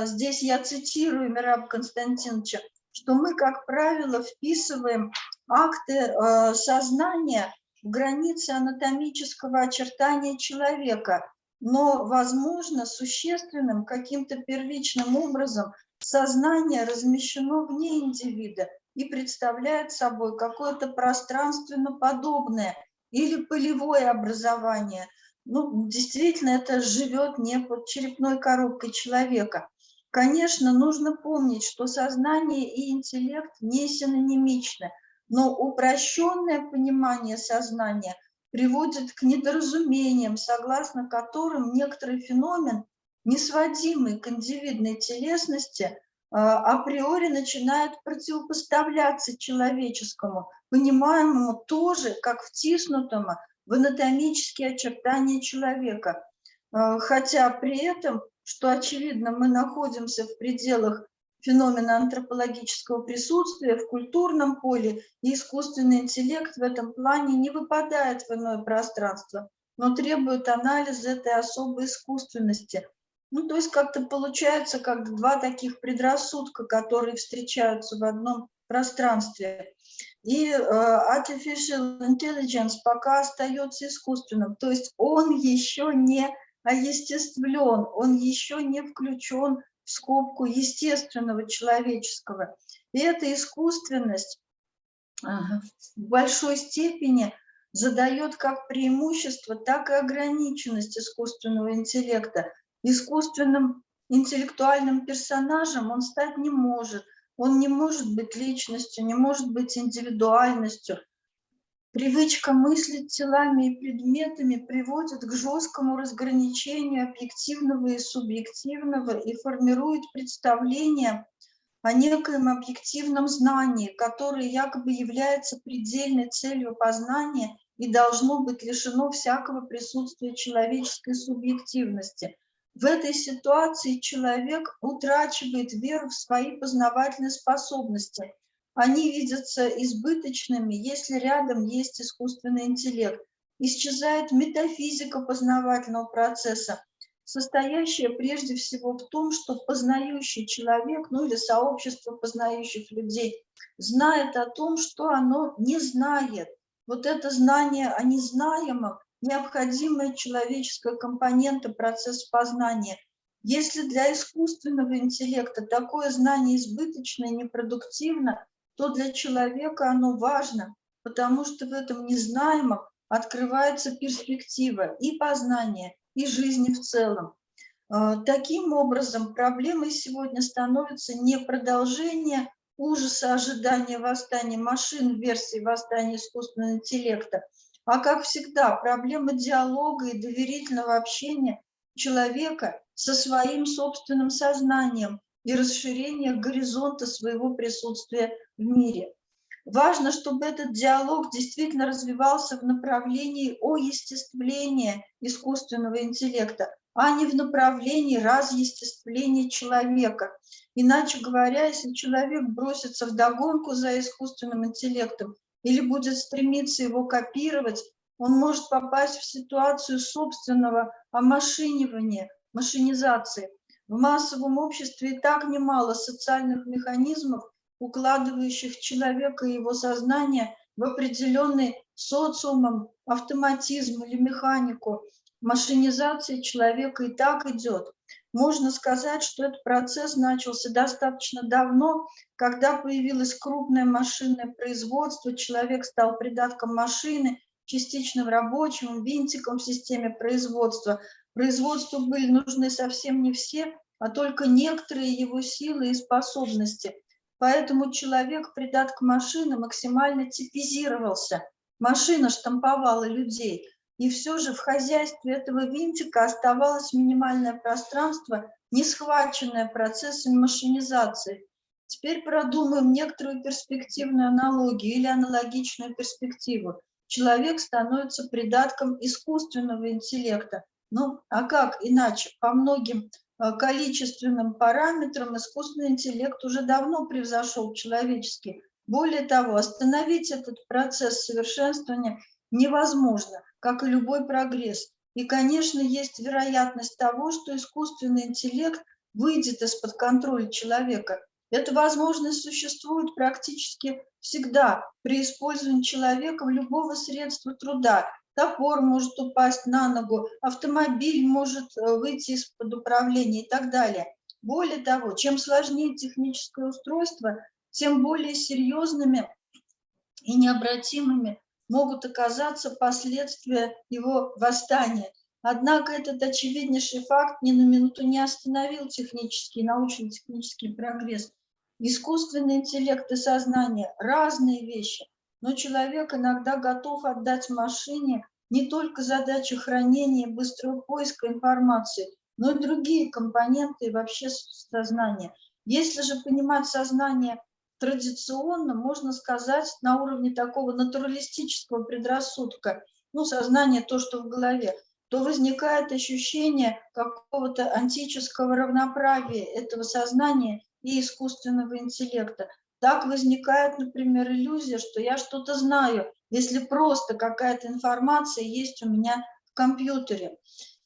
J: здесь я цитирую Мераба Константиновича, что мы, как правило, вписываем акты сознания в границы анатомического очертания человека, но, возможно, существенным каким-то первичным образом сознание размещено вне индивида и представляет собой какое-то пространственно подобное или полевое образование. Ну, действительно, это живет не под черепной коробкой человека. Конечно, нужно помнить, что сознание и интеллект не синонимичны, но упрощенное понимание сознания приводит к недоразумениям, согласно которым некоторый феномен, не сводимый к индивидной телесности, априори начинает противопоставляться человеческому, понимаемому тоже как втиснутому в анатомические очертания человека. Хотя при этом, что очевидно, мы находимся в пределах феномена антропологического присутствия в культурном поле, и искусственный интеллект в этом плане не выпадает в иное пространство, но требует анализа этой особой искусственности. Ну, то есть как-то получается, как два таких предрассудка, которые встречаются в одном пространстве. И artificial intelligence пока остается искусственным, то есть он еще не оестествлен, он еще не включен в скобку естественного человеческого. И эта искусственность в большой степени задает как преимущество, так и ограниченность искусственного интеллекта. Искусственным интеллектуальным персонажем он стать не может. Он не может быть личностью, не может быть индивидуальностью. Привычка мыслить телами и предметами приводит к жесткому разграничению объективного и субъективного и формирует представление о некоем объективном знании, которое якобы является предельной целью познания и должно быть лишено всякого присутствия человеческой субъективности. В этой ситуации человек утрачивает веру в свои познавательные способности. Они видятся избыточными, если рядом есть искусственный интеллект. Исчезает метафизика познавательного процесса, состоящая прежде всего в том, что познающий человек, ну или сообщество познающих людей, знает о том, что оно не знает. Вот это знание о незнаемом – необходимая человеческая компонента процесса познания. Если для искусственного интеллекта такое знание избыточно и непродуктивно, то для человека оно важно, потому что в этом незнаемом открывается перспектива и познания, и жизни в целом. Таким образом, проблемой сегодня становится не продолжение ужаса ожидания восстания машин в версии восстания искусственного интеллекта, а, как всегда, проблема диалога и доверительного общения человека со своим собственным сознанием и расширения горизонта своего присутствия в мире. Важно, чтобы этот диалог действительно развивался в направлении оестествления искусственного интеллекта, а не в направлении разъестествления человека. Иначе говоря, если человек бросится вдогонку за искусственным интеллектом или будет стремиться его копировать, он может попасть в ситуацию собственного омашинивания, машинизации. В массовом обществе и так немало социальных механизмов, укладывающих человека и его сознание в определенный социумом автоматизм или механику. Машинизация человека и так идет. Можно сказать, что этот процесс начался достаточно давно, когда появилось крупное машинное производство, человек стал придатком машины, частичным рабочим, винтиком в системе производства. Производству были нужны совсем не все, а только некоторые его силы и способности. Поэтому человек, придаток машины, максимально типизировался. Машина штамповала людей. И все же в хозяйстве этого винтика оставалось минимальное пространство, не схваченное процессом машинизации. Теперь продумаем некоторую перспективную аналогию или аналогичную перспективу. Человек становится придатком искусственного интеллекта. Ну, а как иначе? По многим количественным параметрам искусственный интеллект уже давно превзошел человеческий. Более того, остановить этот процесс совершенствования невозможно, как и любой прогресс. И, конечно, есть вероятность того, что искусственный интеллект выйдет из-под контроля человека. Эта возможность существует практически всегда при использовании человеком любого средства труда. Топор может упасть на ногу, автомобиль может выйти из-под управления и так далее. Более того, чем сложнее техническое устройство, тем более серьезными и необратимыми могут оказаться последствия его восстания. Однако этот очевиднейший факт ни на минуту не остановил технический, научно-технический прогресс. Искусственный интеллект и сознание – разные вещи, но человек иногда готов отдать машине не только задачи хранения и быстрого поиска информации, но и другие компоненты и вообще сознания. Если же понимать сознание традиционно, можно сказать, на уровне такого натуралистического предрассудка, ну, сознание то, что в голове, то возникает ощущение какого-то антического равноправия этого сознания и искусственного интеллекта. Так возникает, например, иллюзия, что я что-то знаю, если просто какая-то информация есть у меня в компьютере.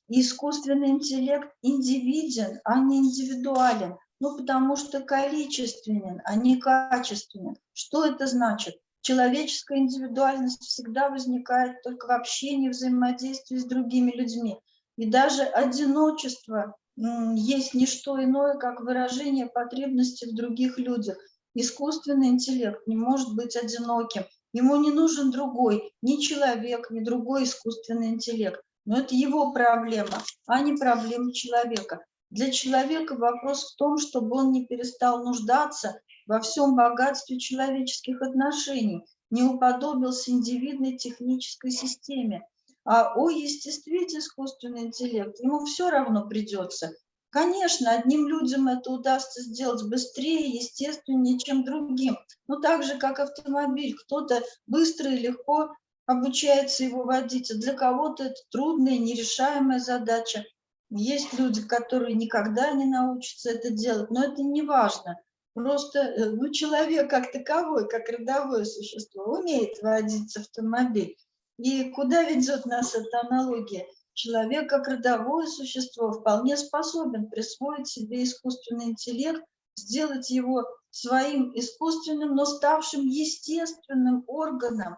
J: И искусственный интеллект индивидуален, а не индивидуален. Ну, потому что количественен, а не качественен. Что это значит? Человеческая индивидуальность всегда возникает только в общении, взаимодействии с другими людьми. И даже одиночество есть не что иное, как выражение потребностей в других людях. Искусственный интеллект не может быть одиноким. Ему не нужен другой, ни человек, ни другой искусственный интеллект. Но это его проблема, а не проблема человека. Для человека вопрос в том, чтобы он не перестал нуждаться во всем богатстве человеческих отношений, не уподобился индивидной технической системе. А осуществить искусственный интеллект ему все равно придется. Конечно, одним людям это удастся сделать быстрее, естественнее, чем другим. Но так же, как автомобиль, кто-то быстро и легко обучается его водить, а для кого-то это трудная, нерешаемая задача. Есть люди, которые никогда не научатся это делать, но это не важно. Просто человек как таковой, как родовое существо, умеет водить автомобиль. И куда ведет нас эта аналогия? Человек как родовое существо вполне способен присвоить себе искусственный интеллект, сделать его своим искусственным, но ставшим естественным органом.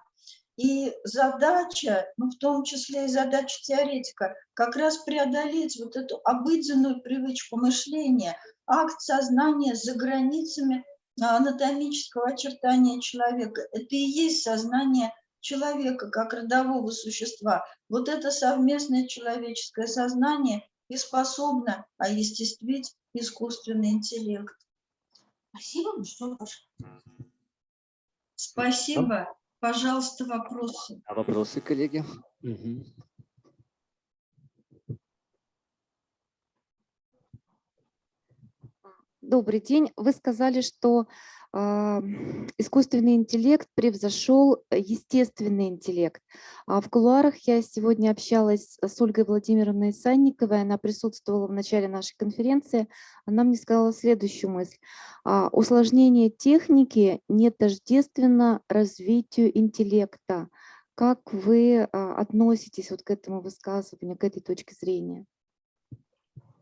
J: И задача, ну, в том числе и задача теоретика, как раз преодолеть вот эту обыденную привычку мышления, акт сознания за границами анатомического очертания человека. Это и есть сознание человека как родового существа. Вот это совместное человеческое сознание и способно осуществить искусственный интеллект. Спасибо, ну что ж. Спасибо. Пожалуйста, вопросы.
A: Вопросы, коллеги? Угу.
F: Добрый день. Вы сказали, что искусственный интеллект превзошел естественный интеллект. В кулуарах я сегодня общалась с Ольгой Владимировной Санниковой, она присутствовала в начале нашей конференции. Она мне сказала следующую мысль. Усложнение техники не тождественно развитию интеллекта. Как вы относитесь вот к этому высказыванию, к этой точке зрения?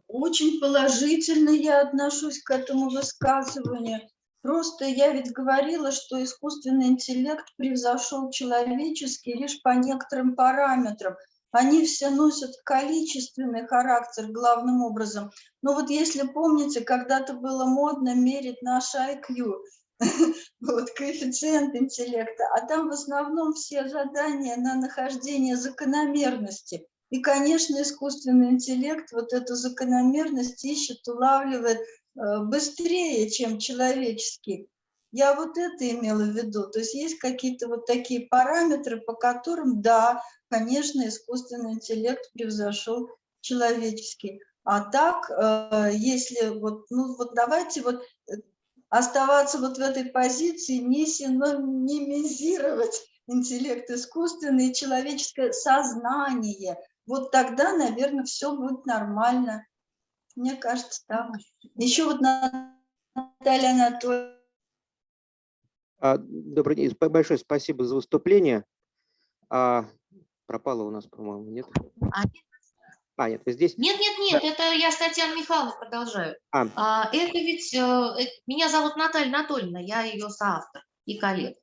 J: Очень положительно я отношусь к этому высказыванию. Просто я ведь говорила, что искусственный интеллект превзошел человеческий лишь по некоторым параметрам. Они все носят количественный характер главным образом. Но вот если помните, когда-то было модно мерить наш IQ, вот, коэффициент интеллекта, а там в основном все задания на нахождение закономерности. И, конечно, искусственный интеллект вот эту закономерность ищет, улавливает быстрее, чем человеческий. Я вот это имела в виду. То есть есть какие-то вот такие параметры, по которым, да, конечно, искусственный интеллект превзошел человеческий. А так, если вот, ну вот давайте вот оставаться вот в этой позиции, не синонимизировать интеллект искусственный и человеческое сознание. Вот тогда, наверное, все будет нормально. Мне кажется, так. Еще вот Наталья Анатольевна.
D: Добрый день. Большое спасибо за выступление. Пропала у нас, по-моему, нет? Нет, вы здесь?
K: Нет, это я с Татьяной Михайловной продолжаю. Это ведь, меня зовут Наталья Анатольевна, я ее соавтор и коллега.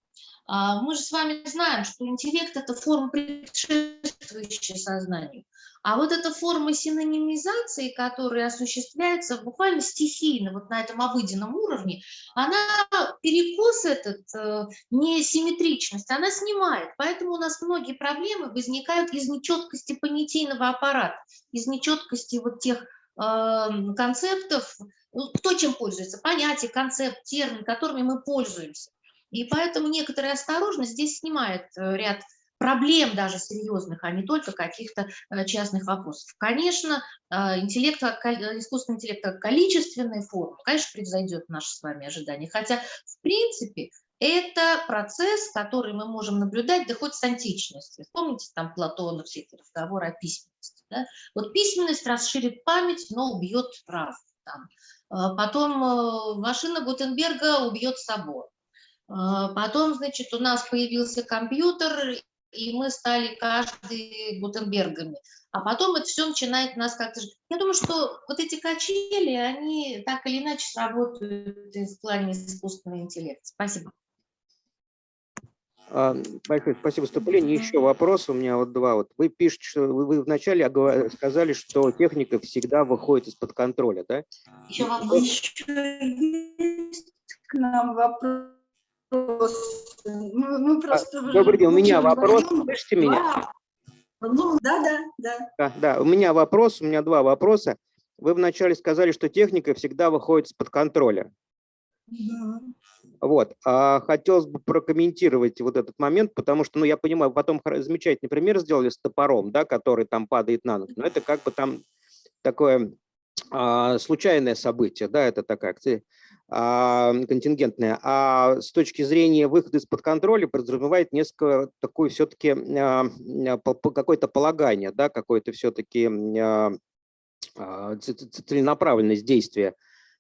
K: Мы же с вами знаем, что интеллект – это форма, предшествующая сознанию. А вот эта форма синонимизации, которая осуществляется буквально стихийно, вот на этом обыденном уровне, она перекос этот, несимметричность, она снимает. Поэтому у нас многие проблемы возникают из нечеткости понятийного аппарата, из нечеткости вот тех концептов, кто чем пользуется, понятие, концепт, термин, которыми мы пользуемся. И поэтому некоторая осторожность здесь снимает ряд проблем даже серьезных, а не только каких-то частных вопросов. Конечно, искусственный интеллект как количественная форма, конечно, превзойдет наши с вами ожидания. Хотя, в принципе, это процесс, который мы можем наблюдать, да хоть с античности. Помните там Платона, все эти разговоры о письменности. Да? Вот письменность расширит память, но убьет разум. Потом машина Гутенберга убьет собор. Потом, значит, у нас появился компьютер, и мы стали каждый Гутенбергами. А потом это все начинает нас как-то... Я думаю, что вот эти качели, они так или иначе сработают в плане искусственного интеллекта. Спасибо.
D: Большое спасибо за выступление. Еще вопрос у меня вот два. Вы пишете, что вы вначале сказали, что техника всегда выходит из-под контроля, да?
K: Еще вопрос.
J: Еще есть к нам вопрос. Мы просто
D: Добрый день, у меня вопрос. Слышите меня?
J: Ну, да.
D: У меня вопрос, у меня два вопроса. Вы вначале сказали, что техника всегда выходит из-под контроля. Вот. Хотелось бы прокомментировать вот этот момент, потому что, я понимаю, потом замечательный пример сделали с топором, да, который там падает на ногу. Но это как бы там такое случайное событие, да, это такая контингентная. А с точки зрения выхода из-под контроля подразумевает несколько такое все-таки какое-то полагание, да, какое-то все-таки целенаправленность действия.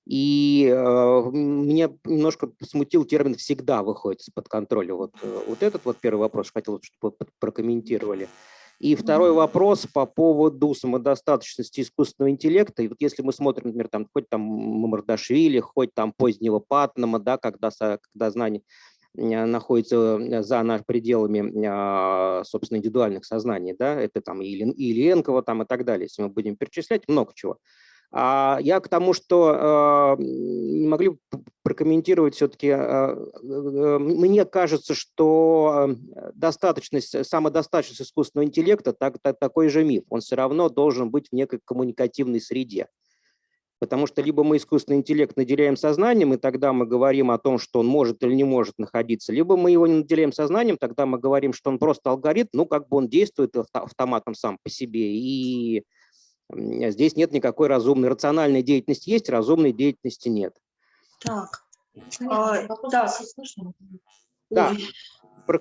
D: И меня немножко смутил термин «всегда выходит из-под контроля». Вот этот вот первый вопрос хотел, чтобы вы прокомментировали. И второй вопрос по поводу самодостаточности искусственного интеллекта. И вот если мы смотрим, например, там, хоть там Мамардашвили, хоть там позднего Паттнама, да, когда знание находится за пределами, собственно, индивидуальных сознаний, да, это там и Ильенкова там и так далее, если мы будем перечислять, много чего. Я к тому, что не могли прокомментировать все-таки, мне кажется, что самодостаточность искусственного интеллекта такой же миф. Он все равно должен быть в некой коммуникативной среде. Потому что либо мы искусственный интеллект наделяем сознанием, и тогда мы говорим о том, что он может или не может находиться, либо мы его не наделяем сознанием, тогда мы говорим, что он просто алгоритм, как бы он действует автоматом сам по себе, и здесь нет никакой рациональной деятельности есть, разумной деятельности нет.
J: Так, Так,
D: Да,
J: ой,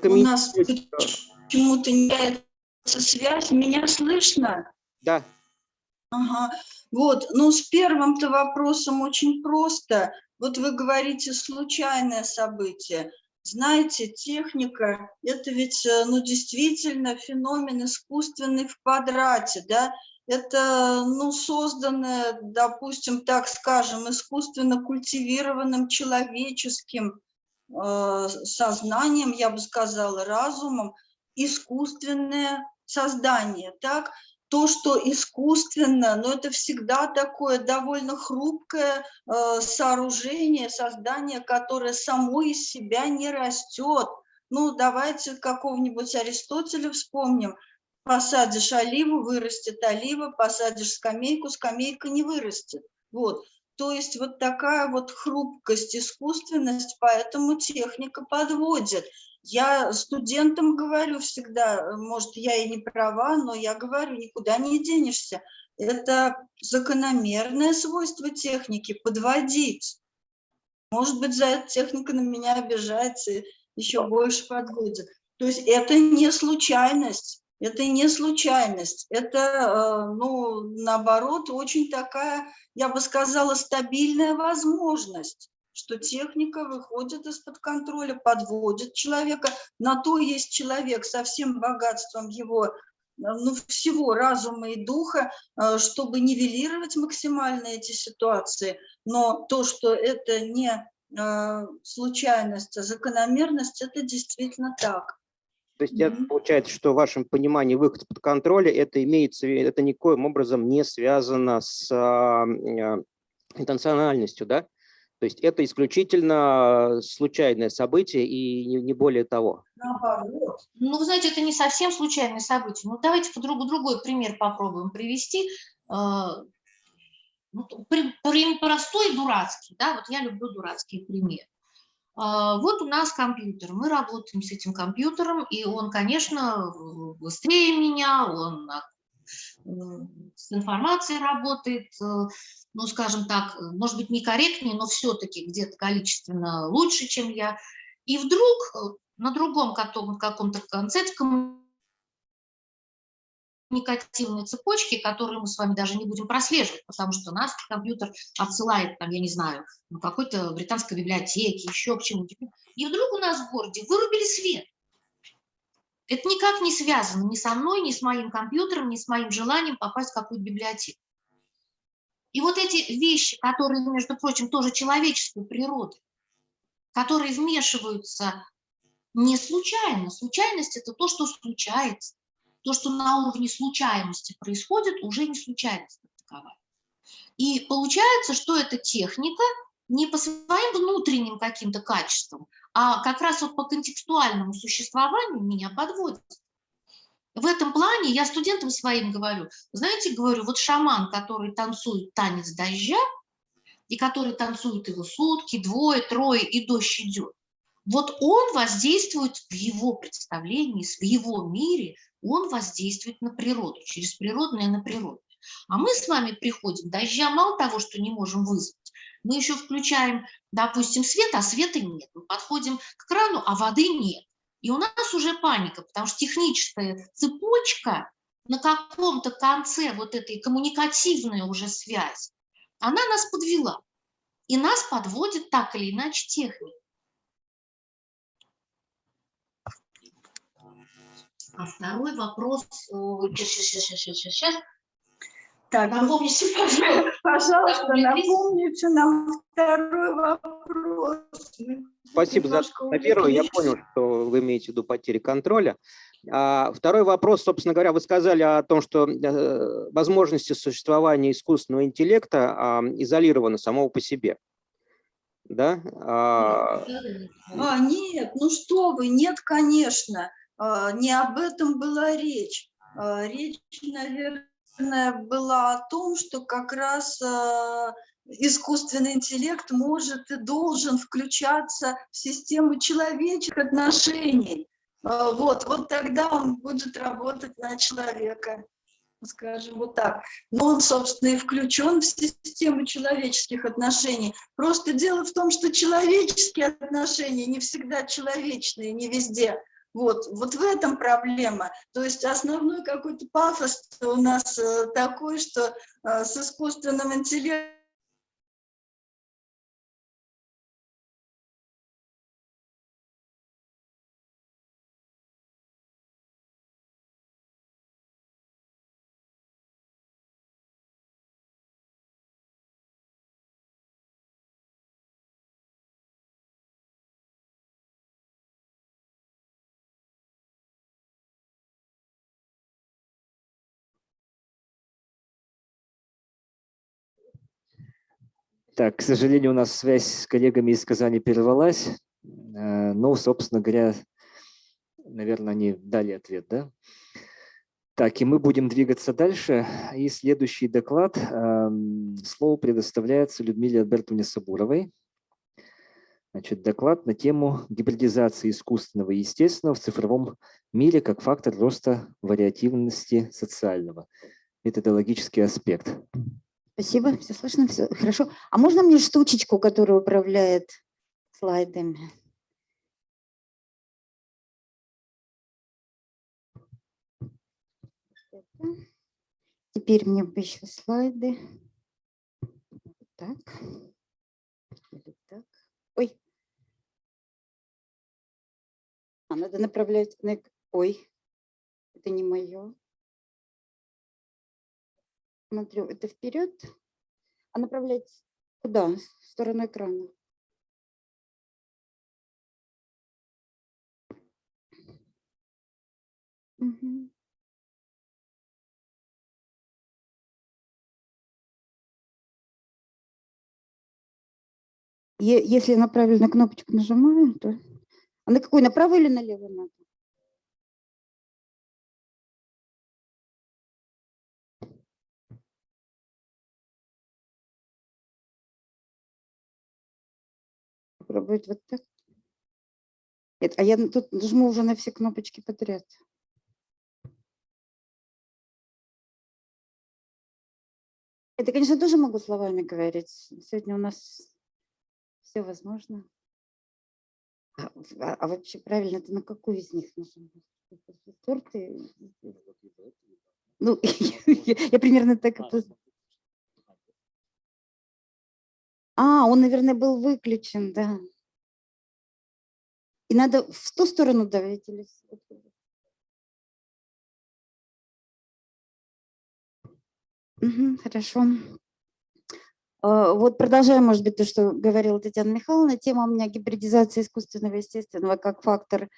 J: у нас почему-то не является связь. Меня слышно?
D: Да.
J: Ага. Вот, ну с первым-то вопросом очень просто. Вот вы говорите случайное событие. Знаете, техника – это ведь, ну, действительно феномен искусственный в квадрате, да? Это, ну, созданное, допустим, так скажем, искусственно культивированным человеческим сознанием, я бы сказала, разумом, искусственное создание, так? То, что искусственно, но это всегда такое довольно хрупкое сооружение, создание, которое само из себя не растет. Ну, давайте какого-нибудь Аристотеля вспомним. Посадишь оливу, вырастет олива, посадишь скамейку, скамейка не вырастет. Вот. То есть вот такая вот хрупкость, искусственность, поэтому техника подводит. Я студентам говорю всегда, может, я и не права, но я говорю, никуда не денешься. Это закономерное свойство техники – подводить. Может быть, за это техника на меня обижается и еще больше подводит. То есть это не случайность. Это не случайность. Это, ну, наоборот, очень такая, я бы сказала, стабильная возможность, что техника выходит из-под контроля, подводит человека. На то есть человек со всем богатством его, ну, всего разума и духа, чтобы нивелировать максимально эти ситуации. Но то, что это не случайность, а закономерность, это действительно так.
D: То есть получается, что в вашем понимании выход из-под контроля это никоим образом не связано с интенциональностью, да? То есть это исключительно случайное событие и не более того.
K: Ну, вы знаете, это не совсем случайное событие. Ну, давайте другой пример попробуем привести. Простой, дурацкий. Да? Вот я люблю дурацкие примеры. Вот у нас компьютер, мы работаем с этим компьютером, и он, конечно, быстрее меня, он с информацией работает, ну, скажем так, может быть, некорректнее, но все-таки где-то количественно лучше, чем я. И вдруг на другом каком-то конце коммуникативной цепочки, которую мы с вами даже не будем прослеживать, потому что нас компьютер отсылает, там, я не знаю, на какой-то британской библиотеке, еще к чему-то. И вдруг у нас в городе вырубили свет. Это никак не связано ни со мной, ни с моим компьютером, ни с моим желанием попасть в какую-то библиотеку. И вот эти вещи, которые, между прочим, тоже человеческой природы, которые вмешиваются не случайно. Случайность – это то, что случается. То, что на уровне случайности происходит, уже не случайность таковая. И получается, что эта техника не по своим внутренним каким-то качествам, а как раз вот по контекстуальному существованию меня подводит. В этом плане я студентам своим говорю, знаете, говорю, вот шаман, который танцует танец дождя, и который танцует его сутки, двое, трое, и дождь идет, вот он воздействует в его представлении, в его мире, он воздействует на природу, через природное на природу. А мы с вами приходим, дождя мало того, что не можем вызвать, мы еще включаем, допустим, свет, а света нет. Мы подходим к крану, а воды нет. И у нас уже паника, потому что техническая цепочка на каком-то конце вот этой коммуникативной уже связи, она нас подвела. И нас подводит так или иначе техника. А второй вопрос, сейчас.
J: Так,
K: напомните,
J: пожалуйста, напомните нам второй вопрос.
D: Спасибо за первый. Я понял, что вы имеете в виду потери контроля. Второй вопрос, собственно говоря, вы сказали о том, что возможности существования искусственного интеллекта изолированы самого по себе. Да?
J: Нет, ну что вы, нет, конечно. Не об этом была речь. Речь, наверное, была о том, что как раз искусственный интеллект может и должен включаться в систему человеческих отношений. Вот тогда он будет работать на человека. скажем вот так. Но он, собственно, и включен в систему человеческих отношений. Просто дело в том, что человеческие отношения не всегда человечные, не везде. Вот в этом проблема. То есть основной какой-то пафос у нас такой, что с искусственным интеллектом
A: Так, к сожалению, у нас связь с коллегами из Казани прервалась. Но, собственно говоря, наверное, они дали ответ, да? Так, и мы будем двигаться дальше. И следующий доклад. Слово предоставляется Людмиле Альбертовне Сабуровой. Значит, доклад на тему гибридизации искусственного и естественного в цифровом мире как фактор роста вариативности социального. Методологический аспект.
G: Спасибо, все слышно, все хорошо. А можно мне штучечку, которая управляет слайдами? Теперь мне бы еще слайды. Так. Или так. Ой. Надо направлять на... Ой, это не мое. Смотрю, это вперед. А направлять куда? В сторону экрана. Угу. Если я на правильную кнопочку нажимаю, то... А на какую? На правую или на левую надо? Попробовать вот так. Нет, а я тут нажму уже на все кнопочки подряд. Это, конечно, тоже могу словами говорить. Сегодня у нас все возможно. А вообще правильно, это на какую из них нажимать? Ну, я примерно так и... Он, наверное, был выключен, да. И надо в ту сторону давить или... Хорошо. Вот продолжаем, может быть, то, что говорила Татьяна Михайловна. Тема у меня гибридизация искусственного и естественного как фактор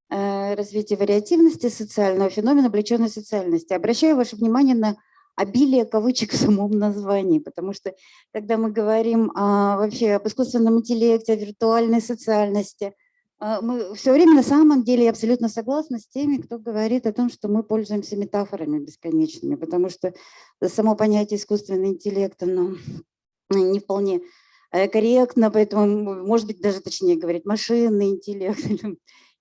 G: развития вариативности социального феномена облеченной социальности. Обращаю ваше внимание на обилие кавычек в самом названии, потому что когда мы говорим вообще об искусственном интеллекте, о виртуальной социальности, мы все время на самом деле абсолютно согласны с теми, кто говорит о том, что мы пользуемся метафорами бесконечными, потому что само понятие искусственного интеллекта, оно не вполне корректно, поэтому, может быть, даже точнее говорить машинный интеллект,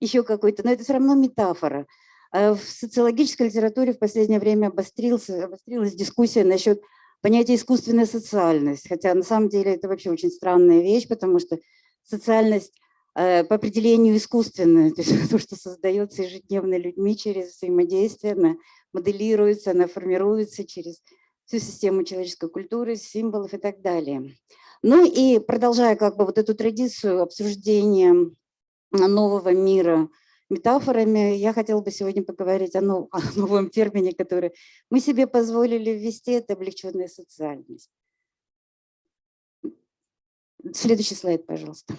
G: еще какой-то, но это все равно метафора. В социологической литературе в последнее время обострилась дискуссия насчет понятия искусственная социальность, хотя на самом деле это вообще очень странная вещь, потому что социальность по определению искусственная, то есть то, что создается ежедневно людьми через взаимодействие, она моделируется, она формируется через всю систему человеческой культуры, символов и так далее. Ну и продолжая как бы вот эту традицию обсуждения нового мира метафорами, я хотела бы сегодня поговорить о новом термине, который мы себе позволили ввести, это облегченная социальность. Следующий слайд, пожалуйста.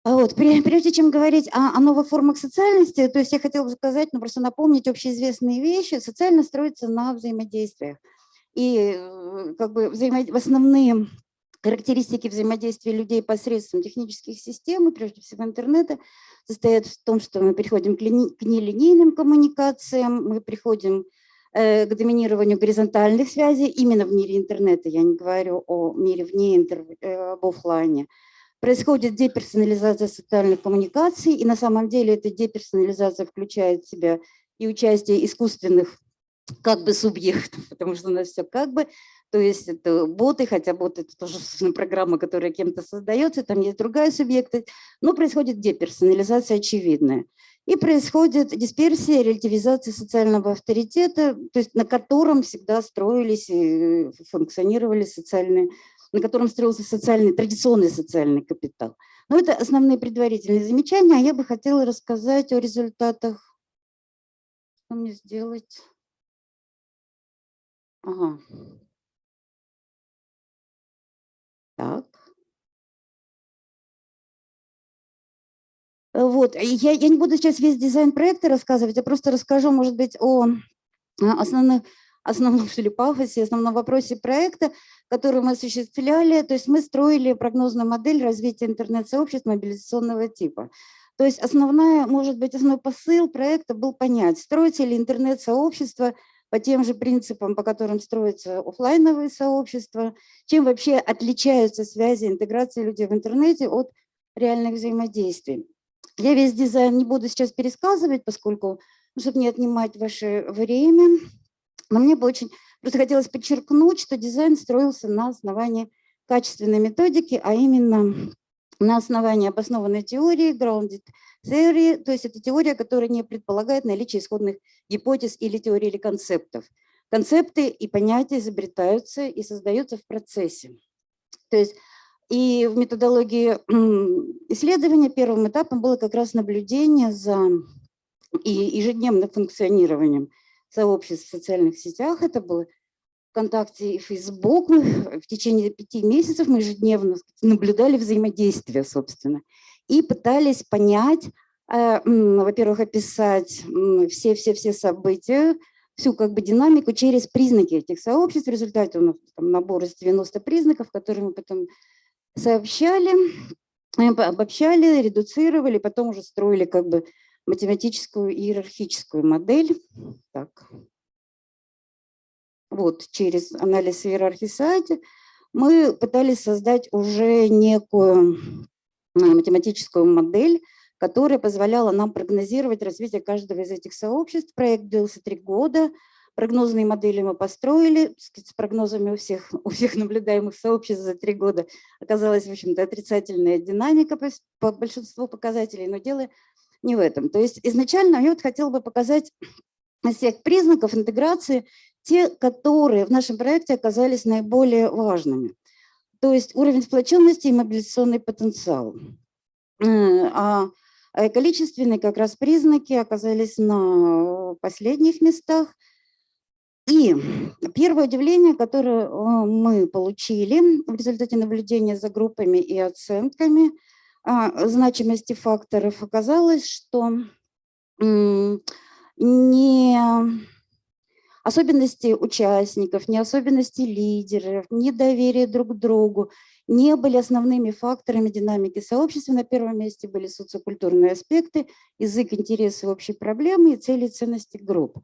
G: Вот, прежде чем говорить о новых формах социальности, то есть я хотела бы сказать, просто напомнить общеизвестные вещи. Социально строится на взаимодействиях. И как бы основные характеристики взаимодействия людей посредством технических систем, и прежде всего интернета, состоят в том, что мы переходим к нелинейным коммуникациям, мы приходим к доминированию горизонтальных связей именно в мире интернета. Я не говорю о мире вне об офлайне. происходит деперсонализация социальных коммуникаций, и на самом деле эта деперсонализация включает в себя и участие искусственных как бы субъектов, потому что у нас все как бы, то есть это боты, хотя боты это тоже программа, которая кем-то создается, там есть другая субъектность, но происходит деперсонализация очевидная. И происходит дисперсия, релятивизация социального авторитета, то есть на котором всегда строились и функционировали социальные, на котором строился традиционный социальный капитал. Но это основные предварительные замечания, а я бы хотела рассказать о результатах. Что мне сделать? Ага. Так. Вот, я не буду сейчас весь дизайн проекта рассказывать, я просто расскажу, может быть, о основном что ли, пафосе, основном вопросе проекта, который мы осуществляли. То есть мы строили прогнозную модель развития интернет-сообществ мобилизационного типа. То есть основной посыл проекта был понять, строится ли интернет-сообщество по тем же принципам, по которым строятся офлайновые сообщества, чем вообще отличаются связи, интеграции людей в интернете от реальных взаимодействий. Я весь дизайн не буду сейчас пересказывать, поскольку, чтобы не отнимать ваше время, но мне бы очень просто хотелось подчеркнуть, что дизайн строился на основании качественной методики, а именно на основании обоснованной теории, grounded theory, то есть это теория, которая не предполагает наличие исходных гипотез или теорий, или концептов. Концепты и понятия изобретаются и создаются в процессе. То есть и в методологии исследования первым этапом было как раз наблюдение за ежедневным функционированием сообществ в социальных сетях. Это было ВКонтакте и Facebook. В течение 5 месяцев мы ежедневно наблюдали взаимодействие, собственно, и пытались понять, во-первых, описать все события, всю как бы динамику через признаки этих сообществ. В результате у нас там набор из 90 признаков, которые мы потом сообщали, обобщали, редуцировали, потом уже строили как бы математическую иерархическую модель. Так. Вот, через анализ иерархии сайта мы пытались создать уже некую математическую модель, которая позволяла нам прогнозировать развитие каждого из этих сообществ. Проект длился 3 года. Прогнозные модели мы построили, с прогнозами у всех наблюдаемых сообществ за 3 года оказалась, в общем-то, отрицательная динамика по большинству показателей, но дело не в этом. То есть изначально я вот хотела бы показать из всех признаков интеграции те, которые в нашем проекте оказались наиболее важными. То есть уровень сплоченности и мобилизационный потенциал. А количественные как раз признаки оказались на последних местах. И первое удивление, которое мы получили в результате наблюдения за группами и оценками значимости факторов, оказалось, что не особенности участников, не особенности лидеров, не доверие друг к другу не были основными факторами динамики сообщества. На первом месте были социокультурные аспекты, язык, интересы, общие проблемы и цели и ценности групп.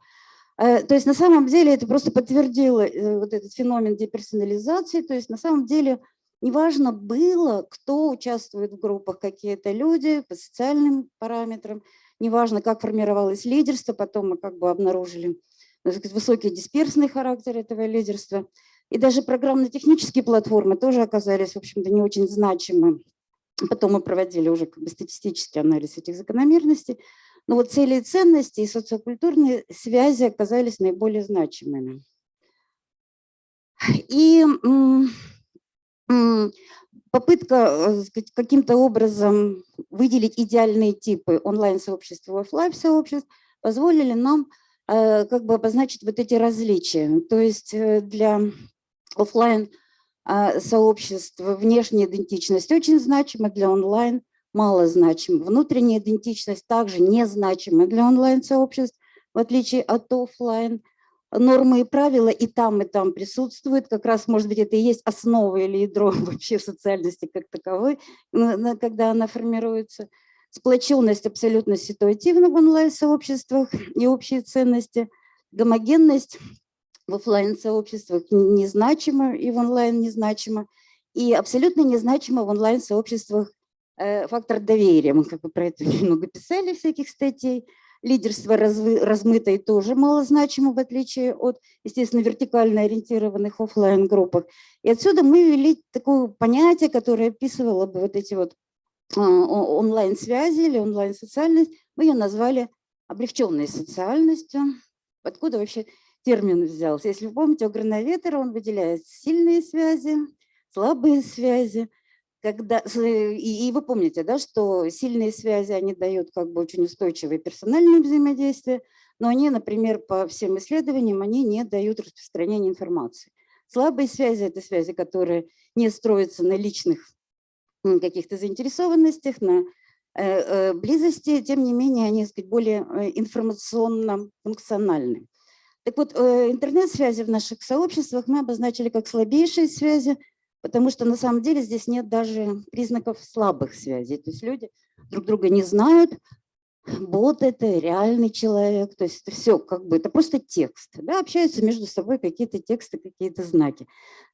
G: То есть на самом деле это просто подтвердило вот этот феномен деперсонализации. То есть на самом деле неважно было, кто участвует в группах, какие-то люди по социальным параметрам, неважно, как формировалось лидерство, потом мы как бы обнаружили высокий дисперсный характер этого лидерства. И даже программно-технические платформы тоже оказались, в общем-то, не очень значимы. Потом мы проводили уже как бы статистический анализ этих закономерностей. Но вот цели и ценности и социокультурные связи оказались наиболее значимыми. И попытка каким-то образом выделить идеальные типы онлайн-сообществ и офлайн-сообществ позволили нам как бы обозначить вот эти различия. То есть для офлайн сообществ внешняя идентичность очень значима, для онлайн мало значима. Внутренняя идентичность также незначима для онлайн-сообществ, в отличие от офлайн. Нормы и правила и там присутствуют. Как раз, может быть, это и есть основа или ядро вообще социальности как таковой, когда она формируется. Сплоченность абсолютно ситуативна в онлайн-сообществах и общие ценности. Гомогенность в офлайн-сообществах незначима и в онлайн незначима. И абсолютно незначимо в онлайн-сообществах фактор доверия. Мы как бы про это немного писали всяких статей. Лидерство размыто и тоже малозначимо, в отличие от, естественно, вертикально ориентированных офлайн-группах. И отсюда мы ввели такое понятие, которое описывало бы вот эти вот онлайн-связи или онлайн-социальность. Мы ее назвали облегченной социальностью. Откуда вообще термин взялся? Если вы помните, у Грановетера он выделяет сильные связи, слабые связи. И вы помните, да, что сильные связи, они дают как бы очень устойчивые персональные взаимодействия, но они, например, по всем исследованиям, они не дают распространения информации. Слабые связи – это связи, которые не строятся на личных каких-то заинтересованностях, на близости, тем не менее, они, так сказать, более информационно-функциональны. Так вот, интернет-связи в наших сообществах мы обозначили как слабейшие связи, потому что на самом деле здесь нет даже признаков слабых связей. То есть люди друг друга не знают, бот это реальный человек, то есть это все как бы, это просто текст, да, общаются между собой какие-то тексты, какие-то знаки.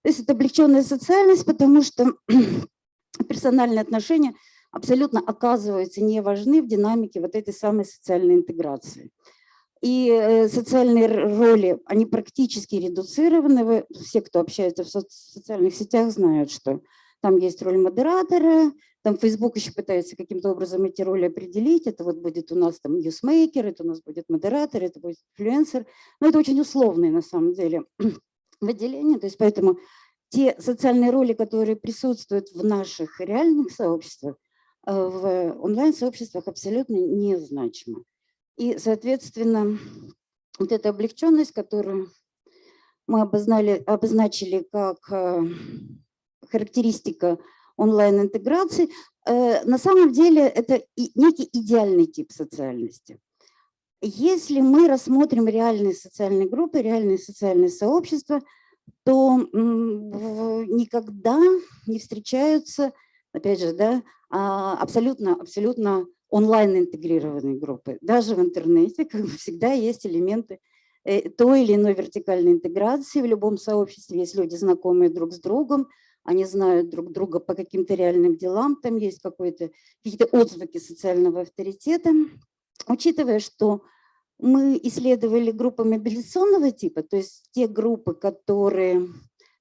G: То есть это облегченная социальность, потому что персональные отношения абсолютно оказываются не важны в динамике вот этой самой социальной интеграции. И социальные роли, они практически редуцированы. Все, кто общается в социальных сетях, знают, что там есть роль модератора, там Facebook еще пытается каким-то образом эти роли определить. Это вот будет у нас там ньюсмейкер, это у нас будет модератор, это будет инфлюенсер. Но это очень условные на самом деле выделения. То есть поэтому те социальные роли, которые присутствуют в наших реальных сообществах, в онлайн-сообществах абсолютно незначимы. И, соответственно, вот эта облегченность, которую мы обозначили как характеристика онлайн-интеграции, на самом деле это некий идеальный тип социальности. Если мы рассмотрим реальные социальные группы, реальные социальные сообщества, то никогда не встречаются, опять же, да, абсолютно онлайн-интегрированные группы. Даже в интернете, как бы, всегда есть элементы той или иной вертикальной интеграции. В любом сообществе есть люди, знакомые друг с другом, они знают друг друга по каким-то реальным делам, там есть какие-то отзвуки социального авторитета. Учитывая, что мы исследовали группы мобилизационного типа, то есть те группы, которые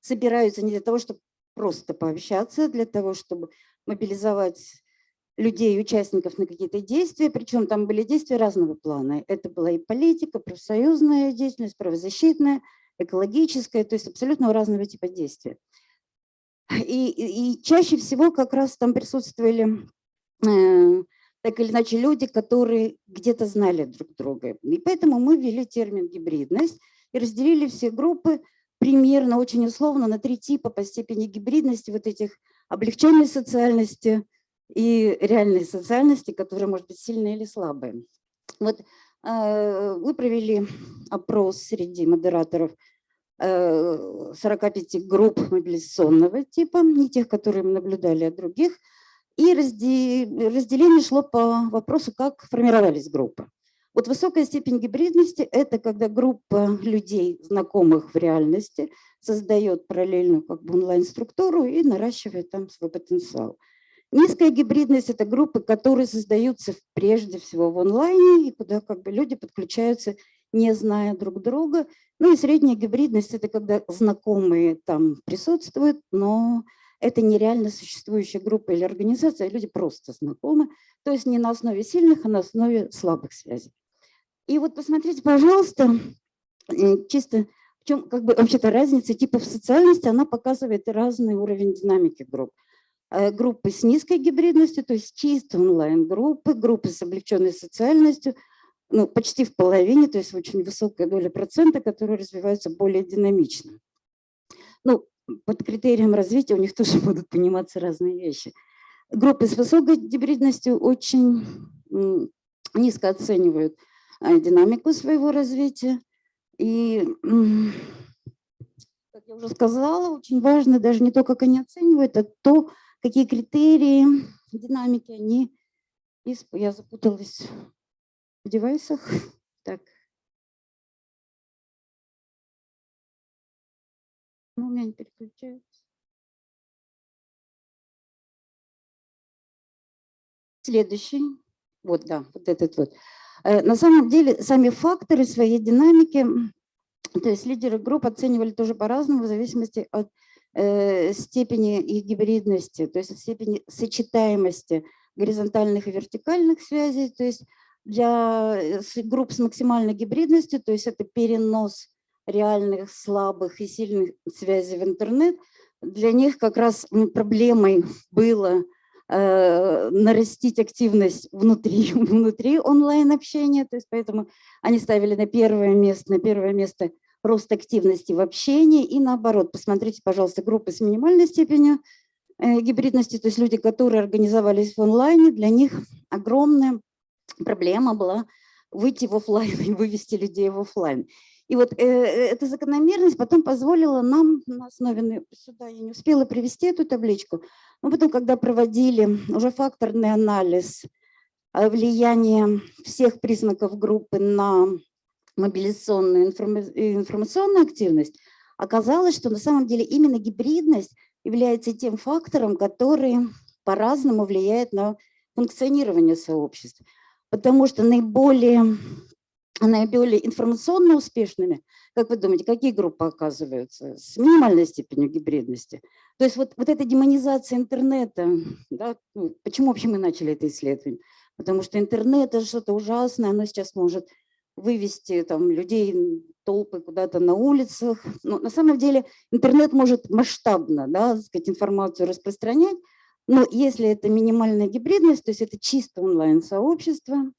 G: собираются не для того, чтобы просто пообщаться, а для того, чтобы мобилизовать людей, участников на какие-то действия, причем там были действия разного плана. Это была и политика, профсоюзная деятельность, правозащитная, экологическая, то есть абсолютно разного типа действия. И чаще всего как раз там присутствовали так или иначе люди, которые где-то знали друг друга. И поэтому мы ввели термин гибридность и разделили все группы примерно, очень условно, на 3 типа по степени гибридности вот этих облегченной социальности и реальной социальности, которые, может быть, сильные или слабые. Вот мы провели опрос среди модераторов 45 групп мобилизационного типа, не тех, которые мы наблюдали, а других. И разделение шло по вопросу, как формировались группы. Вот высокая степень гибридности – это когда группа людей, знакомых в реальности, создает параллельную как бы онлайн-структуру и наращивает там свой потенциал. Низкая гибридность – это группы, которые создаются прежде всего в онлайне, и куда как бы люди подключаются, не зная друг друга. Ну и средняя гибридность – это когда знакомые там присутствуют, но это нереально существующая группа или организация, люди просто знакомы, то есть не на основе сильных, а на основе слабых связей. И вот посмотрите, пожалуйста, чисто в чем как бы вообще-то разница типов социальности, она показывает разный уровень динамики групп. Группы с низкой гибридностью, то есть чисто онлайн-группы, группы с облегченной социальностью, ну, почти в половине, то есть очень высокая доля процента, которые развиваются более динамично. Ну, под критерием развития у них тоже будут пониматься разные вещи. Группы с высокой гибридностью очень низко оценивают динамику своего развития. И, как я уже сказала, очень важно даже не то, как они оценивают, а то, какие критерии динамики они... Я запуталась в девайсах. Так. Ну, у меня не переключается. Следующий. Вот, да, вот этот вот. На самом деле, сами факторы своей динамики, то есть лидеры групп оценивали тоже по-разному в зависимости от степени их гибридности, то есть от степени сочетаемости горизонтальных и вертикальных связей. То есть для групп с максимальной гибридностью, то есть это перенос реальных слабых и сильных связей в интернет, для них как раз проблемой было нарастить активность внутри онлайн-общения, то есть поэтому они ставили на первое место рост активности в общении и наоборот. Посмотрите, пожалуйста, группы с минимальной степенью гибридности, то есть люди, которые организовались в онлайне, для них огромная проблема была выйти в офлайн и вывести людей в офлайн. И вот эта закономерность потом позволила нам на основе, сюда я не успела привести эту табличку, но потом, когда проводили уже факторный анализ влияния всех признаков группы на мобилизационную и информационную активность, оказалось, что на самом деле именно гибридность является тем фактором, который по-разному влияет на функционирование сообществ. Потому что наиболее информационно успешными, как вы думаете, какие группы оказываются с минимальной степенью гибридности? То есть вот эта демонизация интернета, да, почему вообще мы начали это исследование? Потому что интернет – это что-то ужасное, оно сейчас может вывести там, людей, толпы куда-то на улицах. Но на самом деле интернет может масштабно, да, так сказать, информацию распространять, но если это минимальная гибридность, то есть это чисто онлайн-сообщество,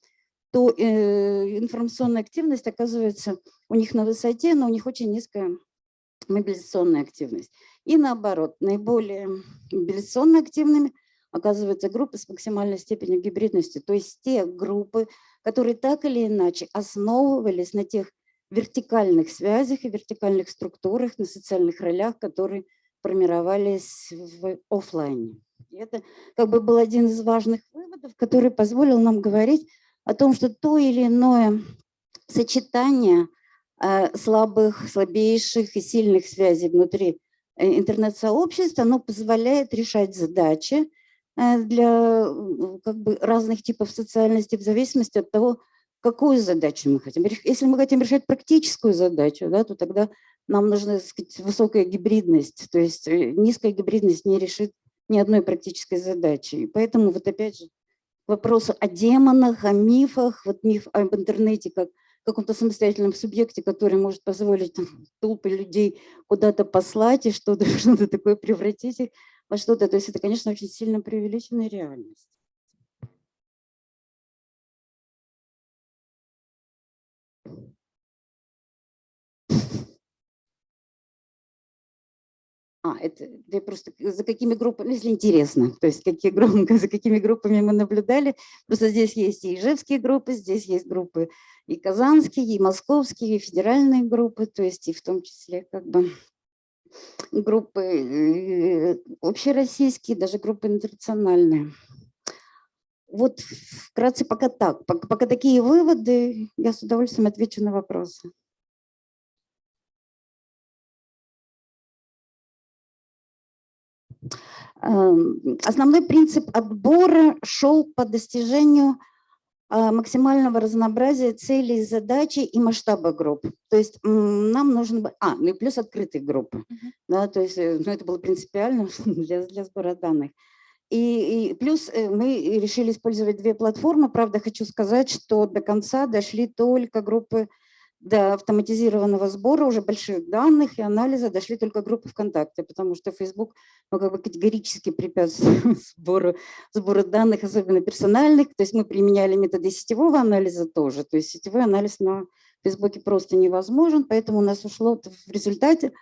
G: то информационная активность оказывается у них на высоте, но у них очень низкая мобилизационная активность. И наоборот, наиболее мобилизационно активными оказываются группы с максимальной степенью гибридности, то есть те группы, которые так или иначе основывались на тех вертикальных связях и вертикальных структурах, на социальных ролях, которые формировались в офлайне. И это как бы был один из важных выводов, который позволил нам говорить о том, что то или иное сочетание слабейших и сильных связей внутри интернет-сообщества, оно позволяет решать задачи для как бы разных типов социальности в зависимости от того, какую задачу мы хотим. Если мы хотим решать практическую задачу, да, то тогда нам нужна, так сказать, высокая гибридность, то есть низкая гибридность не решит ни одной практической задачи. И поэтому вот опять же к вопросу о демонах, о мифах, вот миф об интернете как каком-то самостоятельном субъекте, который может позволить там, толпы людей куда-то послать и что-то такое превратить их во что-то. То есть это, конечно, очень сильно преувеличенная реальность. Это я просто за какими группами, если интересно, то есть за какими группами мы наблюдали. Просто здесь есть и ижевские группы, здесь есть группы и казанские, и московские, и федеральные группы, то есть и в том числе как бы группы общероссийские, даже группы интернациональные. Вот вкратце пока так. Пока такие выводы, я с удовольствием отвечу на вопросы. Основной принцип отбора шел по достижению максимального разнообразия целей, задачи и масштаба групп. То есть нам нужно было… ну и плюс открытые группы. Да, то есть это было принципиально для сбора данных. И плюс мы решили использовать две платформы. Правда, хочу сказать, что до конца дошли только группы до автоматизированного сбора уже больших данных и анализа дошли только группы ВКонтакте, потому что Facebook как бы категорически препятствует сбору данных, особенно персональных. То есть мы применяли методы сетевого анализа тоже. То есть сетевой анализ на Facebook просто невозможен, поэтому у нас ушло в результате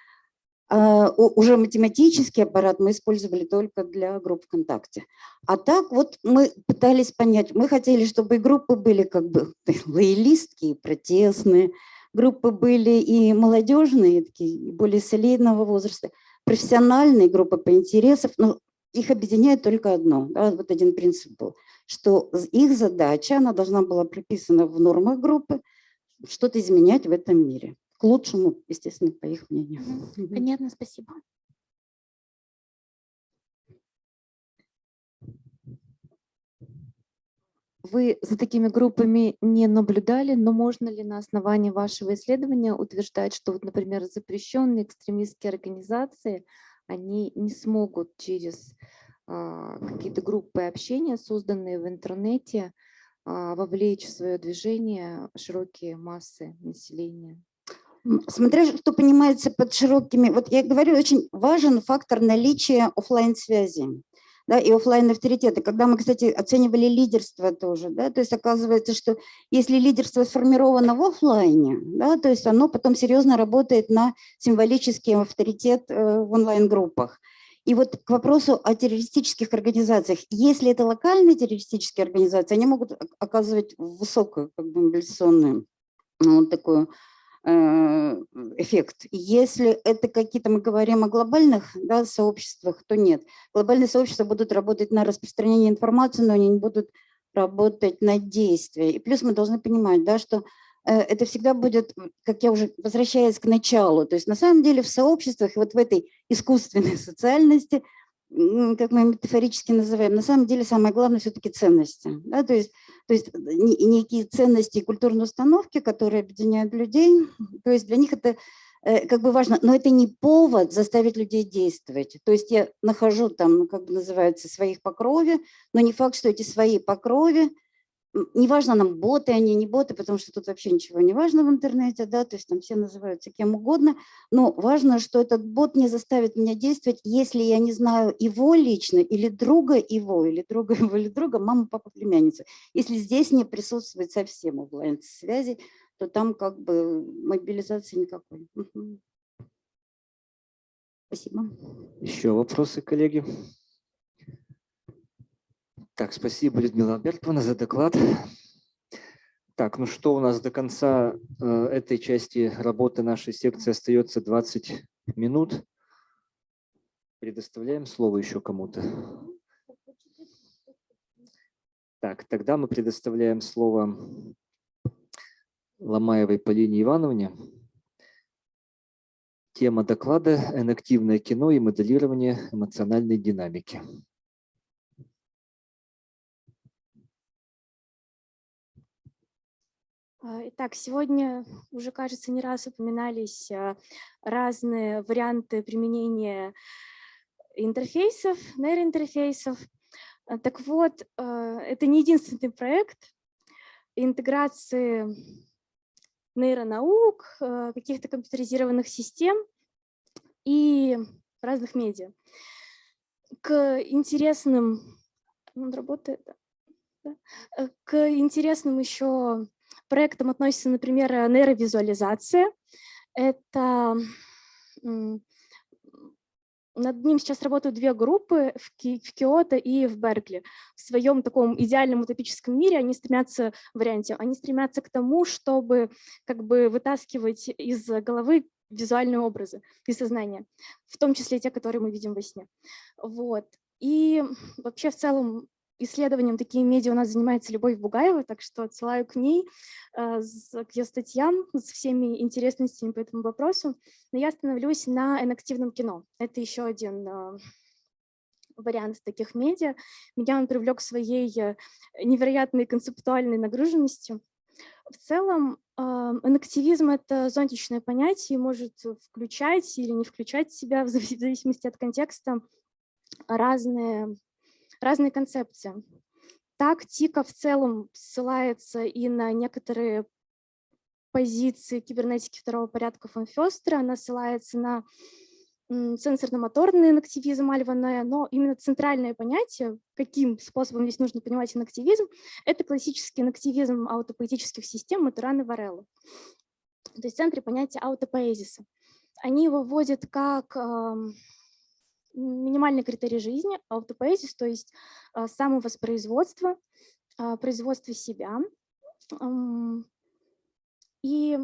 G: уже математический аппарат мы использовали только для групп ВКонтакте. А так вот мы пытались понять, мы хотели, чтобы и группы были как бы лоялистские, протестные, группы были и молодежные, такие более солидного возраста, профессиональные группы по интересам, но их объединяет только одно, да, вот один принцип был, что их задача, она должна была прописана в нормах группы, что-то изменять в этом мире. К лучшему, естественно, по их мнению.
C: Понятно, спасибо.
F: вы за такими группами не наблюдали, но можно ли на основании вашего исследования утверждать, что, вот, например, запрещенные экстремистские организации, они не смогут через какие-то группы общения, созданные в интернете, вовлечь в свое движение широкие массы населения?
G: Смотря что понимается под широкими, вот я говорю, очень важен фактор наличия офлайн-связи, да, и офлайн-авторитета. Когда мы, кстати, оценивали лидерство тоже, да, то есть оказывается, что если лидерство сформировано в офлайне, да, то есть оно потом серьезно работает на символический авторитет в онлайн-группах. И вот к вопросу о террористических организациях. Если это локальные террористические организации, они могут оказывать высокую как бы, мобилизационную вот такую эффект. Если это какие-то, мы говорим о глобальных, да, сообществах, то нет. Глобальные сообщества будут работать на распространение информации, но они не будут работать на действие. И плюс мы должны понимать, да, что это всегда будет, как я уже возвращаясь к началу, то есть на самом деле в сообществах, вот в этой искусственной социальности, как мы метафорически называем, на самом деле самое главное все-таки ценности. Да? То есть некие ценности и культурные установки, которые объединяют людей, то есть для них это как бы важно, но это не повод заставить людей действовать. То есть я нахожу там, ну, как бы называется, своих по крови, но не факт, что эти свои по крови, неважно нам боты, они не боты, потому что тут вообще ничего не важно в интернете, да, то есть там все называются кем угодно, но важно, что этот бот не заставит меня действовать, если я не знаю его лично, или друга его, или друга его, или друга, мама, папа, племянница. Если здесь не присутствует совсем онлайн-связи, то там как бы мобилизации никакой. Спасибо.
A: Еще вопросы, коллеги? Так, спасибо, Людмила Альбертовна, за доклад. Так, ну что, у нас до конца этой части работы нашей секции остается 20 минут. Предоставляем слово еще кому-то. Так, тогда мы предоставляем слово Ломаевой Полине Ивановне. Тема доклада – «Энактивное кино и моделирование эмоциональной динамики».
L: Итак, сегодня уже, кажется, не раз упоминались разные варианты применения интерфейсов, нейроинтерфейсов. Так вот, это не единственный проект интеграции нейронаук, каких-то компьютеризированных систем и разных медиа. К интересным, он работает, да? К интересным еще проектам относится, например, нейровизуализация. Это над ним сейчас работают две группы в Киото и в Беркли. В своем таком идеальном утопическом мире они стремятся к тому, чтобы как бы вытаскивать из головы визуальные образы из сознания, в том числе те, которые мы видим во сне. Вот. И вообще в целом исследованием такие медиа у нас занимается Любовь Бугаева, так что отсылаю к ней, к ее статьям с всеми интересностями по этому вопросу. Но я остановлюсь на энактивном кино. Это еще один вариант таких медиа. Меня он привлек своей невероятной концептуальной нагруженностью. В целом энактивизм – это зонтичное понятие, может включать или не включать в себя, в зависимости от контекста, разные концепции. Так, Тика в целом ссылается и на некоторые позиции кибернетики второго порядка фон Фёстера, она ссылается на сенсорно-моторный энактивизм Альвана, но именно центральное понятие, каким способом здесь нужно понимать энактивизм, это классический энактивизм аутопоэтических систем Матурана Вареллы. То есть в центре понятия аутопоэзиса. Они его вводят как минимальный критерий жизни, аутопоэзис, то есть самовоспроизводство, производство себя. И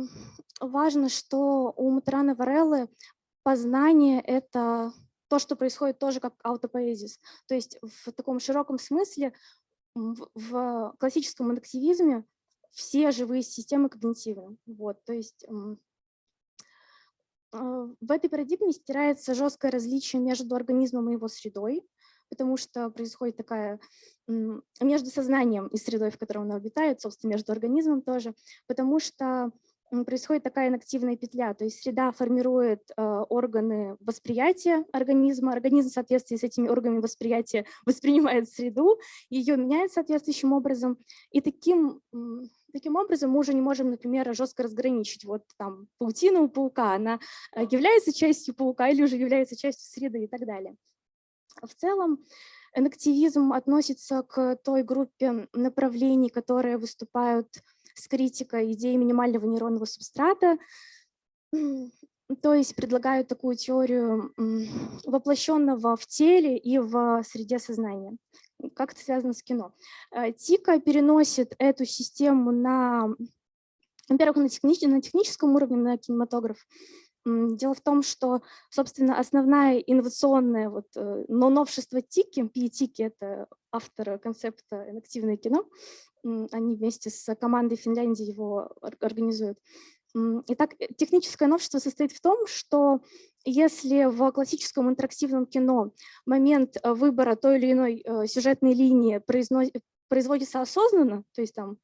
L: важно, что у Матурана Вареллы познание – это то, что происходит тоже как аутопоэзис. То есть в таком широком смысле в классическом энактивизме все живые системы когнитивны. Вот, то есть в этой парадигме стирается жесткое различие между организмом и его средой. потому что происходит такая между сознанием и средой, в которой оно обитает, собственно, между организмом тоже, потому что происходит такая инактивная петля, то есть среда формирует органы восприятия организма, организм в соответствии с этими органами восприятия воспринимает среду, ее меняет соответствующим образом, и таким образом мы уже не можем, например, жестко разграничить. Вот там паутина у паука, она является частью паука или уже является частью среды и так далее. В целом, энактивизм относится к той группе направлений, которые выступают с критикой идеи минимального нейронного субстрата, то есть предлагают такую теорию воплощенного в теле и в среде сознания. Как это связано с кино? Тика переносит эту систему на, во-первых, на техническом уровне, на кинематограф. Дело в том, что, собственно, основная инновационная но новшество Тики, Пи-Тики, это автор концепта «Энактивное кино», они вместе с командой Финляндии его организуют. Итак, техническое новшество состоит в том, что если в классическом интерактивном кино момент выбора той или иной сюжетной линии производится осознанно, то есть там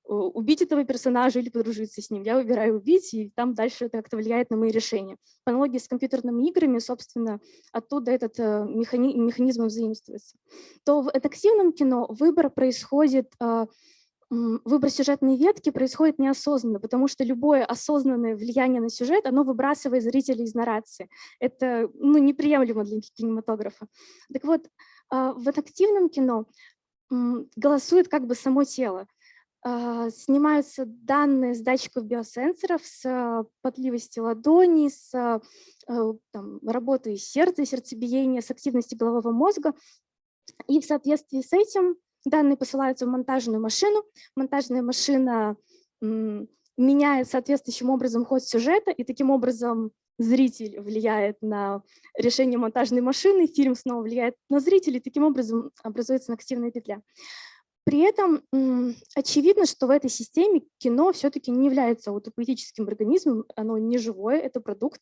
L: убить этого персонажа или подружиться с ним, я выбираю убить, и там дальше это как-то влияет на мои решения. По аналогии с компьютерными играми, собственно, оттуда этот механизм заимствуется. То в интерактивном кино выбор происходит, выбор сюжетной ветки происходит неосознанно, потому что любое осознанное влияние на сюжет, оно выбрасывает зрителя из наррации. Это неприемлемо для кинематографа. Так вот, в интерактивном кино голосует как бы само тело. Снимаются данные с датчиков биосенсоров, с потливости ладони, с работы сердца, сердцебиения, с активности головного мозга. И в соответствии с этим данные посылаются в монтажную машину. Монтажная машина меняет соответствующим образом ход сюжета, и таким образом зритель влияет на решение монтажной машины, фильм снова влияет на зрителя, и таким образом образуется активная петля. При этом очевидно, что в этой системе кино все-таки не является аутопоэтическим организмом, оно не живое, это продукт.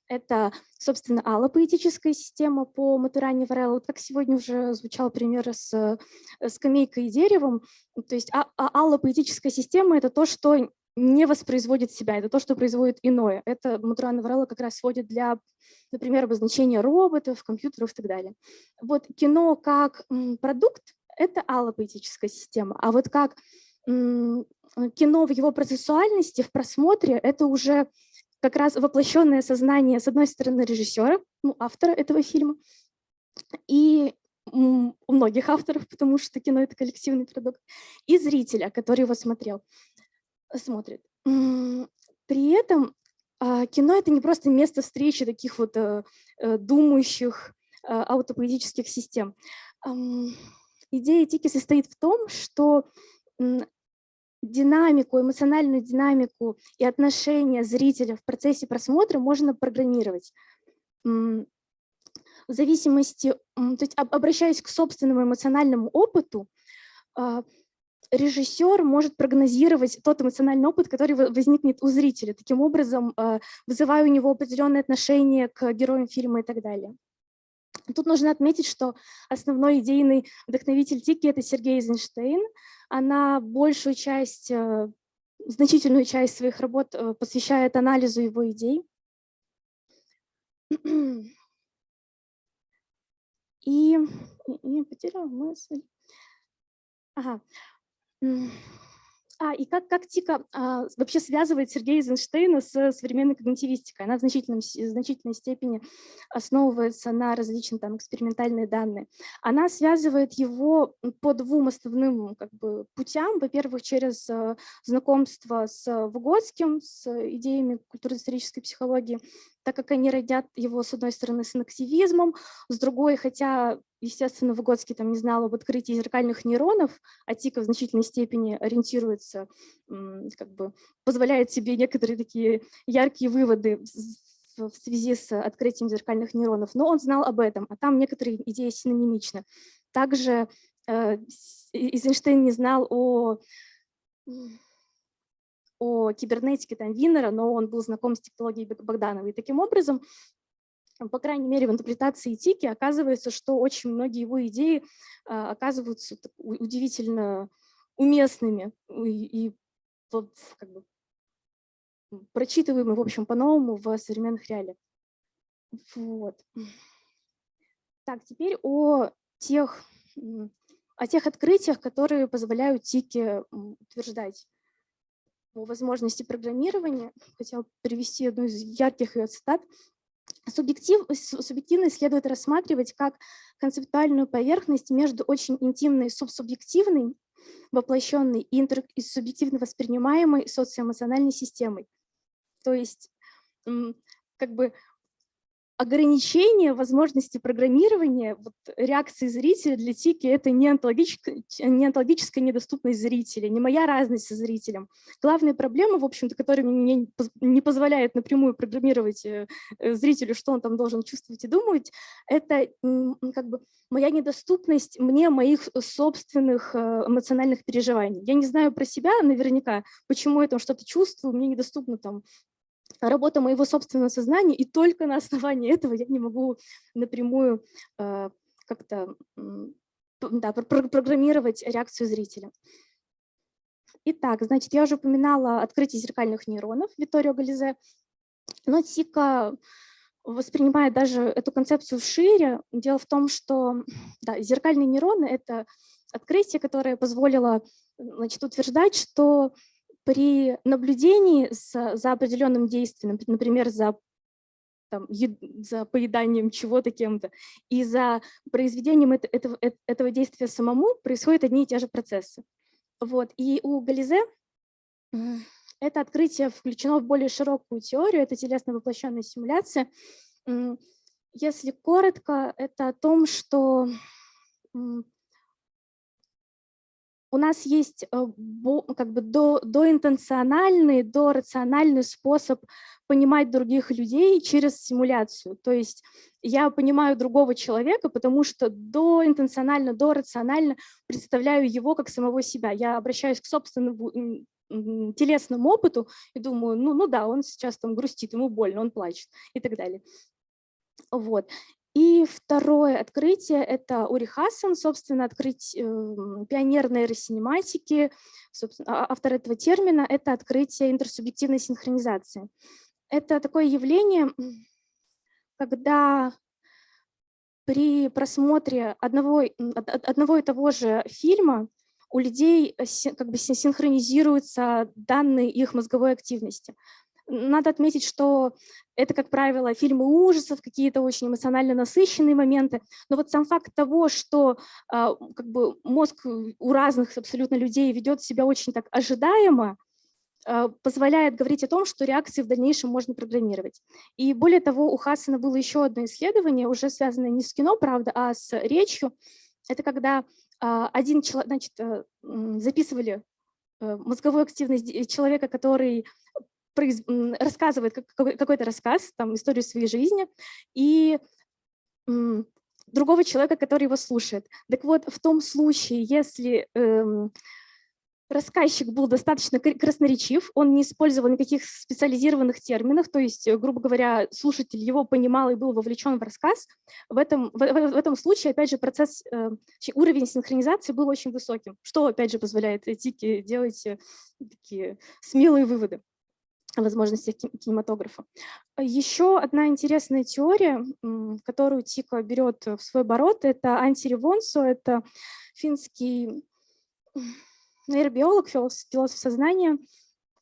L: Это, собственно, аллопоэтическая система по Матурани Варелло. Вот как сегодня уже звучал пример с скамейкой и деревом. То есть аллопоэтическая система – это то, что не воспроизводит себя, это то, что производит иное. Это Матурани Варелло как раз сводит для, например, обозначения роботов, компьютеров и так далее. Вот кино как продукт – это аллопоэтическая система. А вот как кино в его процессуальности, в просмотре, это уже как раз воплощенное сознание, с одной стороны, режиссера, автора этого фильма, и у многих авторов, потому что кино – это коллективный продукт, и зрителя, который его смотрит. При этом кино – это не просто место встречи таких вот думающих аутопоэтических систем. Идея Тики состоит в том, что динамику, эмоциональную динамику и отношения зрителя в процессе просмотра можно программировать. В зависимости, то есть обращаясь к собственному эмоциональному опыту, режиссер может прогнозировать тот эмоциональный опыт, который возникнет у зрителя, таким образом вызывая у него определенное отношение к героям фильма и так далее. Тут нужно отметить, что основной идейный вдохновитель Тики – это Сергей Эйзенштейн. Она большую часть, значительную часть своих работ посвящает анализу его идей. И я потеряла мысль. Ага. И как Тика вообще связывает Сергея Эйзенштейна с современной когнитивистикой? Она в значительной степени основывается на различных экспериментальных данных. Она связывает его по двум основным путям. Во-первых, через знакомство с Выгодским, с идеями культурно-исторической психологии, так как они родят его, с одной стороны, с инактивизмом, с другой, хотя, естественно, Выгодский не знал об открытии зеркальных нейронов, а Тика в значительной степени ориентируется, позволяет себе некоторые такие яркие выводы в связи с открытием зеркальных нейронов, но он знал об этом, а там некоторые идеи синонимичны. Также Эйзенштейн не знал о кибернетике Винера, но он был знаком с технологией Богданова. И таким образом по крайней мере, в интерпретации этики оказывается, что очень многие его идеи оказываются удивительно уместными и как бы прочитываемы, в общем, по-новому в современных реалиях. Вот. Так, теперь о тех открытиях, которые позволяют ТИКе утверждать о возможности программирования. Хотела привести одну из ярких ее цитат. Субъективность следует рассматривать как концептуальную поверхность между очень интимной субсубъективной, воплощенной и субъективно воспринимаемой социоэмоциональной системой. То есть как бы ограничение возможности программирования, реакции зрителя для ТИКи — это не онтологическая недоступность зрителя, не моя разность со зрителем. Главная проблема, в общем-то, которая мне не позволяет напрямую программировать зрителю, что он там должен чувствовать и думать, это как бы моя недоступность мне моих собственных эмоциональных переживаний. Я не знаю про себя наверняка, почему я там что-то чувствую, мне недоступно там работа моего собственного сознания, и только на основании этого я не могу напрямую как-то программировать реакцию зрителя. Итак, значит, я уже упоминала открытие зеркальных нейронов Витторио Гализе, но ТИКа воспринимает даже эту концепцию шире. Дело в том, что зеркальные нейроны — это открытие, которое позволило, значит, утверждать, что при наблюдении за определенным действием, например, за поеданием чего-то кем-то, и за произведением этого действия самому происходят одни и те же процессы. Вот. И у Гализе это открытие включено в более широкую теорию, это телесно-воплощенная симуляция. Если коротко, это о том, что у нас есть как бы доинтенциональный, дорациональный способ понимать других людей через симуляцию. То есть я понимаю другого человека, потому что доинтенционально, дорационально представляю его как самого себя. Я обращаюсь к собственному телесному опыту и думаю, ну да, он сейчас там грустит, ему больно, он плачет и так далее. Вот. И второе открытие – это Ури Хасан, собственно, пионер нейросинематики, автор этого термина – это открытие интерсубъективной синхронизации. Это такое явление, когда при просмотре одного и того же фильма у людей как бы синхронизируются данные их мозговой активности. Надо отметить, что это, как правило, фильмы ужасов, какие-то очень эмоционально насыщенные моменты. Но вот сам факт того, что как бы мозг у разных абсолютно людей ведет себя очень так ожидаемо, позволяет говорить о том, что реакции в дальнейшем можно программировать. И более того, у Хасана было еще одно исследование, уже связанное не с кино, правда, а с речью. Это когда один человек, значит, записывали мозговую активность человека, который рассказывает какой-то рассказ, там, историю своей жизни, и другого человека, который его слушает. Так вот, в том случае, если рассказчик был достаточно красноречив, он не использовал никаких специализированных терминов, то есть, грубо говоря, слушатель его понимал и был вовлечен в рассказ, в этом случае, опять же, уровень синхронизации был очень высоким, что, опять же, позволяет ТИКе делать такие смелые выводы о возможностях кинематографа. Еще одна интересная теория, которую ТИКа берет в свой оборот, это Анти Ревонсо, это финский нейробиолог, философ сознания.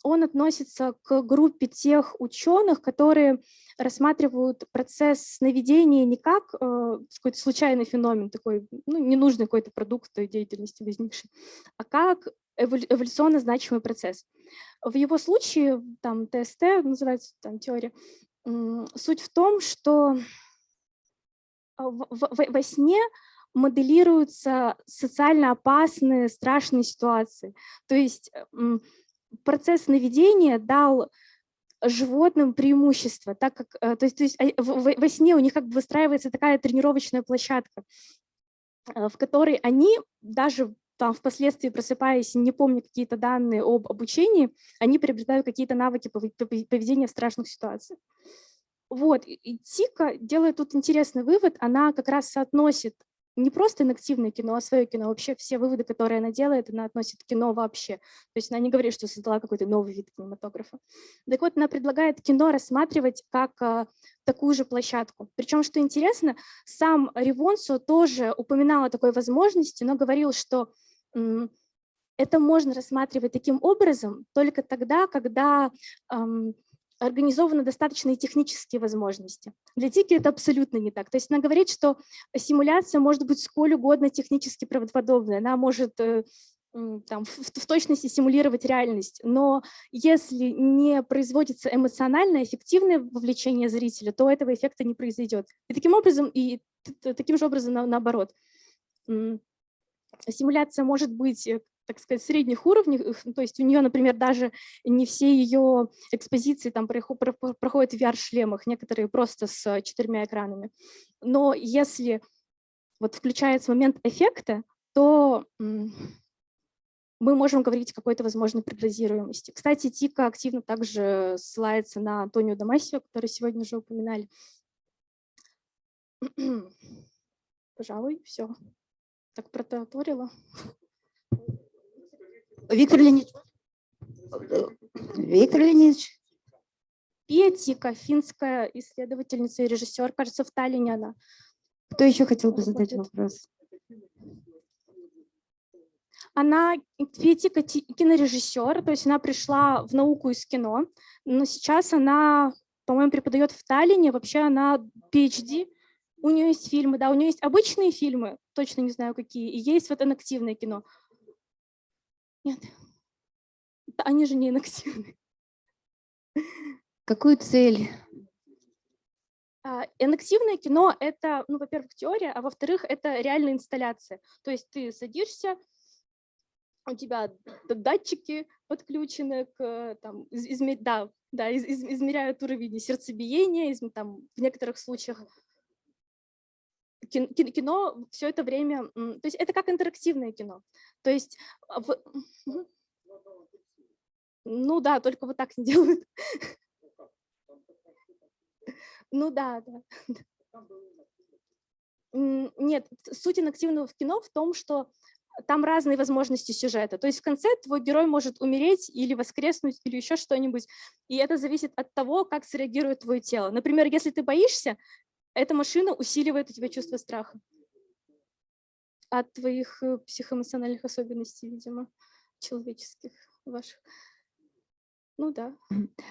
L: Он относится к группе тех ученых, которые рассматривают процесс сновидения не как какой-то случайный феномен, такой ненужный какой-то продукт деятельности возникший, а как эволюционно значимый процесс. В его случае, там ТСТ называется там теория, суть в том, что во сне моделируются социально опасные, страшные ситуации. То есть процесс сновидения дал животным преимущество, так как то есть во сне у них как бы выстраивается такая тренировочная площадка, в которой они даже там впоследствии, просыпаясь, не помня какие-то данные об обучении, они приобретают какие-то навыки поведения в страшных ситуациях. Вот, и Тика делает тут интересный вывод, она как раз соотносит не просто инактивное кино, а свое кино. Вообще все выводы, которые она делает, она относит к кино вообще. То есть она не говорит, что создала какой-то новый вид кинематографа. Так вот, она предлагает кино рассматривать как такую же площадку. Причем, что интересно, сам Ревонсо тоже упоминал о такой возможности, но говорил, что это можно рассматривать таким образом только тогда, когда организованы достаточные технические возможности. Для Тики это абсолютно не так. То есть она говорит, что симуляция может быть сколь угодно технически правдоподобной, она может там, в точности симулировать реальность, но если не производится эмоциональное, эффективное вовлечение зрителя, то этого эффекта не произойдет. И таким же образом наоборот. Симуляция может быть, так сказать, средних уровней, то есть у нее, например, даже не все ее экспозиции там проходят в VR-шлемах, некоторые просто с 4 экранами. Но если вот включается момент эффекта, то мы можем говорить о какой-то возможной прогнозируемости. Кстати, Тика активно также ссылается на Антонио Дамасио, который сегодня уже упоминали. Пожалуй, все. Так протараторила.
G: Виктор Леонидович. Виктор Леонидович.
L: Пия Тика, финская исследовательница и режиссер, кажется, в Таллине она.
G: Кто еще хотел бы задать вопрос?
L: Она Пия Тика кинорежиссер, то есть она пришла в науку из кино, но сейчас она, по-моему, преподает в Таллине, вообще она PhD. У нее есть фильмы, да, у нее есть обычные фильмы, точно не знаю какие, и есть вот инактивное кино. Нет, они же не инактивные.
F: Какую цель?
L: Инактивное кино – это, ну, во-первых, теория, а во-вторых, это реальная инсталляция. То есть ты садишься, у тебя датчики подключены к, там, измеряют уровень сердцебиения, там, в некоторых случаях кино все это время, то есть это как интерактивное кино. То есть, ну да, только вот так не делают. Ну да. Нет, суть инактивного в кино в том, что там разные возможности сюжета. То есть в конце твой герой может умереть или воскреснуть, или еще что-нибудь. И это зависит от того, как среагирует твое тело. Например, если ты боишься, эта машина усиливает у тебя чувство страха. От твоих психоэмоциональных особенностей, видимо, человеческих ваших. Ну да.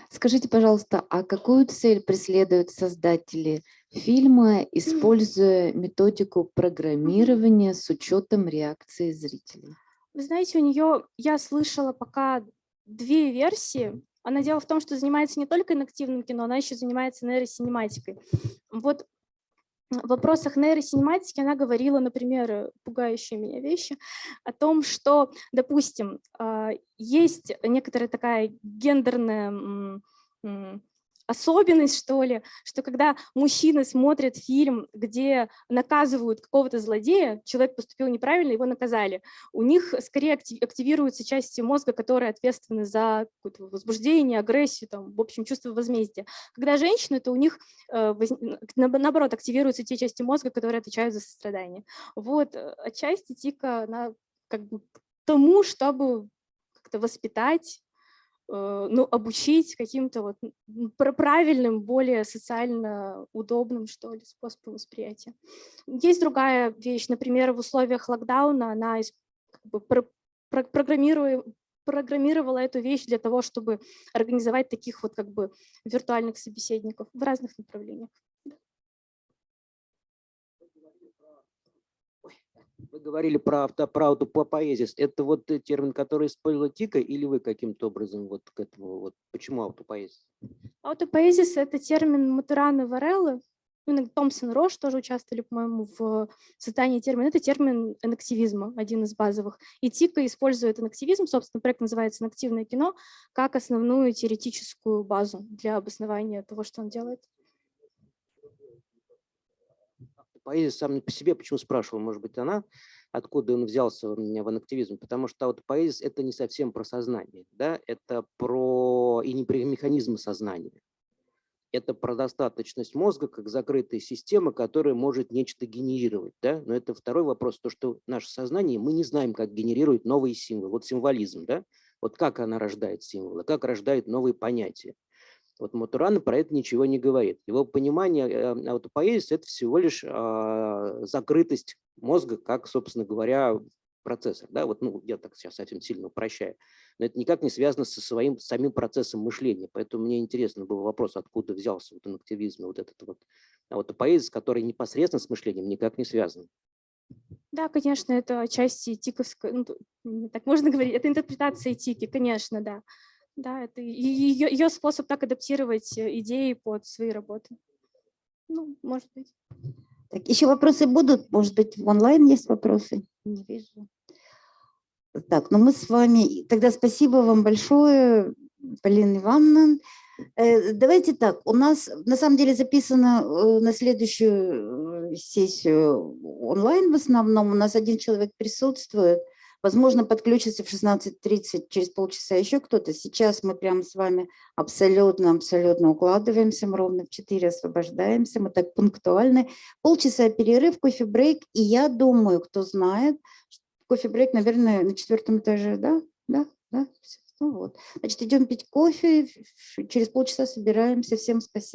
F: Скажите, пожалуйста, а какую цель преследуют создатели фильма, используя методику программирования с учетом реакции зрителей?
L: Вы знаете, у нее, я слышала пока 2 версии. Она дело в том, что занимается не только инактивным кино, она еще занимается нейросинематикой. Вот в вопросах нейросинематики она говорила, например, пугающие меня вещи, о том, что, допустим, есть некоторая такая гендерная особенность, что ли, что когда мужчины смотрят фильм, где наказывают какого-то злодея, человек поступил неправильно, его наказали, у них скорее активируются части мозга, которые ответственны за какое-то возбуждение, агрессию, там, в общем, чувство возмездия. Когда женщины, то у них наоборот активируются те части мозга, которые отвечают за сострадание. Вот, отчасти Тика, она как бы к тому, чтобы как-то воспитать, ну, обучить каким-то вот правильным, более социально удобным, что ли, способом восприятия. Есть другая вещь, например, в условиях локдауна она как бы программировала эту вещь для того, чтобы организовать таких вот как бы виртуальных собеседников в разных направлениях.
D: Вы говорили про автопоэзис. Это вот термин, который использовала Тика, или вы каким-то образом вот к этому, вот почему автопоэзис?
L: Автопоэзис – это термин Матураны Вареллы, Томпсон Рош тоже участвовали, по-моему, в создании термина. Это термин энактивизма, один из базовых. И Тика использует энактивизм, собственно, проект называется «Энактивное кино», как основную теоретическую базу для обоснования того, что он делает.
D: Поэзис сам по себе, почему спрашивал, может быть, откуда он взялся у меня в энактивизм, потому что поэзис это не совсем про сознание, да, это про и не про механизмы сознания. это про достаточность мозга как закрытая система, которая может нечто генерировать. Да? Но это второй вопрос, то, что наше сознание, мы не знаем, как генерирует новые символы. Вот символизм, да? Вот как она рождает символы, как рождает новые понятия. Вот Матурана про это ничего не говорит. Его понимание аутопоэзис – это всего лишь закрытость мозга, как, собственно говоря, процессор. Да? Вот, ну, я так сейчас совсем сильно упрощаю. Но это никак не связано со самим процессом мышления. Поэтому мне интересно был вопрос, откуда взялся вот инактивизм, вот этот вот аутопоэзис, который непосредственно с мышлением никак не связан.
L: Да, конечно, это отчасти этиковская, ну, так можно говорить, это интерпретация этики, конечно, да. Да, это ее способ так адаптировать идеи под свои работы. Ну, может быть.
G: Так, еще вопросы будут? Может быть, в онлайн есть вопросы? Не вижу. Так, ну мы с вами... Тогда спасибо вам большое, Полина Ивановна. Давайте так, у нас на самом деле записано на следующую сессию онлайн в основном. У нас один человек присутствует. Возможно, подключится в 16:30, через полчаса еще кто-то. Сейчас мы прямо с вами абсолютно укладываемся, мы ровно в 4 освобождаемся, мы так пунктуальны. Полчаса перерыв, кофе-брейк, и я думаю, кто знает, кофе-брейк, наверное, на 4-м этаже, да? Ну вот. Значит, идем пить кофе, через полчаса собираемся. Всем спасибо.